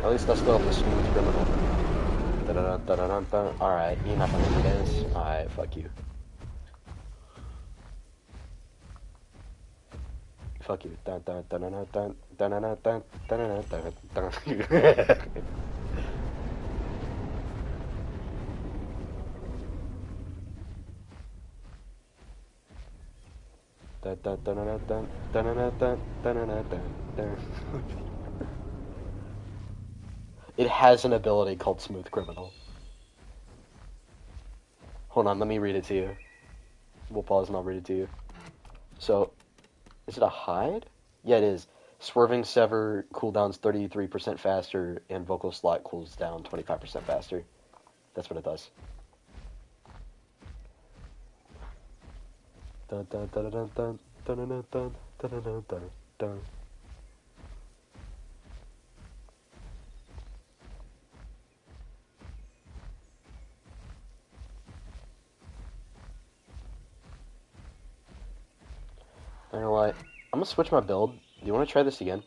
At least I still have the smooth criminal. Alright, you're not gonna do this? Alright, fuck you. Fuck you. It has an ability called Smooth Criminal. Hold on, let me read it to you. We'll pause and I'll read it to you. So, is it a hide? Yeah, it is. Swerving Sever cooldowns 33% faster, and Vocal Slot cools down 25% faster. That's what it does. Dun, dun, dun, dun, dun, dun, dun, dun, dun, dun, dun, dun. You know what? I'm gonna switch my build. Do you want to try this again?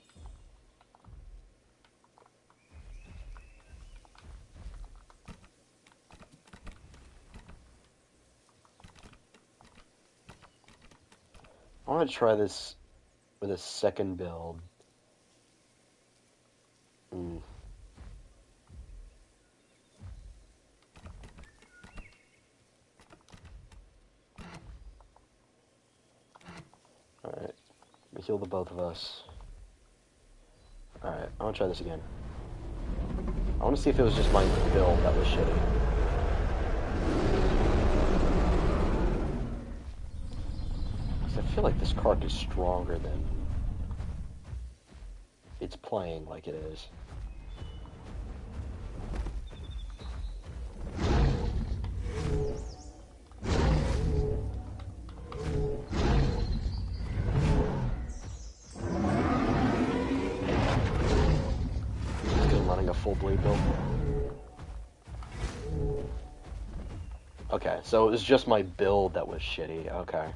I want to try this with a second build. Alright. We heal the both of us. Alright, I want to try this again. I want to see if it was just my build that was shitty. I feel like this card is stronger than it's playing like it is. Still running a full bleed build. Okay, so it was just my build that was shitty. Okay.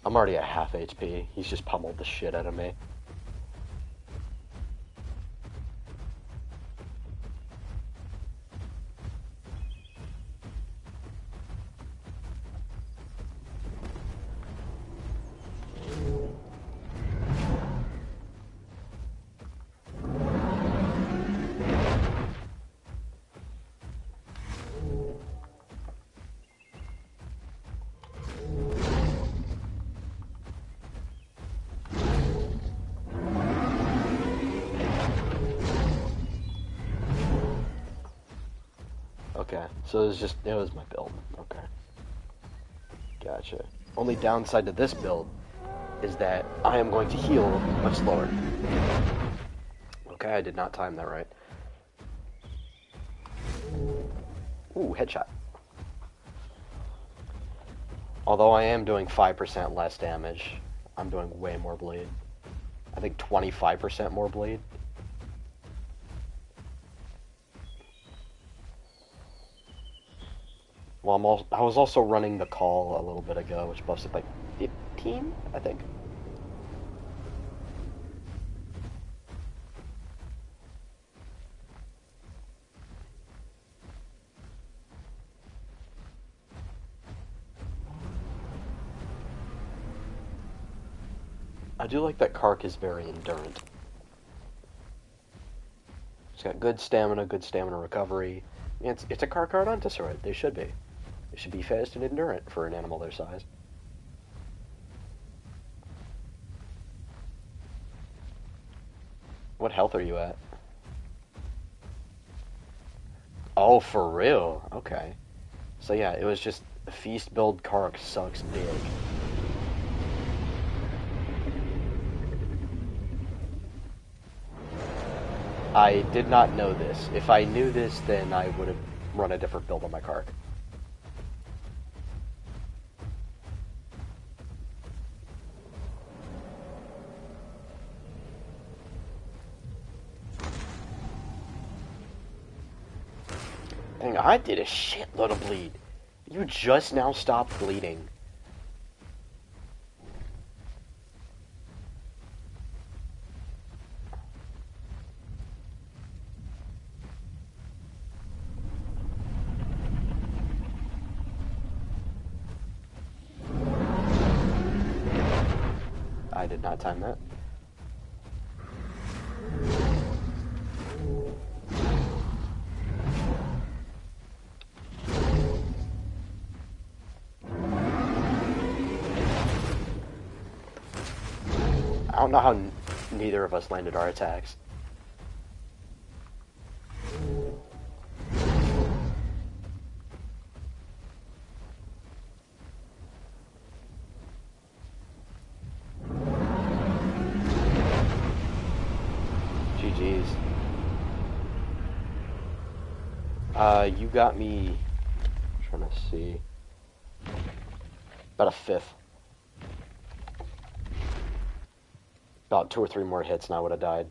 I'm already at half HP. He's just pummeled the shit out of me. Okay, so it was my build. Okay. Gotcha. Only downside to this build is that I am going to heal much slower. Okay, I did not time that right. Ooh, headshot. Although I am doing 5% less damage, I'm doing way more bleed. I think 25% more bleed. Well, I was also running the call a little bit ago, which buffs it by 15, I think. I do like that Kark is very endurant. It's got good stamina recovery. It's a Kark card on Tesserate. They should be. They should be fast and endurant for an animal their size. What health are you at? Oh, for real? Okay. So yeah, it was just Feast build Kark sucks big. I did not know this. If I knew this, then I would have run a different build on my Kark. Dang, I did a shitload of bleed. You just now stopped bleeding. I did not time that. I don't know how neither of us landed our attacks. GG's. You got me, I'm trying to see, about a fifth. About 2 or 3 more hits and I would have died.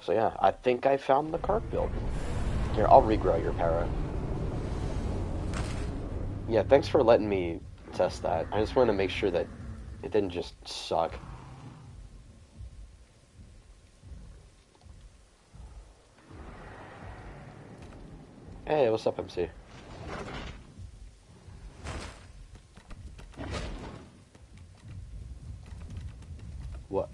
So yeah, I think I found the card build. Here, I'll regrow your para. Yeah, thanks for letting me test that. I just wanted to make sure that it didn't just suck. Hey, what's up, MC? What?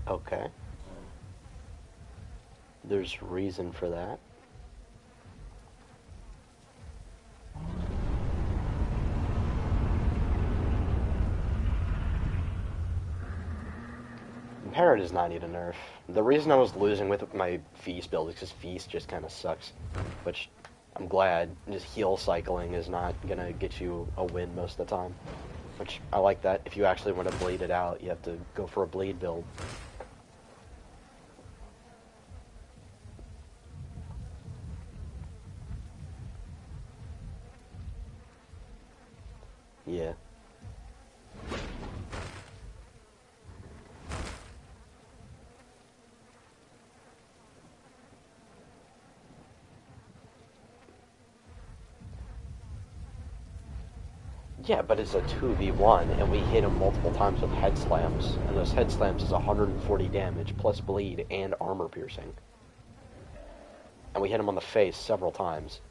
Okay. There's reason for that. Para does not need a nerf. The reason I was losing with my Feast build is because Feast just kind of sucks. Which, I'm glad. Just heal cycling is not going to get you a win most of the time. Which, I like that. If you actually want to bleed it out, you have to go for a bleed build. Yeah. Yeah, but it's a 2v1, and we hit him multiple times with head slams, and those head slams is 140 damage, plus bleed, and armor piercing. And we hit him on the face several times.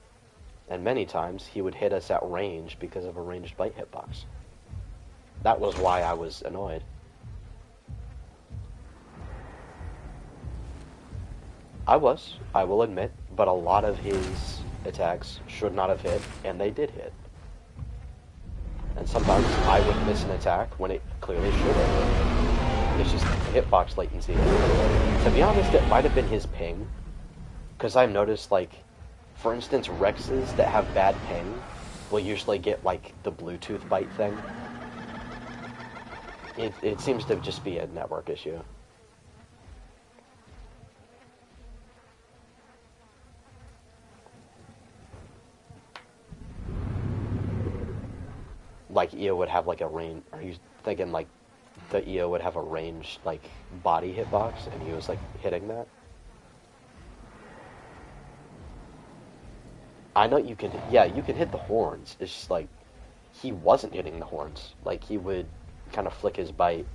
And many times, he would hit us at range because of a ranged bite hitbox. That was why I was annoyed. I will admit, but a lot of his attacks should not have hit, and they did hit. And sometimes I would miss an attack when it clearly should have. It's just hitbox latency. To be honest, it might have been his ping. Because I've noticed, like, for instance, Rexes that have bad ping will usually get, like, the Bluetooth bite thing. It seems to just be a network issue. Like, EO would have, like, a range... Are you thinking, like, the EO would have a ranged, like, body hitbox, and he was, like, hitting that? I know you can... Yeah, you can hit the horns. It's just, like, he wasn't hitting the horns. Like, he would kind of flick his bite,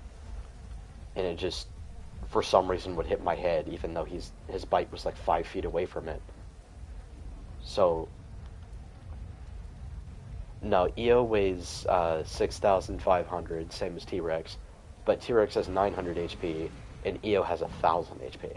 and it just, for some reason, would hit my head, even though his bite was, like, 5 feet away from it. So... No, EO weighs 6,500, same as T-Rex, but T-Rex has 900 HP, and EO has 1,000 HP.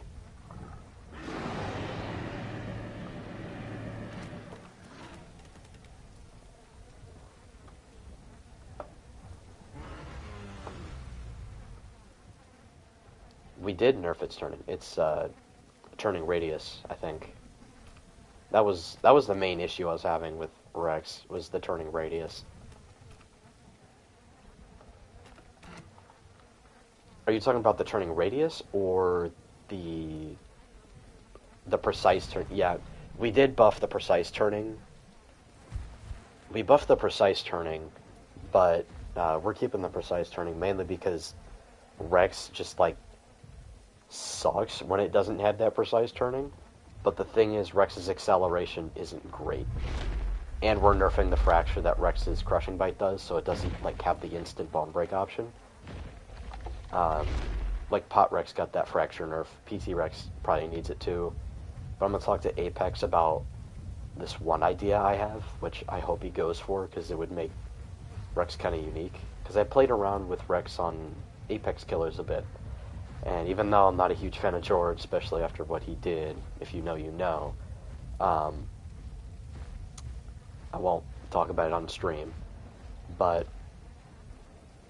We did nerf its turning. It's turning radius, I think. That was the main issue I was having with Rex, was the turning radius. Are you talking about the turning radius or the precise turn? Yeah, we did buff the precise turning. We buffed the precise turning, but we're keeping the precise turning mainly because Rex just, like, sucks when it doesn't have that precise turning. But the thing is, Rex's acceleration isn't great. And we're nerfing the fracture that Rex's crushing bite does, so it doesn't, like, have the instant bone break option. Like, Pot Rex got that fracture nerf. PT Rex probably needs it too. But I'm going to talk to Apex about this one idea I have, which I hope he goes for, because it would make Rex kind of unique. Because I played around with Rex on Apex Killers a bit. And even though I'm not a huge fan of George, especially after what he did, if you know, you know, I won't talk about it on stream. but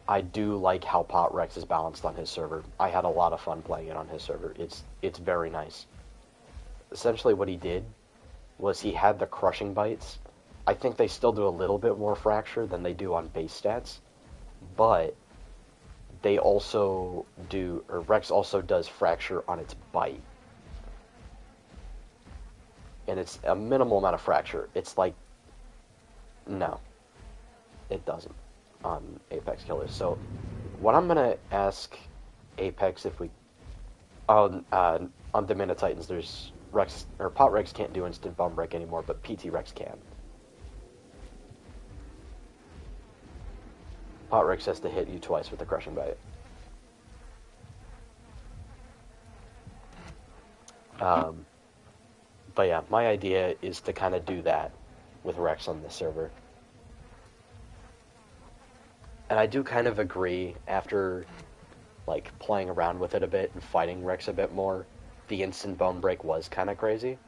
I do like how Pot Rex is balanced on his server. I had a lot of fun playing it on his server. It's very nice. Essentially what he did was he had the crushing bites. I think they still do a little bit more fracture than they do on base stats, but they also do, or Rex also does fracture on its bite. And it's a minimal amount of fracture. It's like, no, it doesn't on Apex Killers. So what I'm going to ask Apex if we, on the Mana Titans, there's Rex, or Pot Rex can't do instant bomb break anymore, but PT Rex can. Pot Rex has to hit you twice with the crushing bite. But yeah, my idea is to kind of do that with Rex on this server. And I do kind of agree, after like playing around with it a bit and fighting Rex a bit more, the instant bone break was kind of crazy.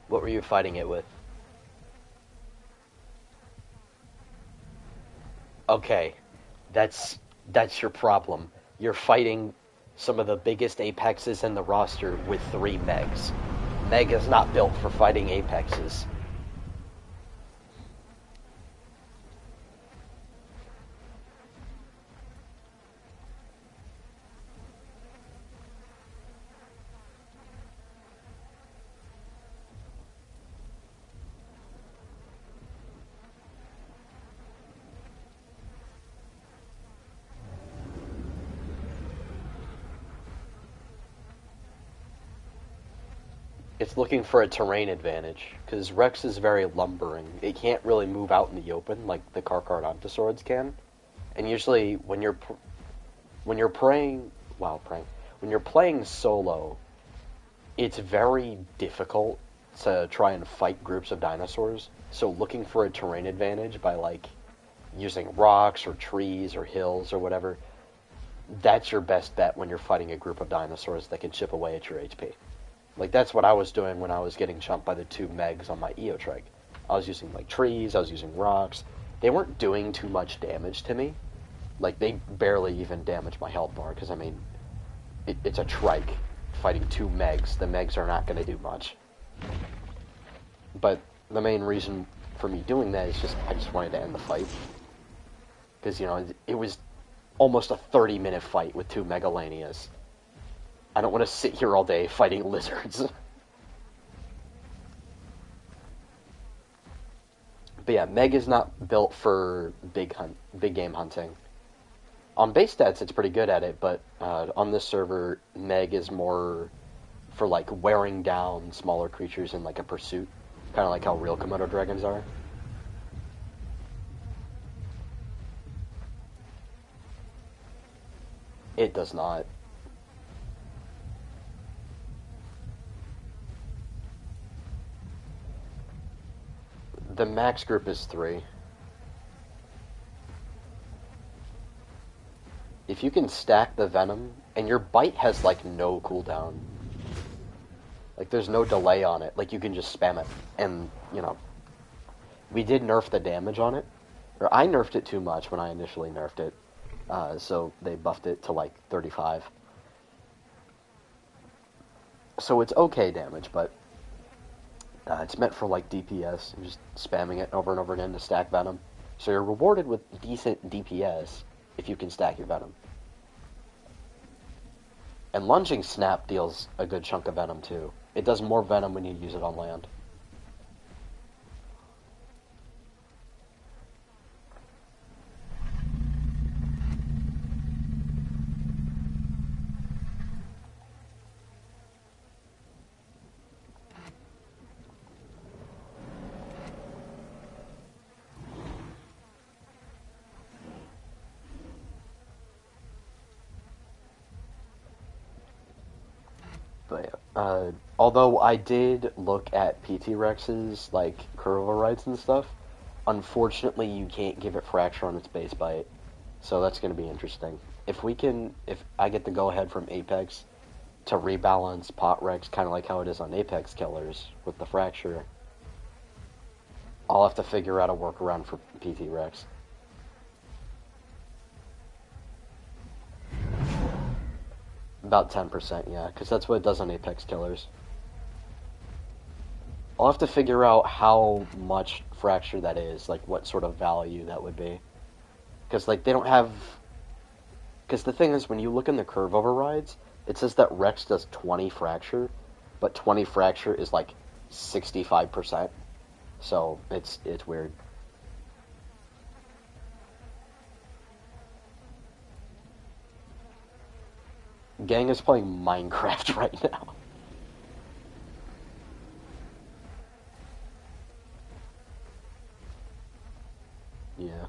What were you fighting it with? Okay, that's your problem. You're fighting some of the biggest Apexes in the roster with 3 Megs. Meg is not built for fighting Apexes. It's looking for a terrain advantage, because Rex is very lumbering. It can't really move out in the open like the Carcharodonta swords can. And usually when you're playing solo, it's very difficult to try and fight groups of dinosaurs. So looking for a terrain advantage by like using rocks or trees or hills or whatever, that's your best bet when you're fighting a group of dinosaurs that can chip away at your HP. Like, that's what I was doing when I was getting chumped by the 2 Megs on my Eotreg. I was using, like, trees, I was using rocks. They weren't doing too much damage to me. Like, they barely even damaged my health bar, because, I mean, it's a trike fighting 2 Megs. The Megs are not going to do much. But the main reason for me doing that is I just wanted to end the fight. Because, you know, it was almost a 30-minute fight with 2 Megalanias. I don't want to sit here all day fighting lizards. But yeah, Meg is not built for big game hunting. On base stats, it's pretty good at it, but on this server, Meg is more for like wearing down smaller creatures in like a pursuit, kind of like how real Komodo dragons are. It does not. The max group is 3. If you can stack the venom, and your bite has like no cooldown, like there's no delay on it, like you can just spam it, and you know, we did nerf the damage on it, or I nerfed it too much when I initially nerfed it, so they buffed it to like 35. So it's okay damage, but it's meant for like DPS, and just spamming it over and over again to stack venom. So you're rewarded with decent DPS if you can stack your venom. And lunging snap deals a good chunk of venom too. It does more venom when you use it on land. But although I did look at PT Rex's like curve overrides and stuff, unfortunately you can't give it fracture on its base bite, so that's going to be interesting. If I get the go ahead from Apex to rebalance Pot Rex, kind of like how it is on Apex Killers with the fracture, I'll have to figure out a workaround for PT Rex. About 10%, yeah, because that's what it does on Apex Killers. I'll have to figure out how much fracture that is, like what sort of value that would be. Because, like, they don't have... Because the thing is, when you look in the curve overrides, it says that Rex does 20 fracture, but 20 fracture is, like, 65%. So, it's weird. Gang is playing Minecraft right now. Yeah.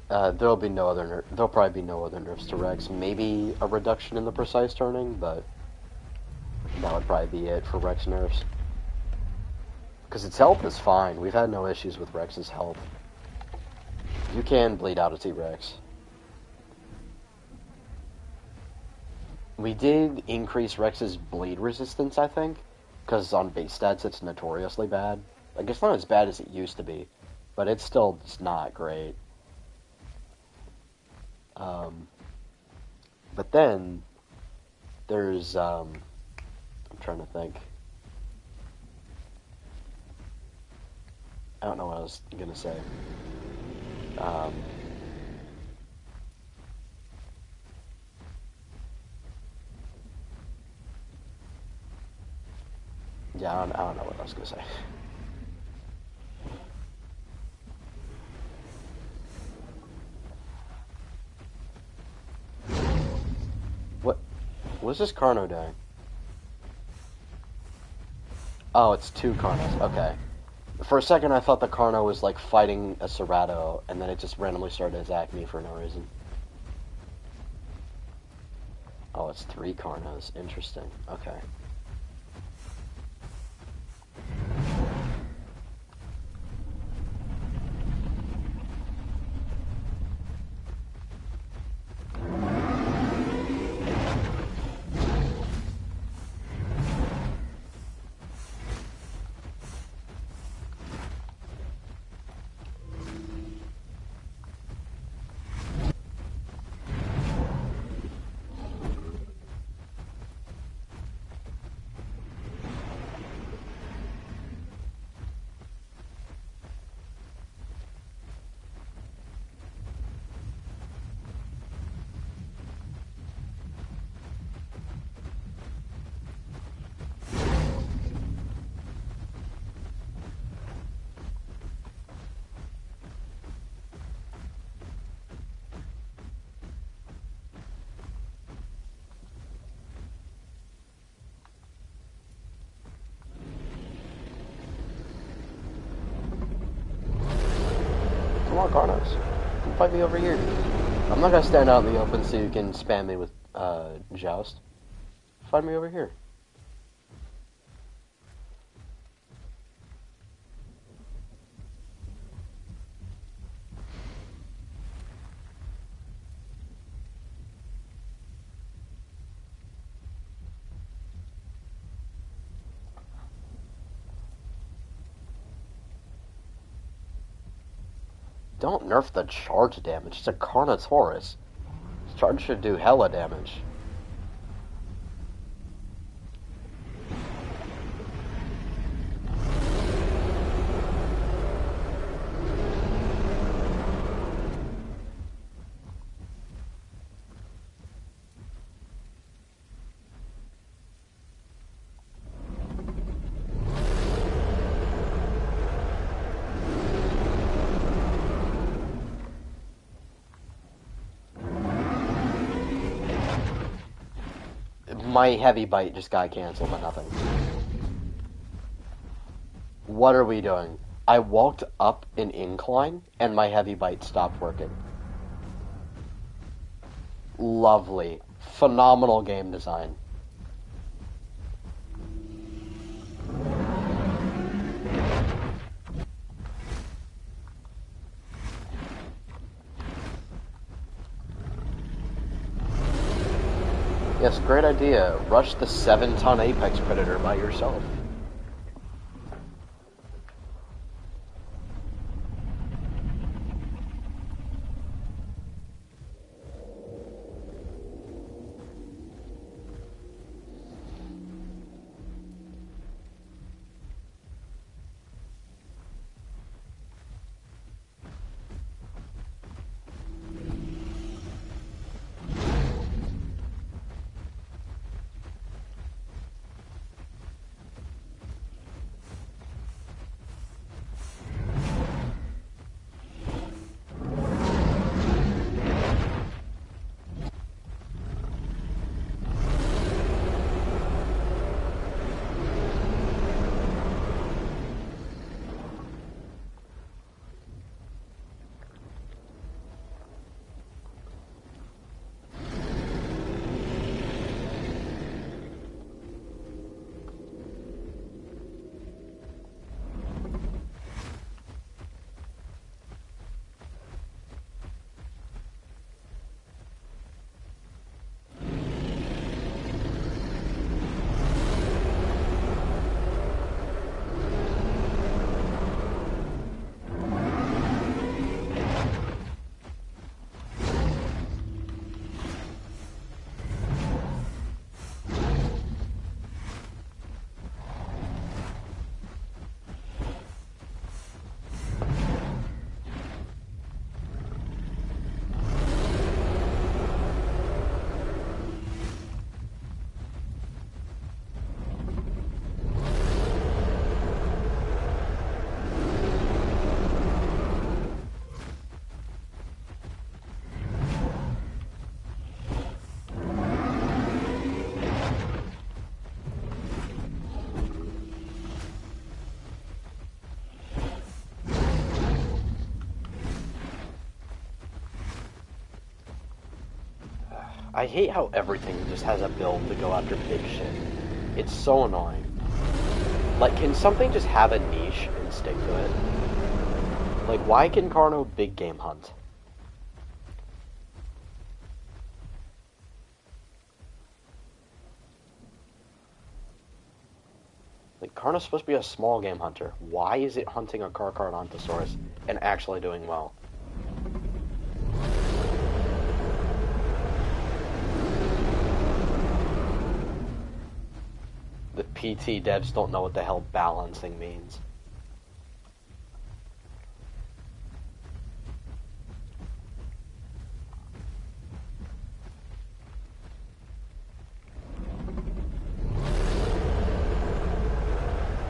There'll probably be no other nerfs to Rex. Maybe a reduction in the precise turning, but that would probably be it for Rex nerfs. Because its health is fine. We've had no issues with Rex's health. You can bleed out a T-Rex. We did increase Rex's bleed resistance, I think, because on base stats it's notoriously bad. Like, it's not as bad as it used to be, but it's still just not great. But then, there's, I'm trying to think. I don't know what I was gonna say. Yeah, I don't know what I was gonna say. What is this Carno doing? Oh, it's two Carnos. Okay. For a second, I thought the Carno was like fighting a Cerato, and then it just randomly started to attack me for no reason. Oh, it's three Carnos. Interesting. Okay. Come on, Carnos. Come fight me over here. I'm not gonna stand out in the open so you can spam me with, Joust. Fight me over here. Don't nerf the charge damage. It's a Carnotaurus. Charge should do hella damage. My heavy bite just got canceled, but nothing. What are we doing? I walked up an incline, and my heavy bite stopped working. Lovely. Phenomenal game design. Yes, great idea. Rush the 7-ton apex predator by yourself. I hate how everything just has a build to go after big shit. It's so annoying. Like, can something just have a niche and stick to it? Like, why can Carno big game hunt? Like, Carno's supposed to be a small game hunter. Why is it hunting a Carcharodontosaurus and actually doing well? The PT devs don't know what the hell balancing means.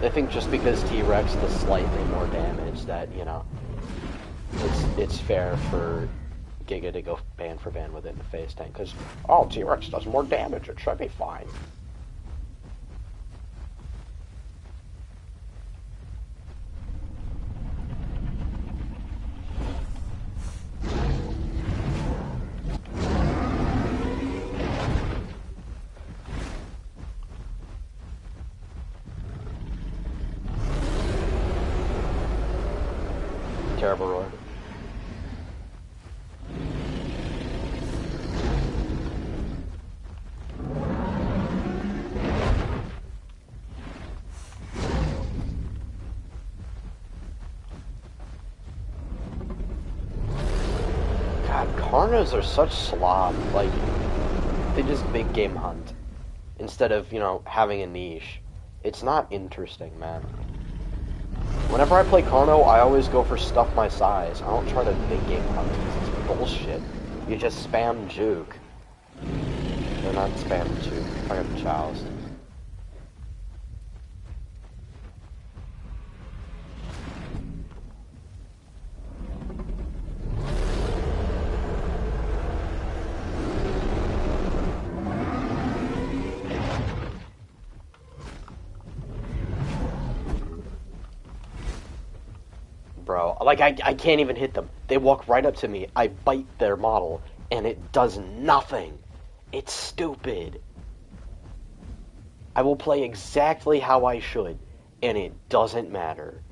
I think just because T-Rex does slightly more damage that, you know, it's fair for Giga to go ban for ban within the face tank, because, oh, T-Rex does more damage, it should be fine. Terrible roar. God, Carnos are such slob. Like, they just big game hunt instead of, you know, having a niche. It's not interesting, man. Whenever I play Carno, I always go for stuff my size. I don't try to big game hunt because it's bullshit. You just spam juke. They're not spam juke. I got chows. bro. Like, I can't even hit them. They walk right up to me. I bite their model, and it does nothing. It's stupid. I will play exactly how I should, and it doesn't matter.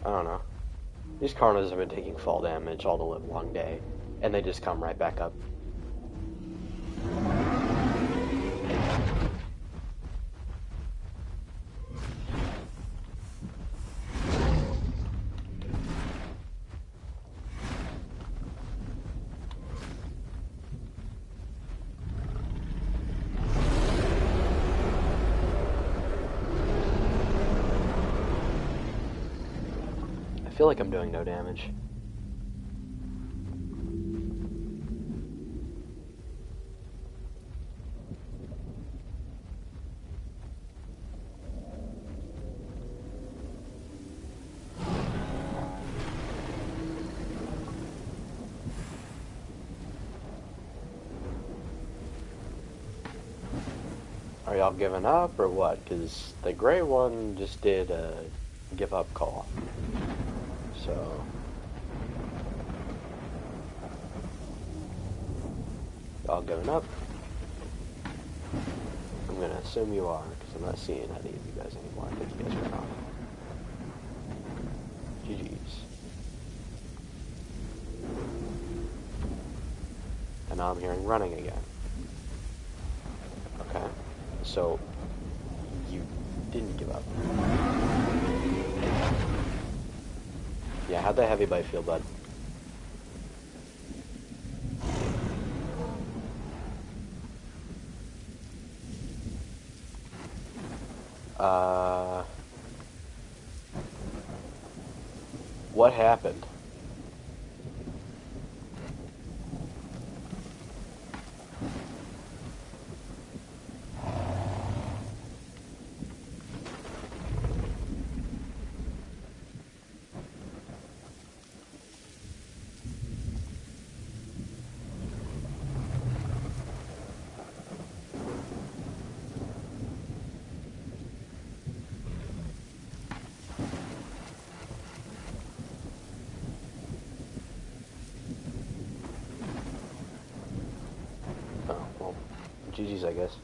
I don't know. These Karnas have been taking fall damage all the live long day, and they just come right back up. I feel like I'm doing no damage. Are y'all giving up or what? Because the gray one just did a give up call. So y'all giving up? I'm gonna assume you are, because I'm not seeing any of you guys anymore. I think you guys ran off. GG's. And now I'm hearing running again. Okay. So you didn't give up. Yeah, how'd that heavy bite feel, bud? What happened? Oh, well, GG's, I guess.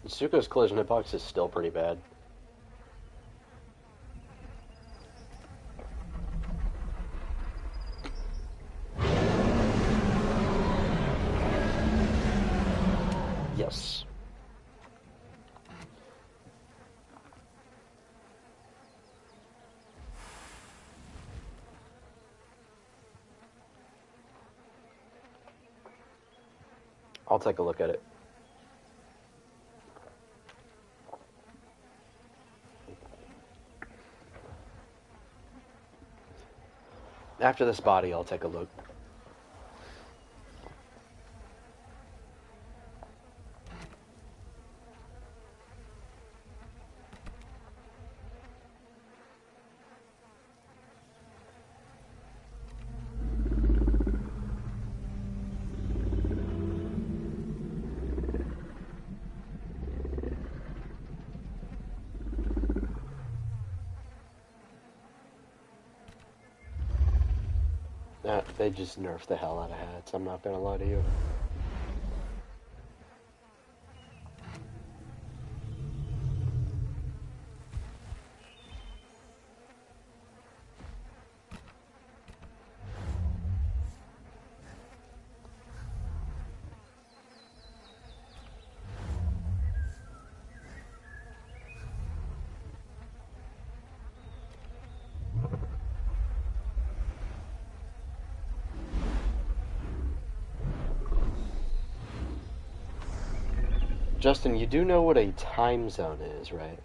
Zuko's collision hitbox is still pretty bad. Yes. I'll take a look at it. After this body, I'll take a look. They just nerfed the hell out of hats, I'm not gonna lie to you. Justin, you do know what a time zone is, right?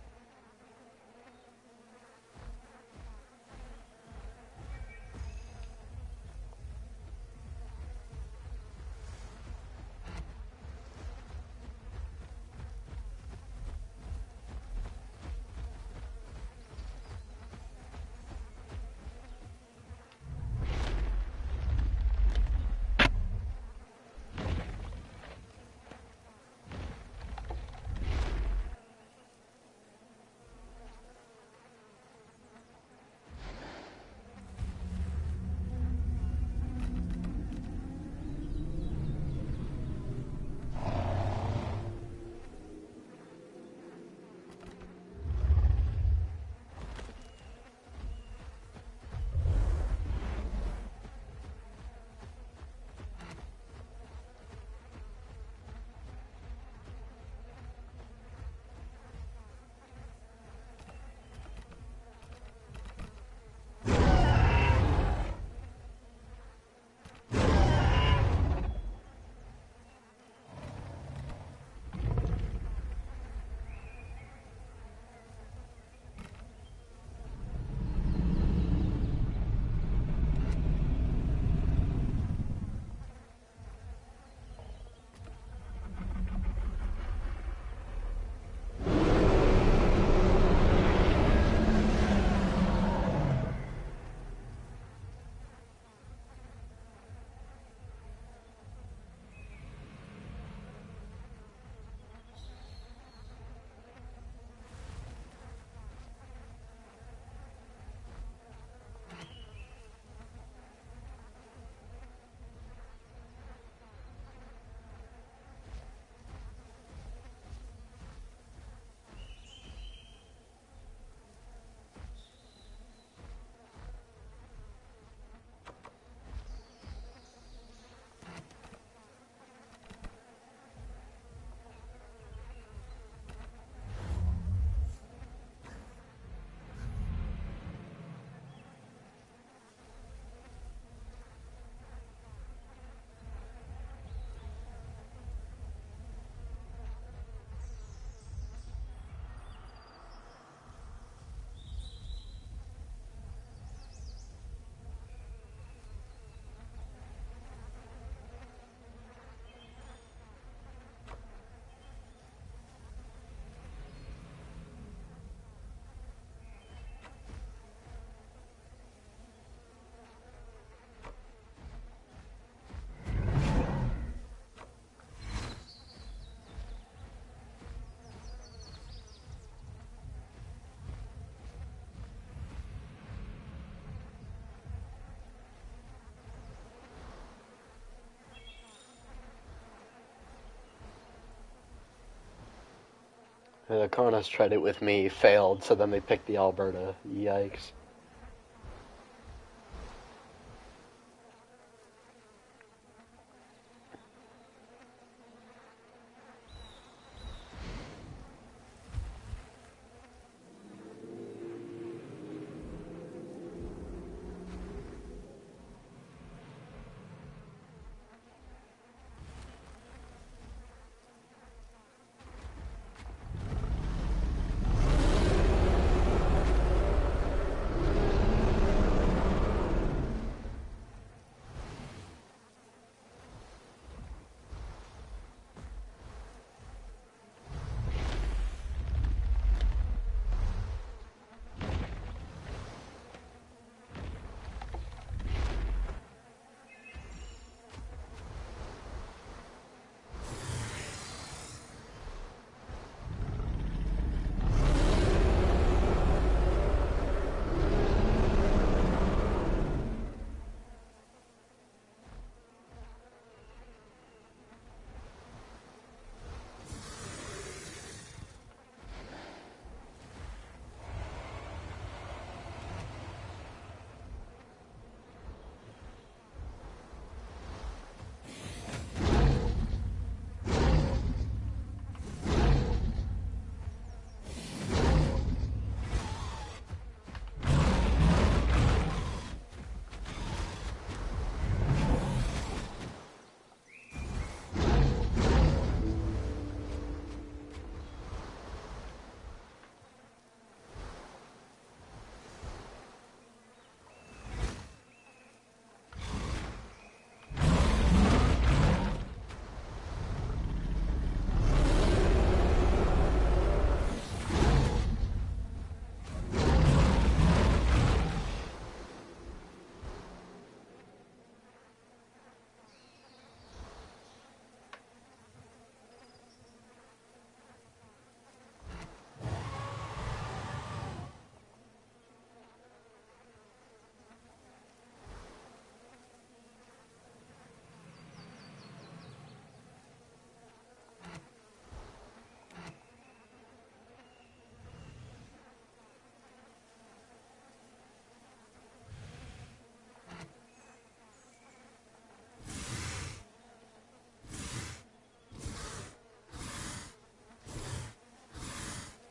The Konas tried it with me, failed, so then they picked the Alberta. Yikes.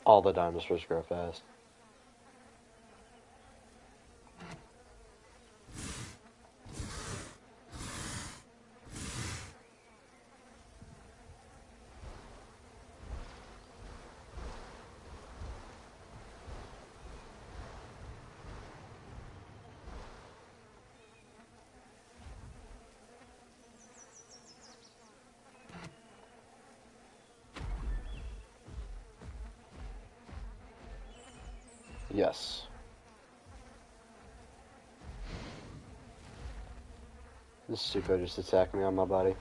All the dinosaurs grow fast. Yes. This Suko just attacked me on my body.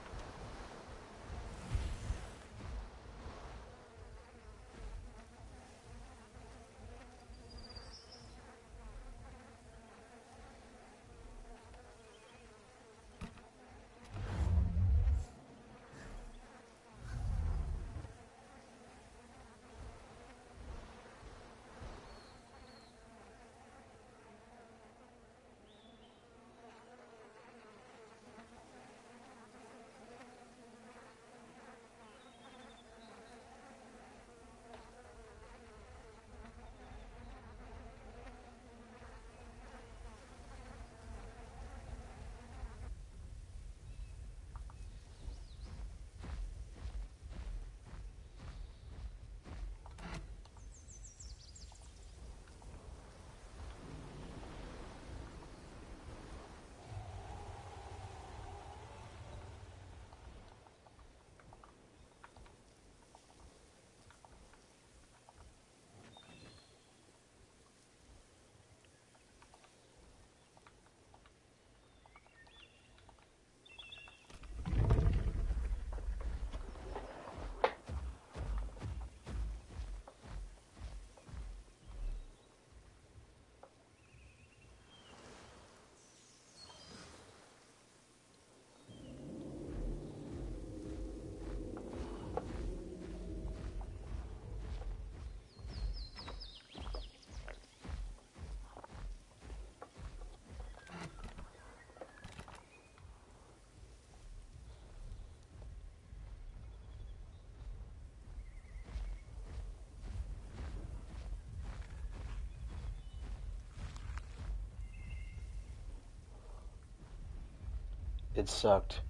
It sucked.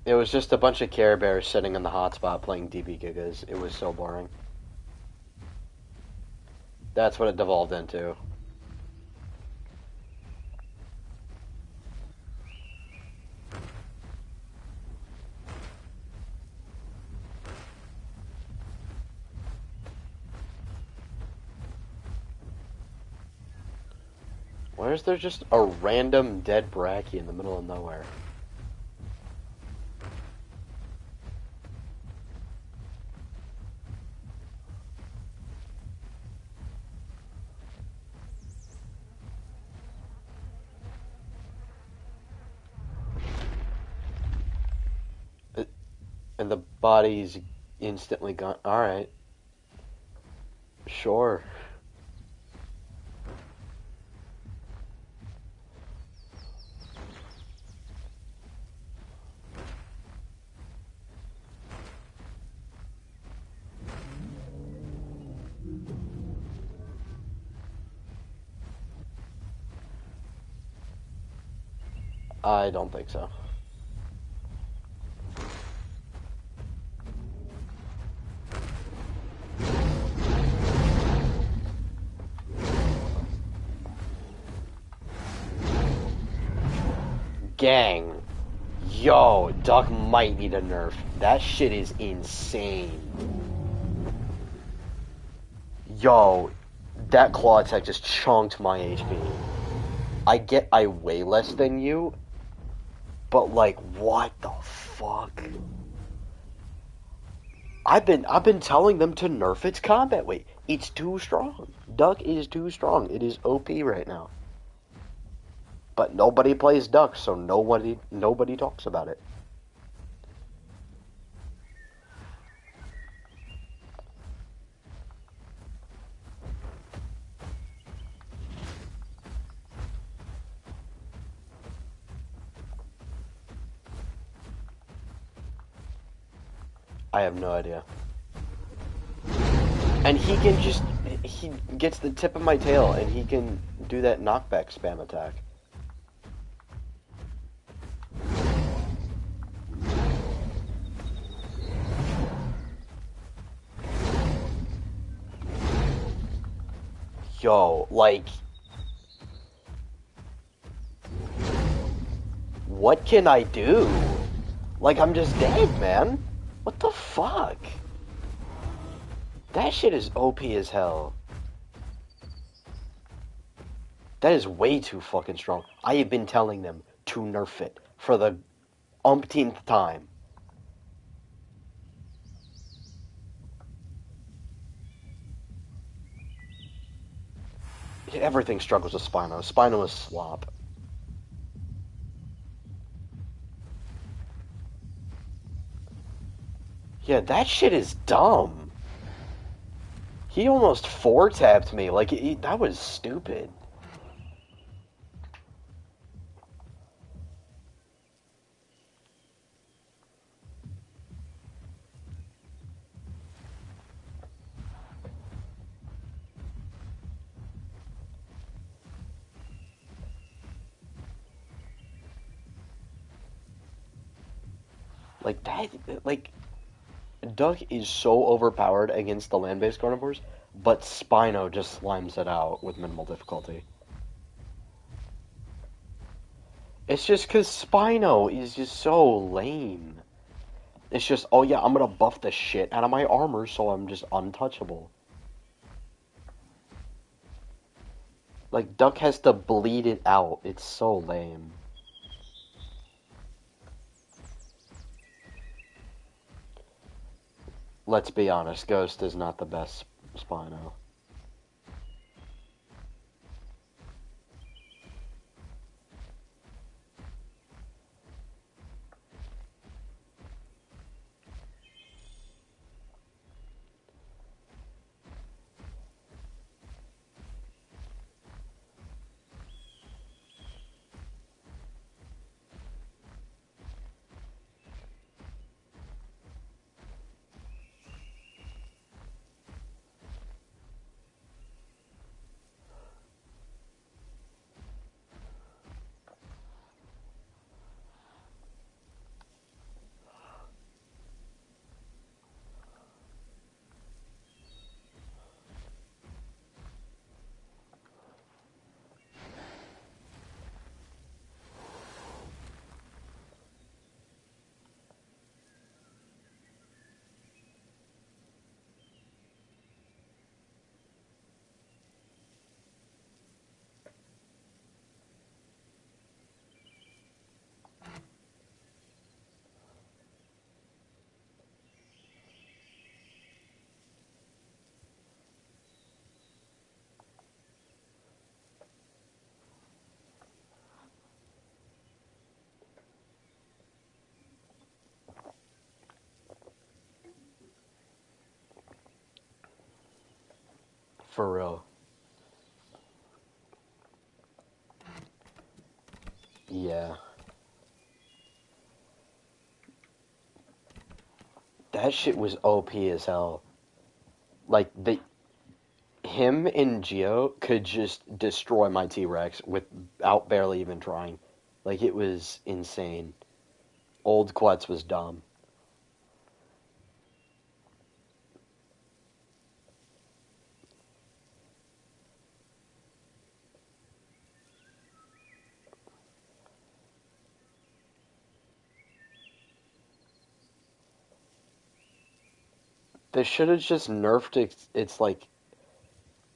It was just a bunch of Care Bears sitting in the hotspot playing DB Gigas. It was so boring. That's what it devolved into. Why is there just a random dead Bracky in the middle of nowhere? And the body's instantly gone. Alright. Sure. I don't think so. Gang. Yo, Duck might need a nerf. That shit is insane. Yo, that claw attack just chunked my HP. I weigh less than you, but like, what the fuck? I've been telling them to nerf its combat weight. It's too strong. Duck is too strong. It is OP right now. But nobody plays Duck, so nobody talks about it. I have no idea. And he gets the tip of my tail, and he can do that knockback spam attack. Yo, like, what can I do? Like, I'm just dead, man. What the fuck? That shit is OP as hell. That is way too fucking strong. I have been telling them to nerf it for the umpteenth time. Everything struggles with Spino. Spino is slop. Yeah, that shit is dumb. He almost 4-tapped me. Like, that was stupid. Like, that, like, Duck is so overpowered against the land-based carnivores, but Spino just slimes it out with minimal difficulty. It's just because Spino is just so lame. It's just, oh yeah, I'm gonna buff the shit out of my armor so I'm just untouchable. Like, Duck has to bleed it out. It's so lame. Let's be honest, Ghost is not the best Spino. For real. Yeah. That shit was OP as hell. Like, him and Geo could just destroy my T-Rex without barely even trying. Like, it was insane. Old Quetz was dumb. They should have just nerfed its like,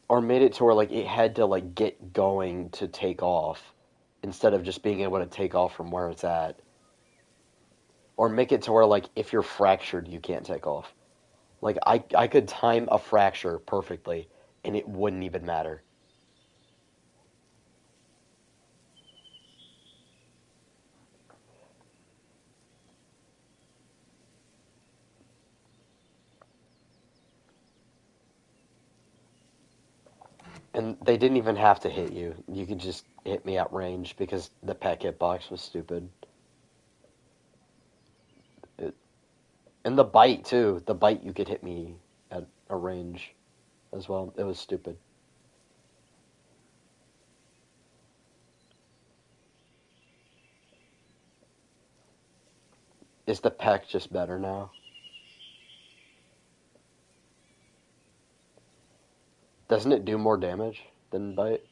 or made it to where like it had to like get going to take off, instead of just being able to take off from where it's at. Or make it to where like if you're fractured, you can't take off. Like I could time a fracture perfectly, and it wouldn't even matter. And they didn't even have to hit you. You could just hit me at range because the pet hitbox was stupid. And the bite too. The bite you could hit me at a range as well. It was stupid. Is the peck just better now? Doesn't it do more damage than bite?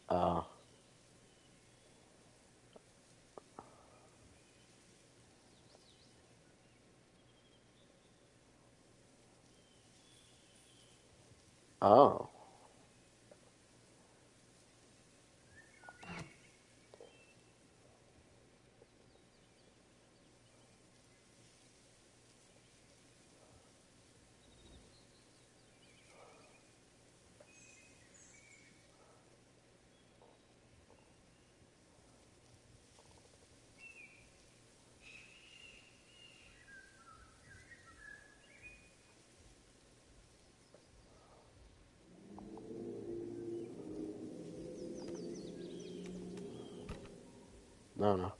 Oh. Oh. No, no.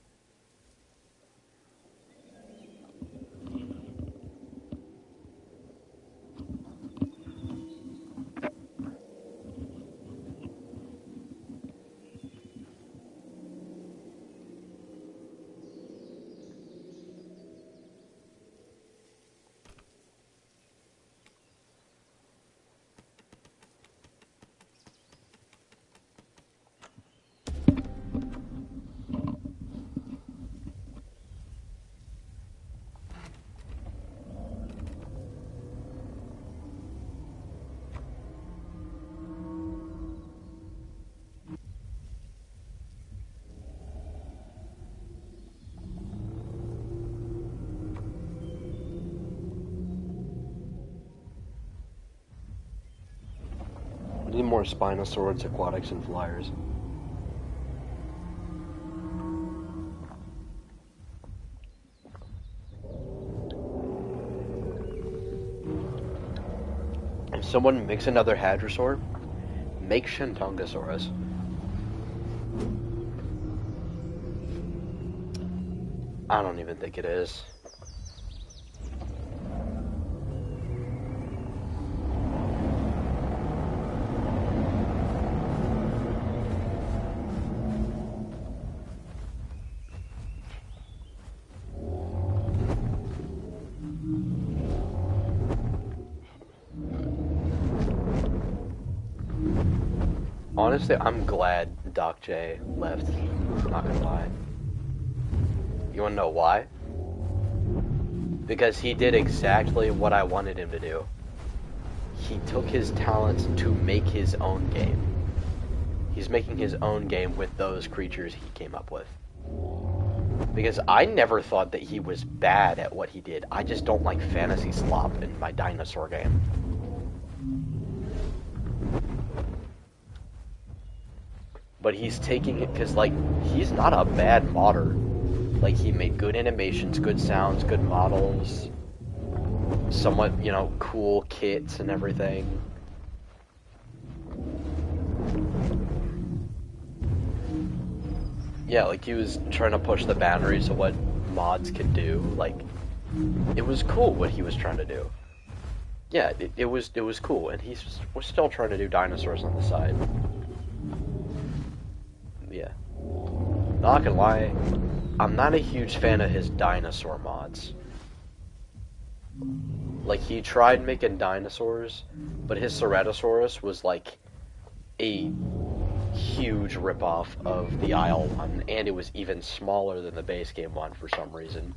We need more Spinosaurus, aquatics, and flyers. If someone makes another Hadrosaur, make Shentongosaurus. I don't even think it is. Honestly, I'm glad Doc J left. Not gonna lie. You wanna know why? Because he did exactly what I wanted him to do. He took his talents to make his own game. He's making his own game with those creatures he came up with. Because I never thought that he was bad at what he did. I just don't like fantasy slop in my dinosaur game. But he's taking it because, like, he's not a bad modder. Like, he made good animations, good sounds, good models. somewhat, you know, cool kits and everything. Yeah, like he was trying to push the boundaries of what mods could do. Like, it was cool what he was trying to do. Yeah, it was cool, and was still trying to do dinosaurs on the side. Yeah. Not gonna lie, I'm not a huge fan of his dinosaur mods. Like, he tried making dinosaurs, but his Ceratosaurus was like a huge ripoff of the Isle one, and it was even smaller than the base game one for some reason.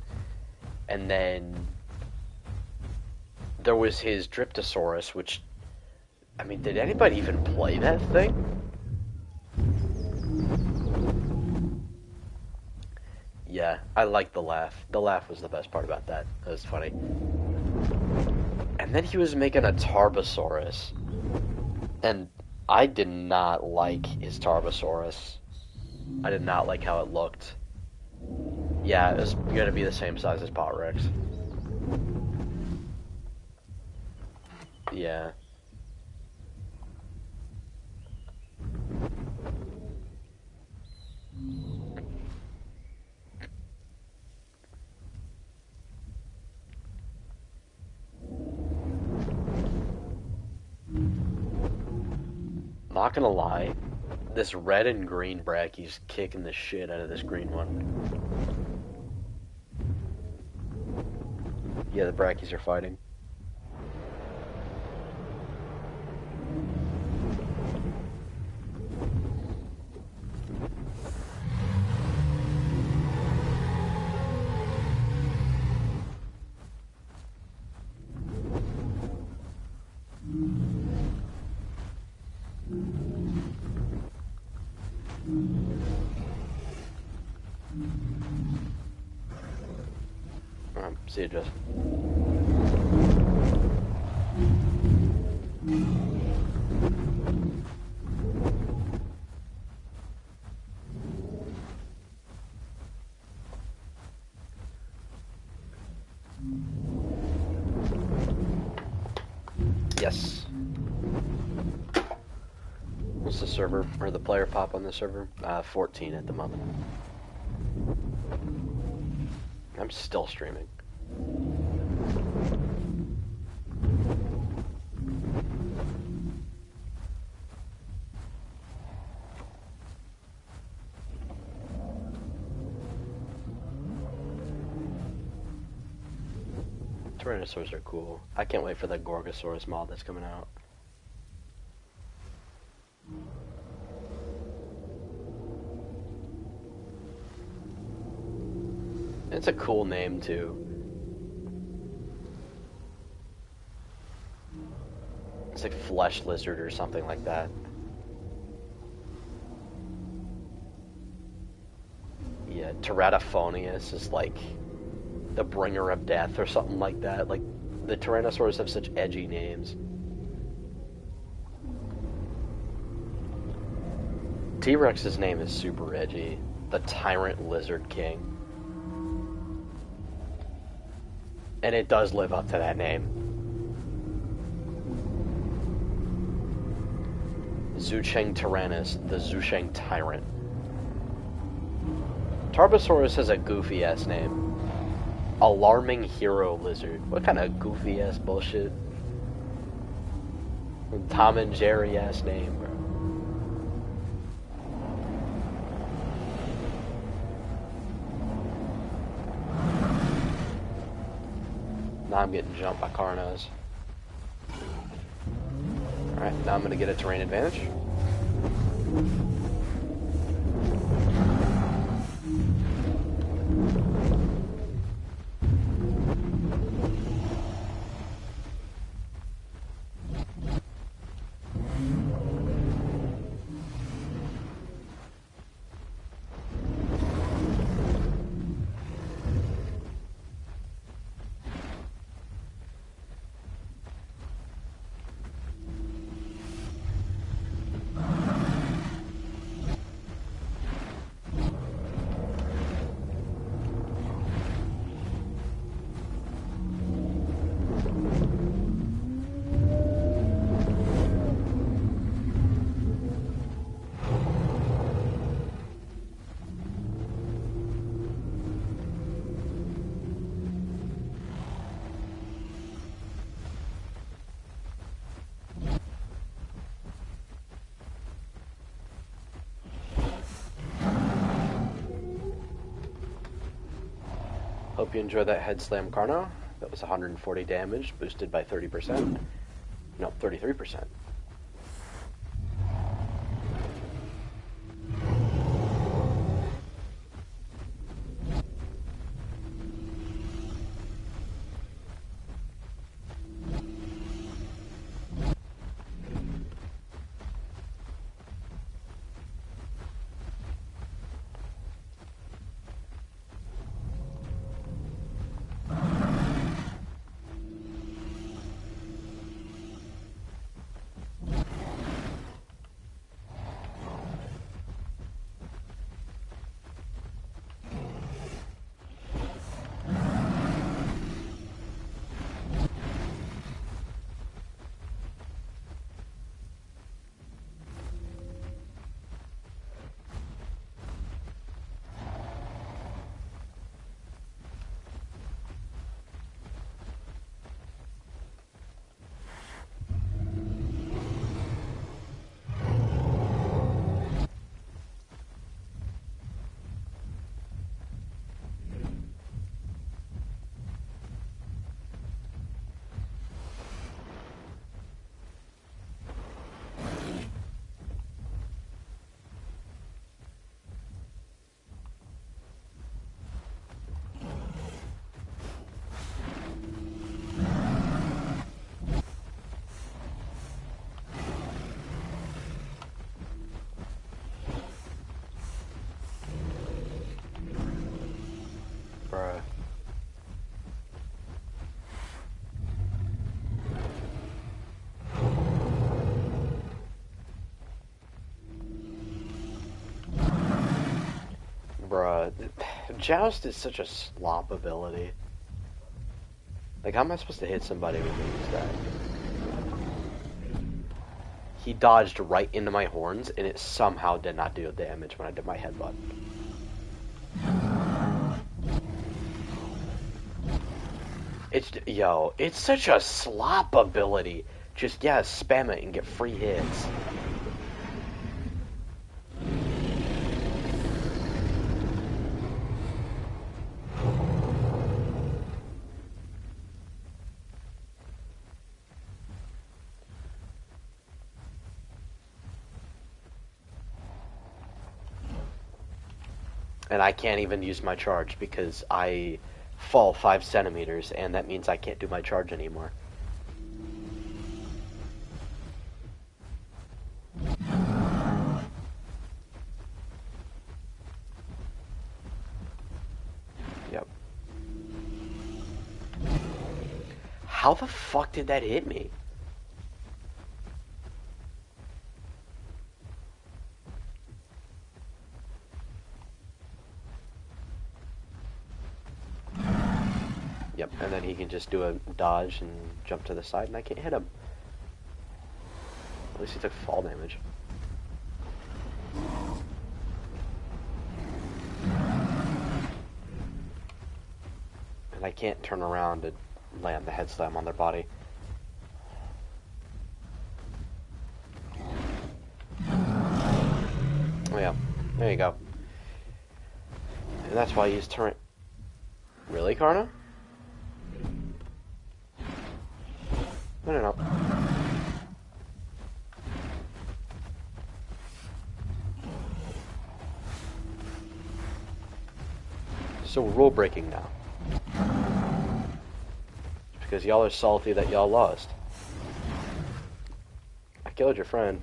And then there was his Dryptosaurus, which, I mean, did anybody even play that thing? Yeah, I liked the laugh. The laugh was the best part about that. It was funny. And then he was making a Tarbosaurus. And I did not like his Tarbosaurus. I did not like how it looked. Yeah, it was gonna be the same size as Pot Rex. Yeah. Not gonna lie, this red and green Brachy's kicking the shit out of this green one. Yeah, the Brachy's are fighting. See you, Justin. Yes. What's the server, or the player pop on the server? 14 at the moment. I'm still streaming. Tyrannosaurs are cool. I can't wait for the Gorgosaurus mod that's coming out. It's a cool name, too. It's like Flesh Lizard or something like that. Yeah, Teratophonius is like the bringer of death or something like that. Like, the Tyrannosaurs have such edgy names. T-Rex's name is super edgy. The Tyrant Lizard King. And it does live up to that name. Zhucheng Tyrannus, the Zhucheng Tyrant. Tarbosaurus has a goofy-ass name. Alarming Hero Lizard. What kind of goofy-ass bullshit? Tom and Jerry-ass name, bro. Now I'm getting jumped by Carnos. Alright, now I'm gonna get a terrain advantage. hope you enjoyed that head slam Carno. That was 140 damage, boosted by 30%. No, 33%. Bruh. Bruh. Joust is such a slop ability. Like, how am I supposed to hit somebody when they use that? He dodged right into my horns, and it somehow did not do damage when I did my headbutt. It's such a slop ability. Just, yeah, spam it and get free hits. And I can't even use my charge because I fall 5 centimeters, and that means I can't do my charge anymore. Yep. How the fuck did that hit me? Yep, and then he can just do a dodge and jump to the side, and I can't hit him. At least he took fall damage. And I can't turn around to land the head slam on their body. Oh yeah, there you go. And that's why I use turret. Really, Karna? No. So we're rule breaking now. It's because y'all are salty that y'all lost. I killed your friend.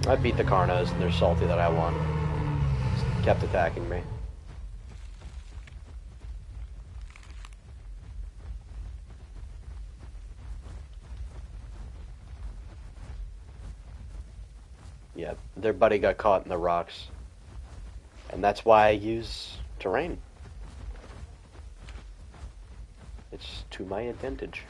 I beat the Karnas and they're salty that I won. Just kept attacking me. Yeah, their buddy got caught in the rocks. And that's why I use terrain. It's to my advantage.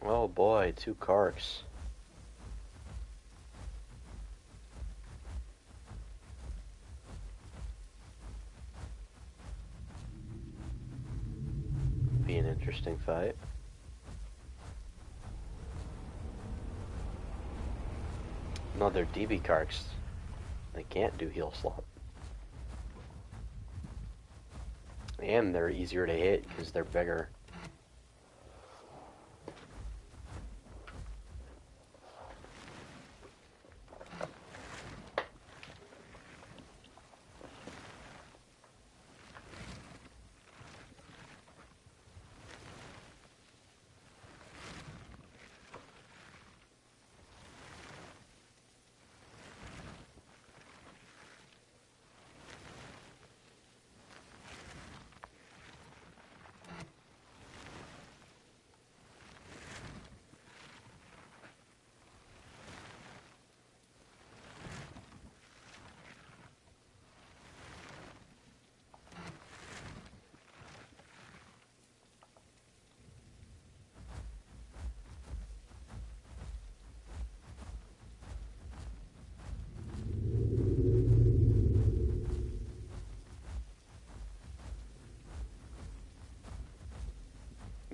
Oh boy, 2 Karks. Be an interesting fight. No, they're DB Karks. They can't do heal slot. And they're easier to hit because they're bigger.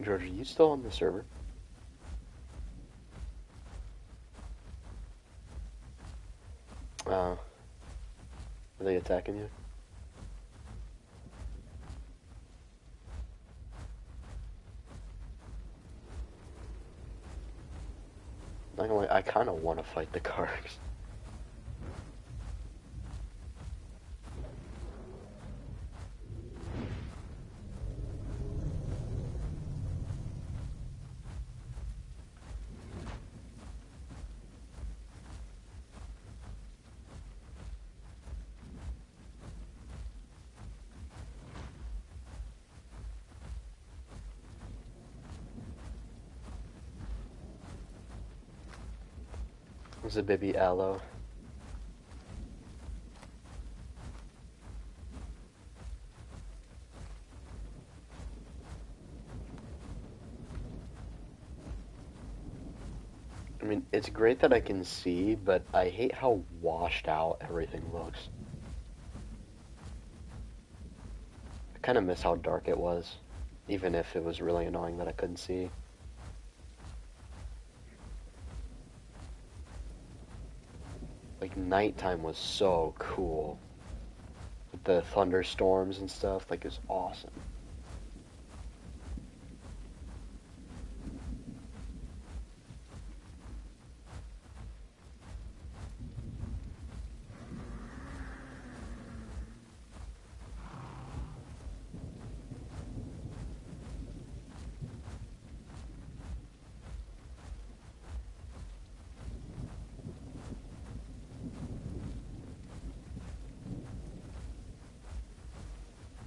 George, are you still on the server? Are they attacking you? Not gonna lie, I kind of want to fight the Karks. There's a baby aloe. I mean, it's great that I can see, but I hate how washed out everything looks. I kind of miss how dark it was, even if it was really annoying that I couldn't see. Like, nighttime was so cool. With the thunderstorms and stuff, like, it's awesome.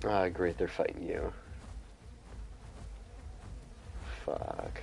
Ah, great, they're fighting you. Fuck.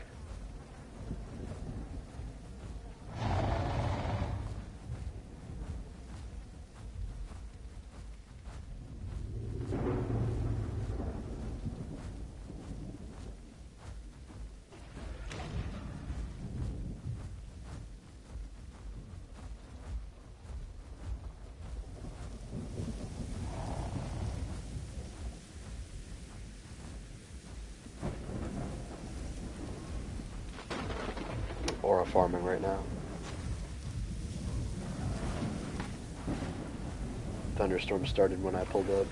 Aura farming right now. Thunderstorm started when I pulled up.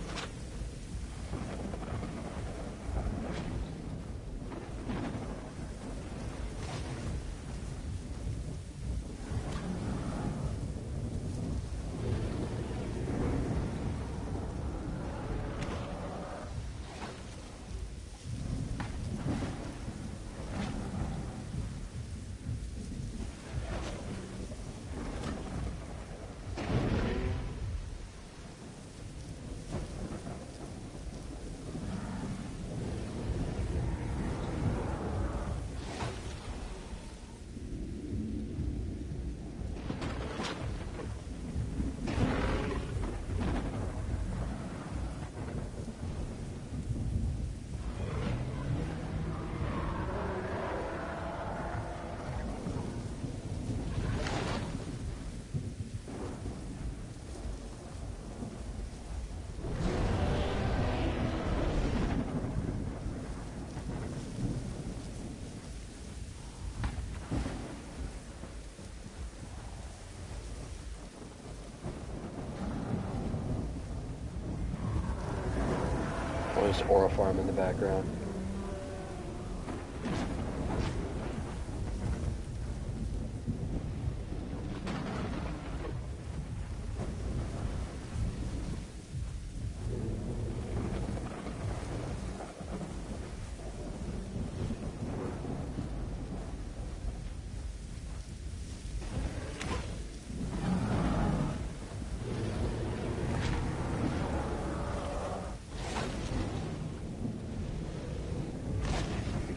There's Aura Farm in the background.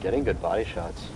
Getting good body shots.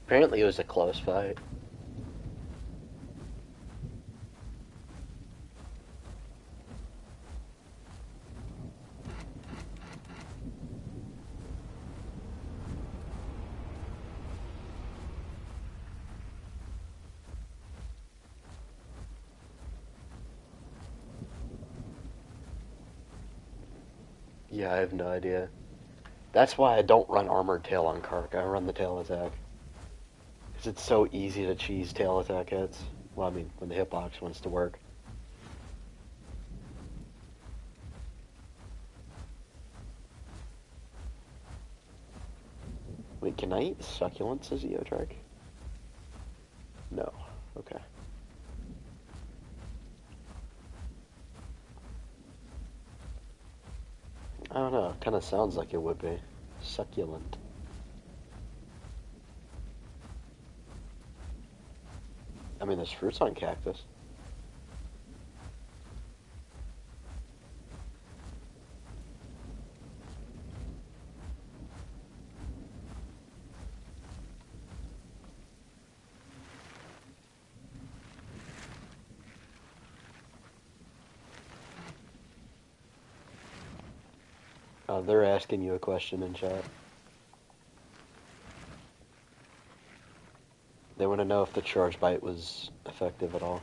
Apparently it was a close fight. Yeah, I have no idea. That's why I don't run Armored Tail on Kark. I run the tail attack. Because it's so easy to cheese tail attack hits. Well, I mean, when the hitbox wants to work. Wait, can I eat succulents as Eotrek? No. Okay. I don't know. It kind of sounds like it would be. Succulent. I mean, there's fruits on cactus. They're asking you a question in chat. They want to know if the charge bite was effective at all.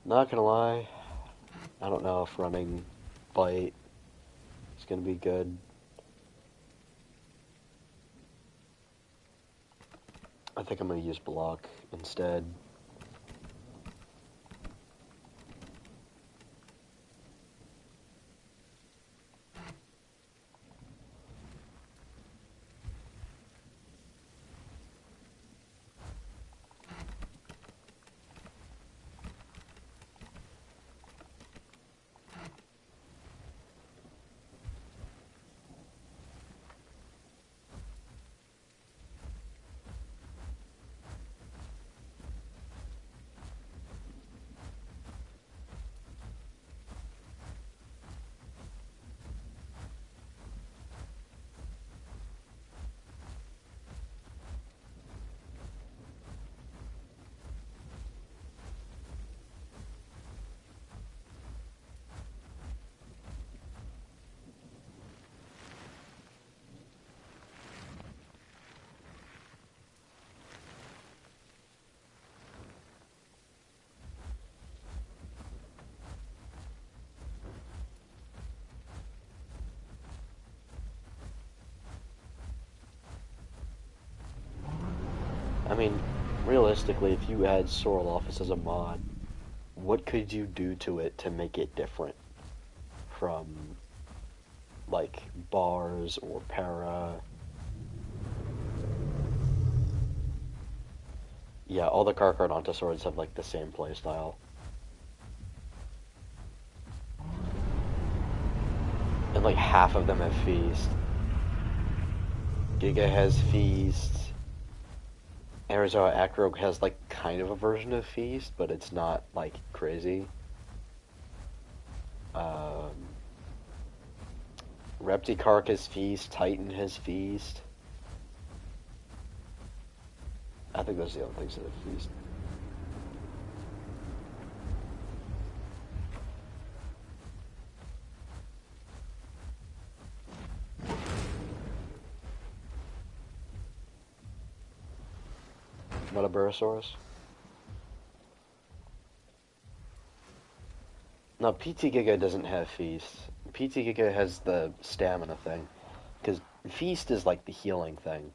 Not gonna lie, I don't know if running bite is gonna be good. I think I'm gonna use block instead. I mean, realistically, if you add Sorrel Office as a mod, what could you do to it to make it different from like bars or para. Yeah, all the Carcharodonta swords have like the same playstyle. And like half of them have Feast. Giga has Feast. Arizona Acro has like kind of a version of Feast, but it's not like crazy. Repticark has Feast. Titan has Feast. I think those are the only things that have Feast. Metaburosaurus? No, PT Giga doesn't have Feast. PT Giga has the stamina thing. Because Feast is like the healing thing.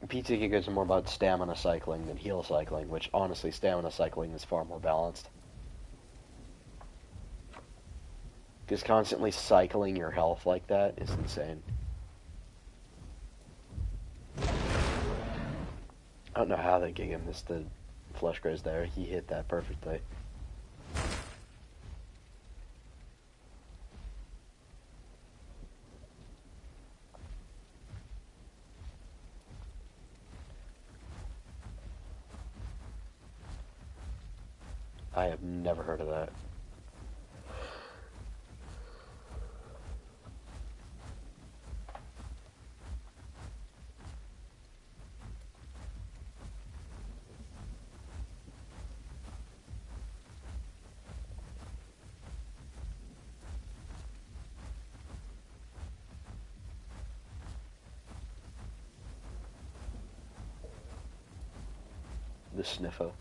PT Giga is more about stamina cycling than heal cycling, which honestly, stamina cycling is far more balanced. Because constantly cycling your health like that is insane. I don't know how that Giga missed the Flesh Graze there. He hit that perfectly. I have never heard of that. The Sniffer.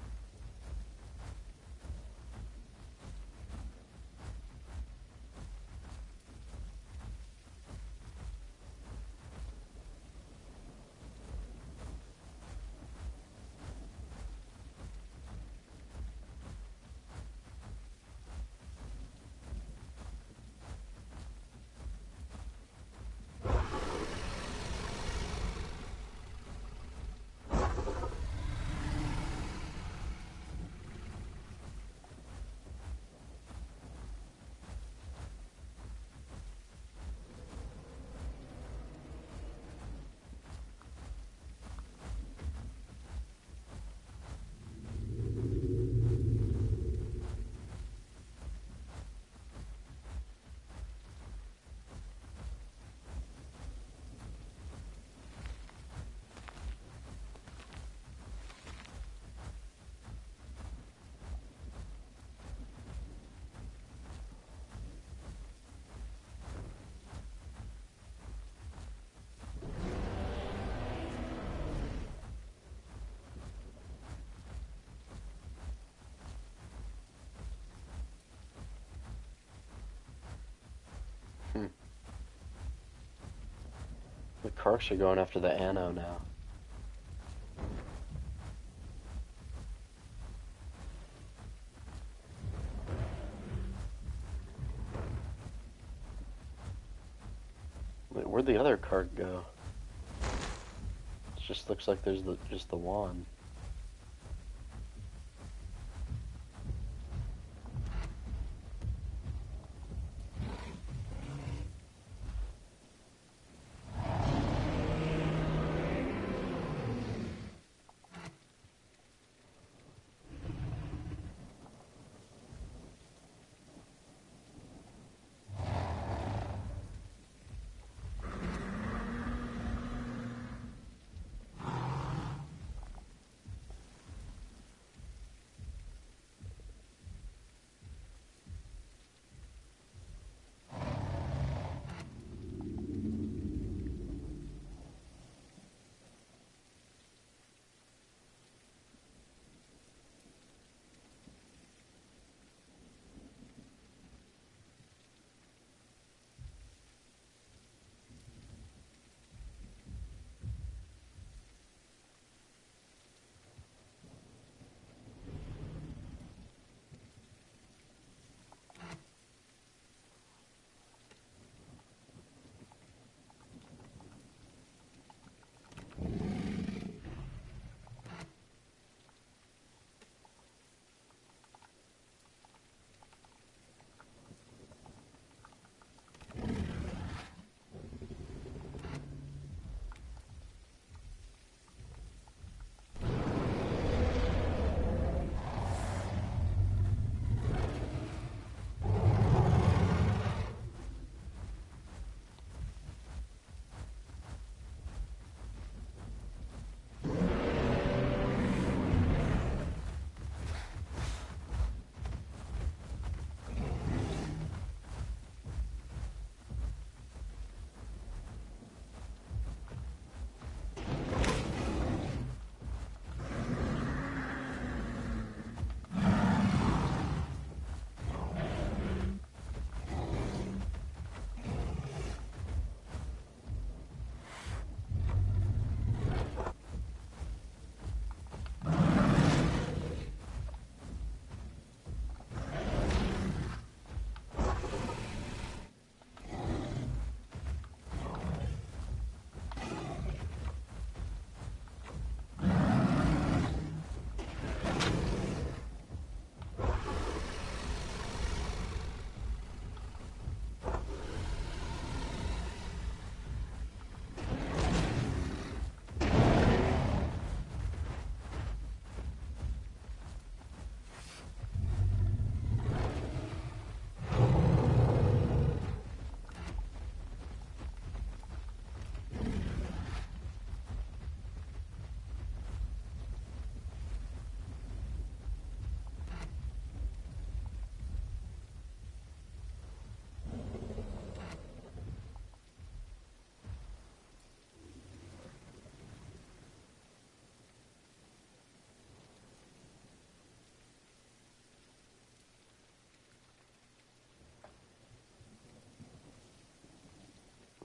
The Karks are going after the Anno now. Wait, where'd the other Kark go? It just looks like there's just the one.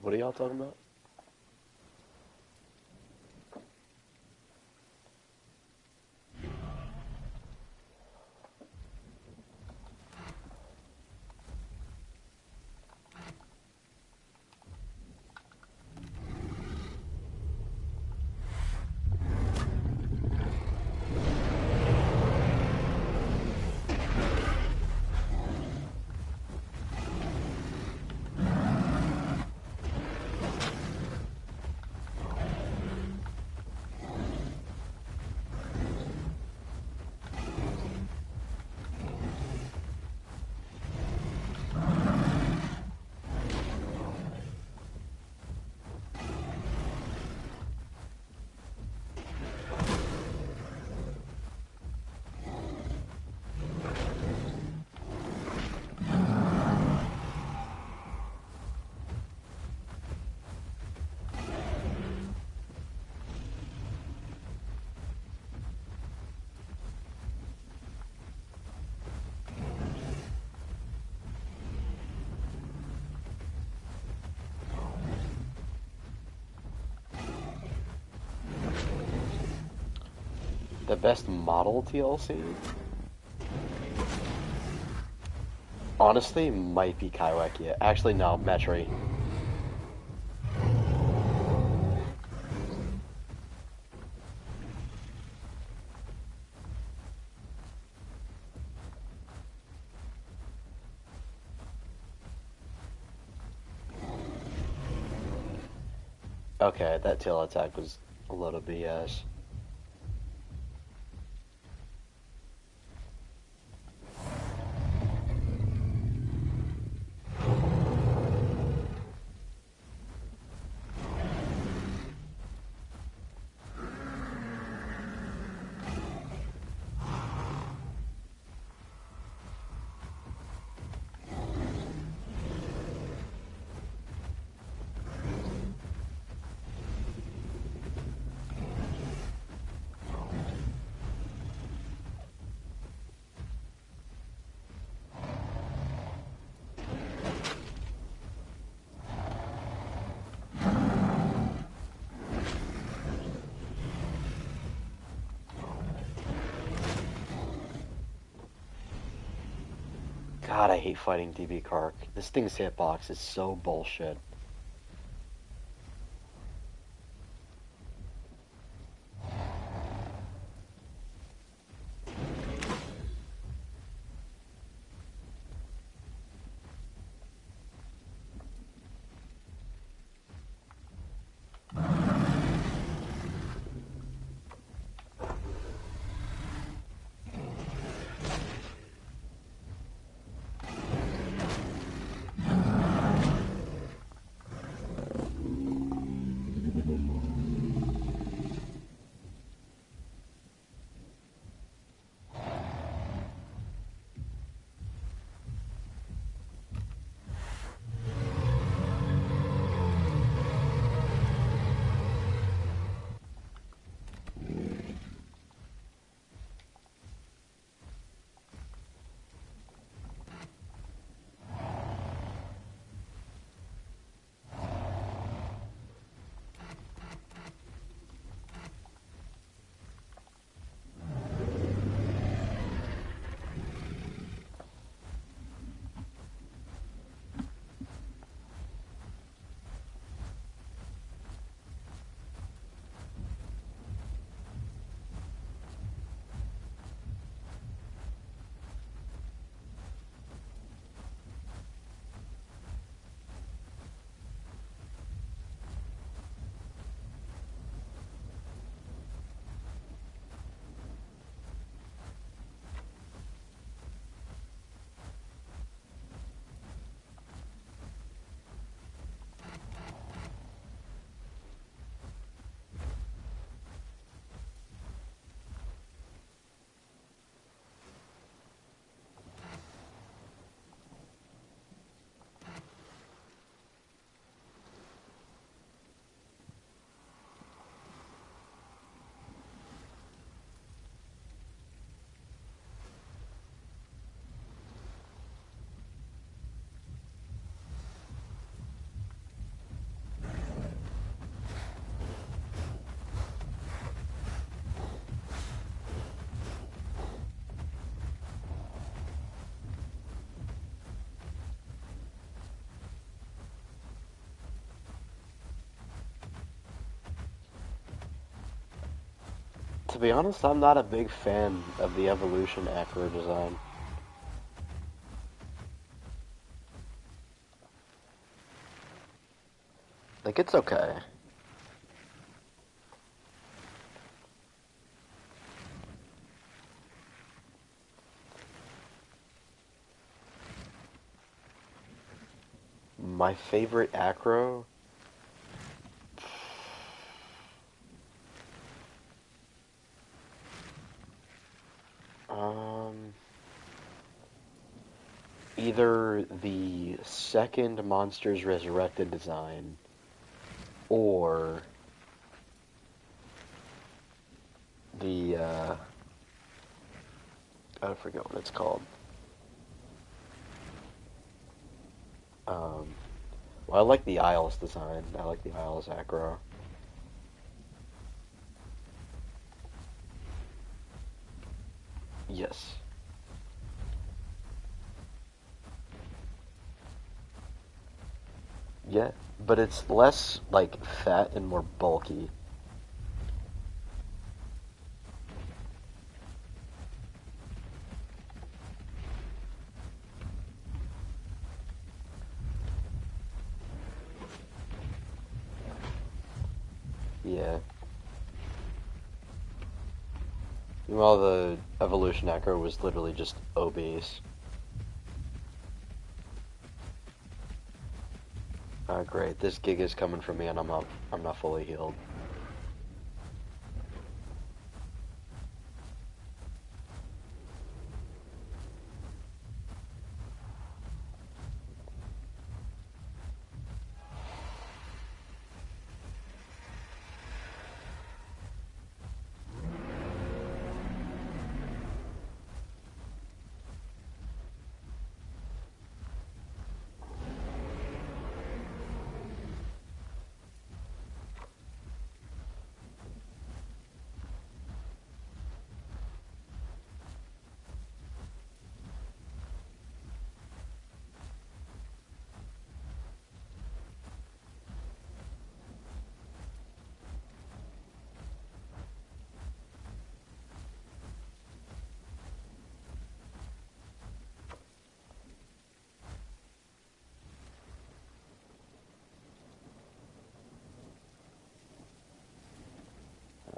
What are y'all talking about? The best model TLC? Honestly, might be Kaiwaki. Actually, no, Metri. Okay, that tail attack was a load of BS. God, I hate fighting DB Kark. This thing's hitbox is so bullshit. To be honest, I'm not a big fan of the evolution acro design. Like, it's okay. My favorite acro? Um, Either the second Monsters Resurrected design or the, I forget what it's called. Um, well, I like the Isles design. I like the Isles acro. Yes. Yeah, but it's less, like, fat and more bulky. Yeah. Well, the Evolution acro was literally just obese. Great. This gig is coming from me, and I'm not fully healed.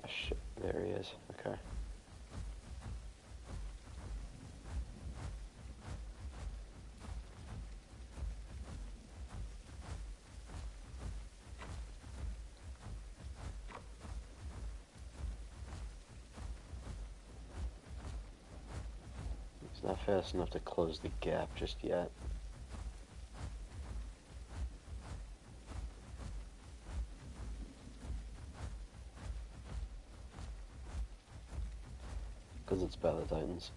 Ah, shit. There he is. Okay. He's not fast enough to close the gap just yet. Because it's Battle Titans.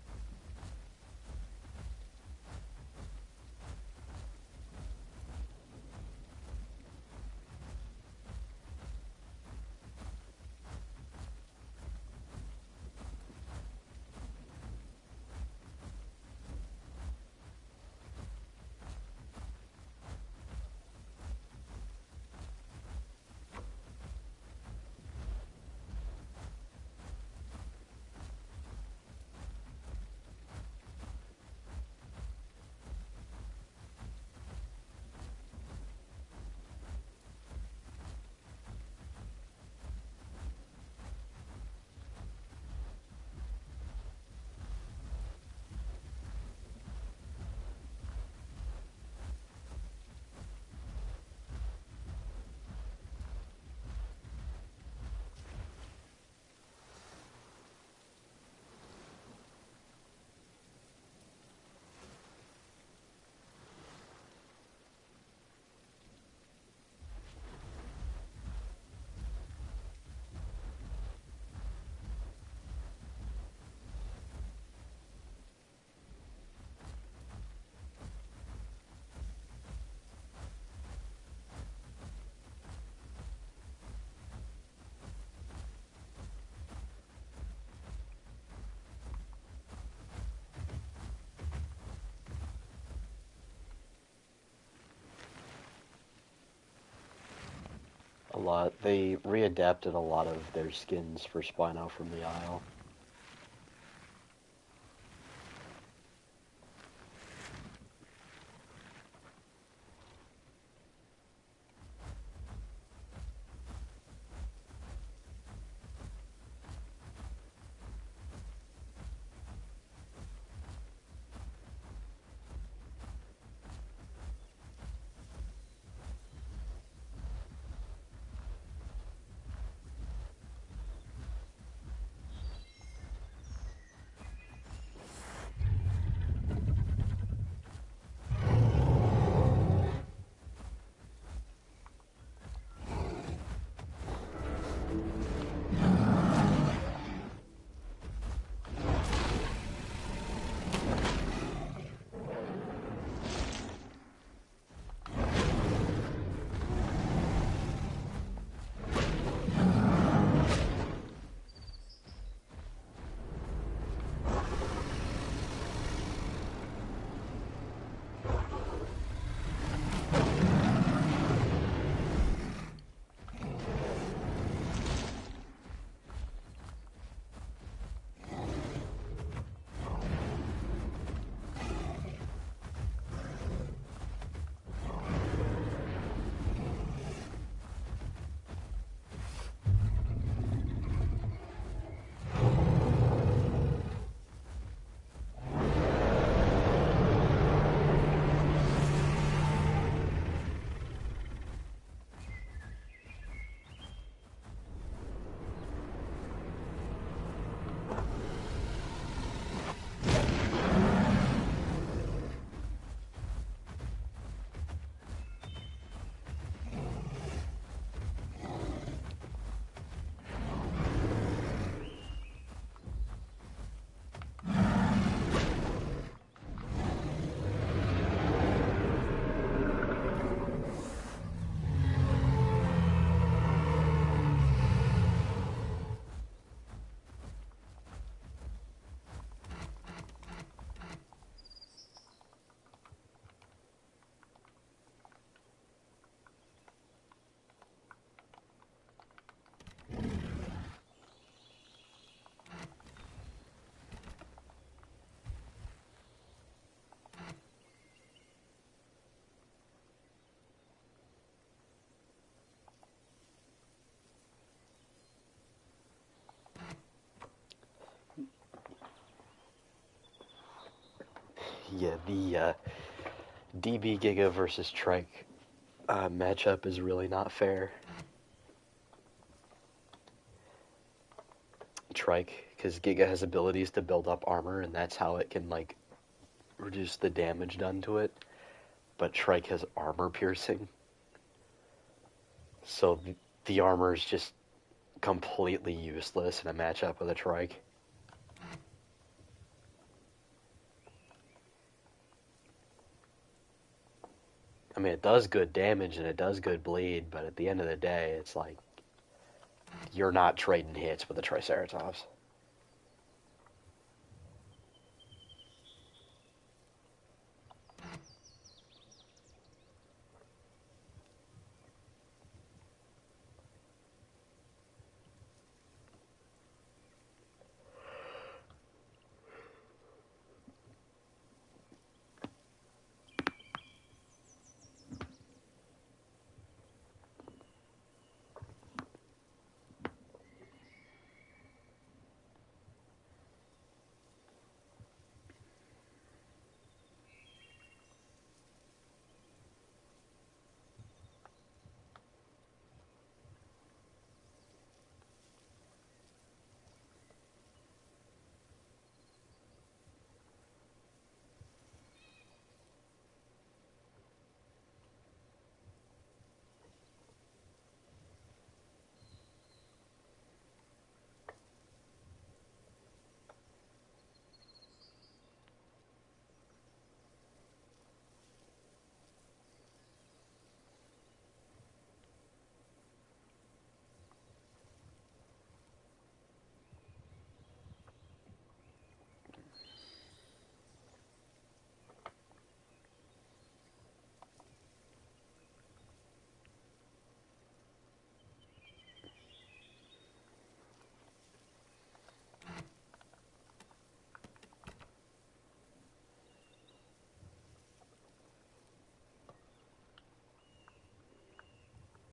lot. They readapted a lot of their skins for Spino from the Isle. Yeah, the DB Giga versus Trike matchup is really not fair. Trike, because Giga has abilities to build up armor, and that's how it can, like, reduce the damage done to it. But Trike has armor piercing. So the armor is just completely useless in a matchup with a Trike. I mean, it does good damage and it does good bleed, but at the end of the day, it's like, you're not trading hits with a Triceratops.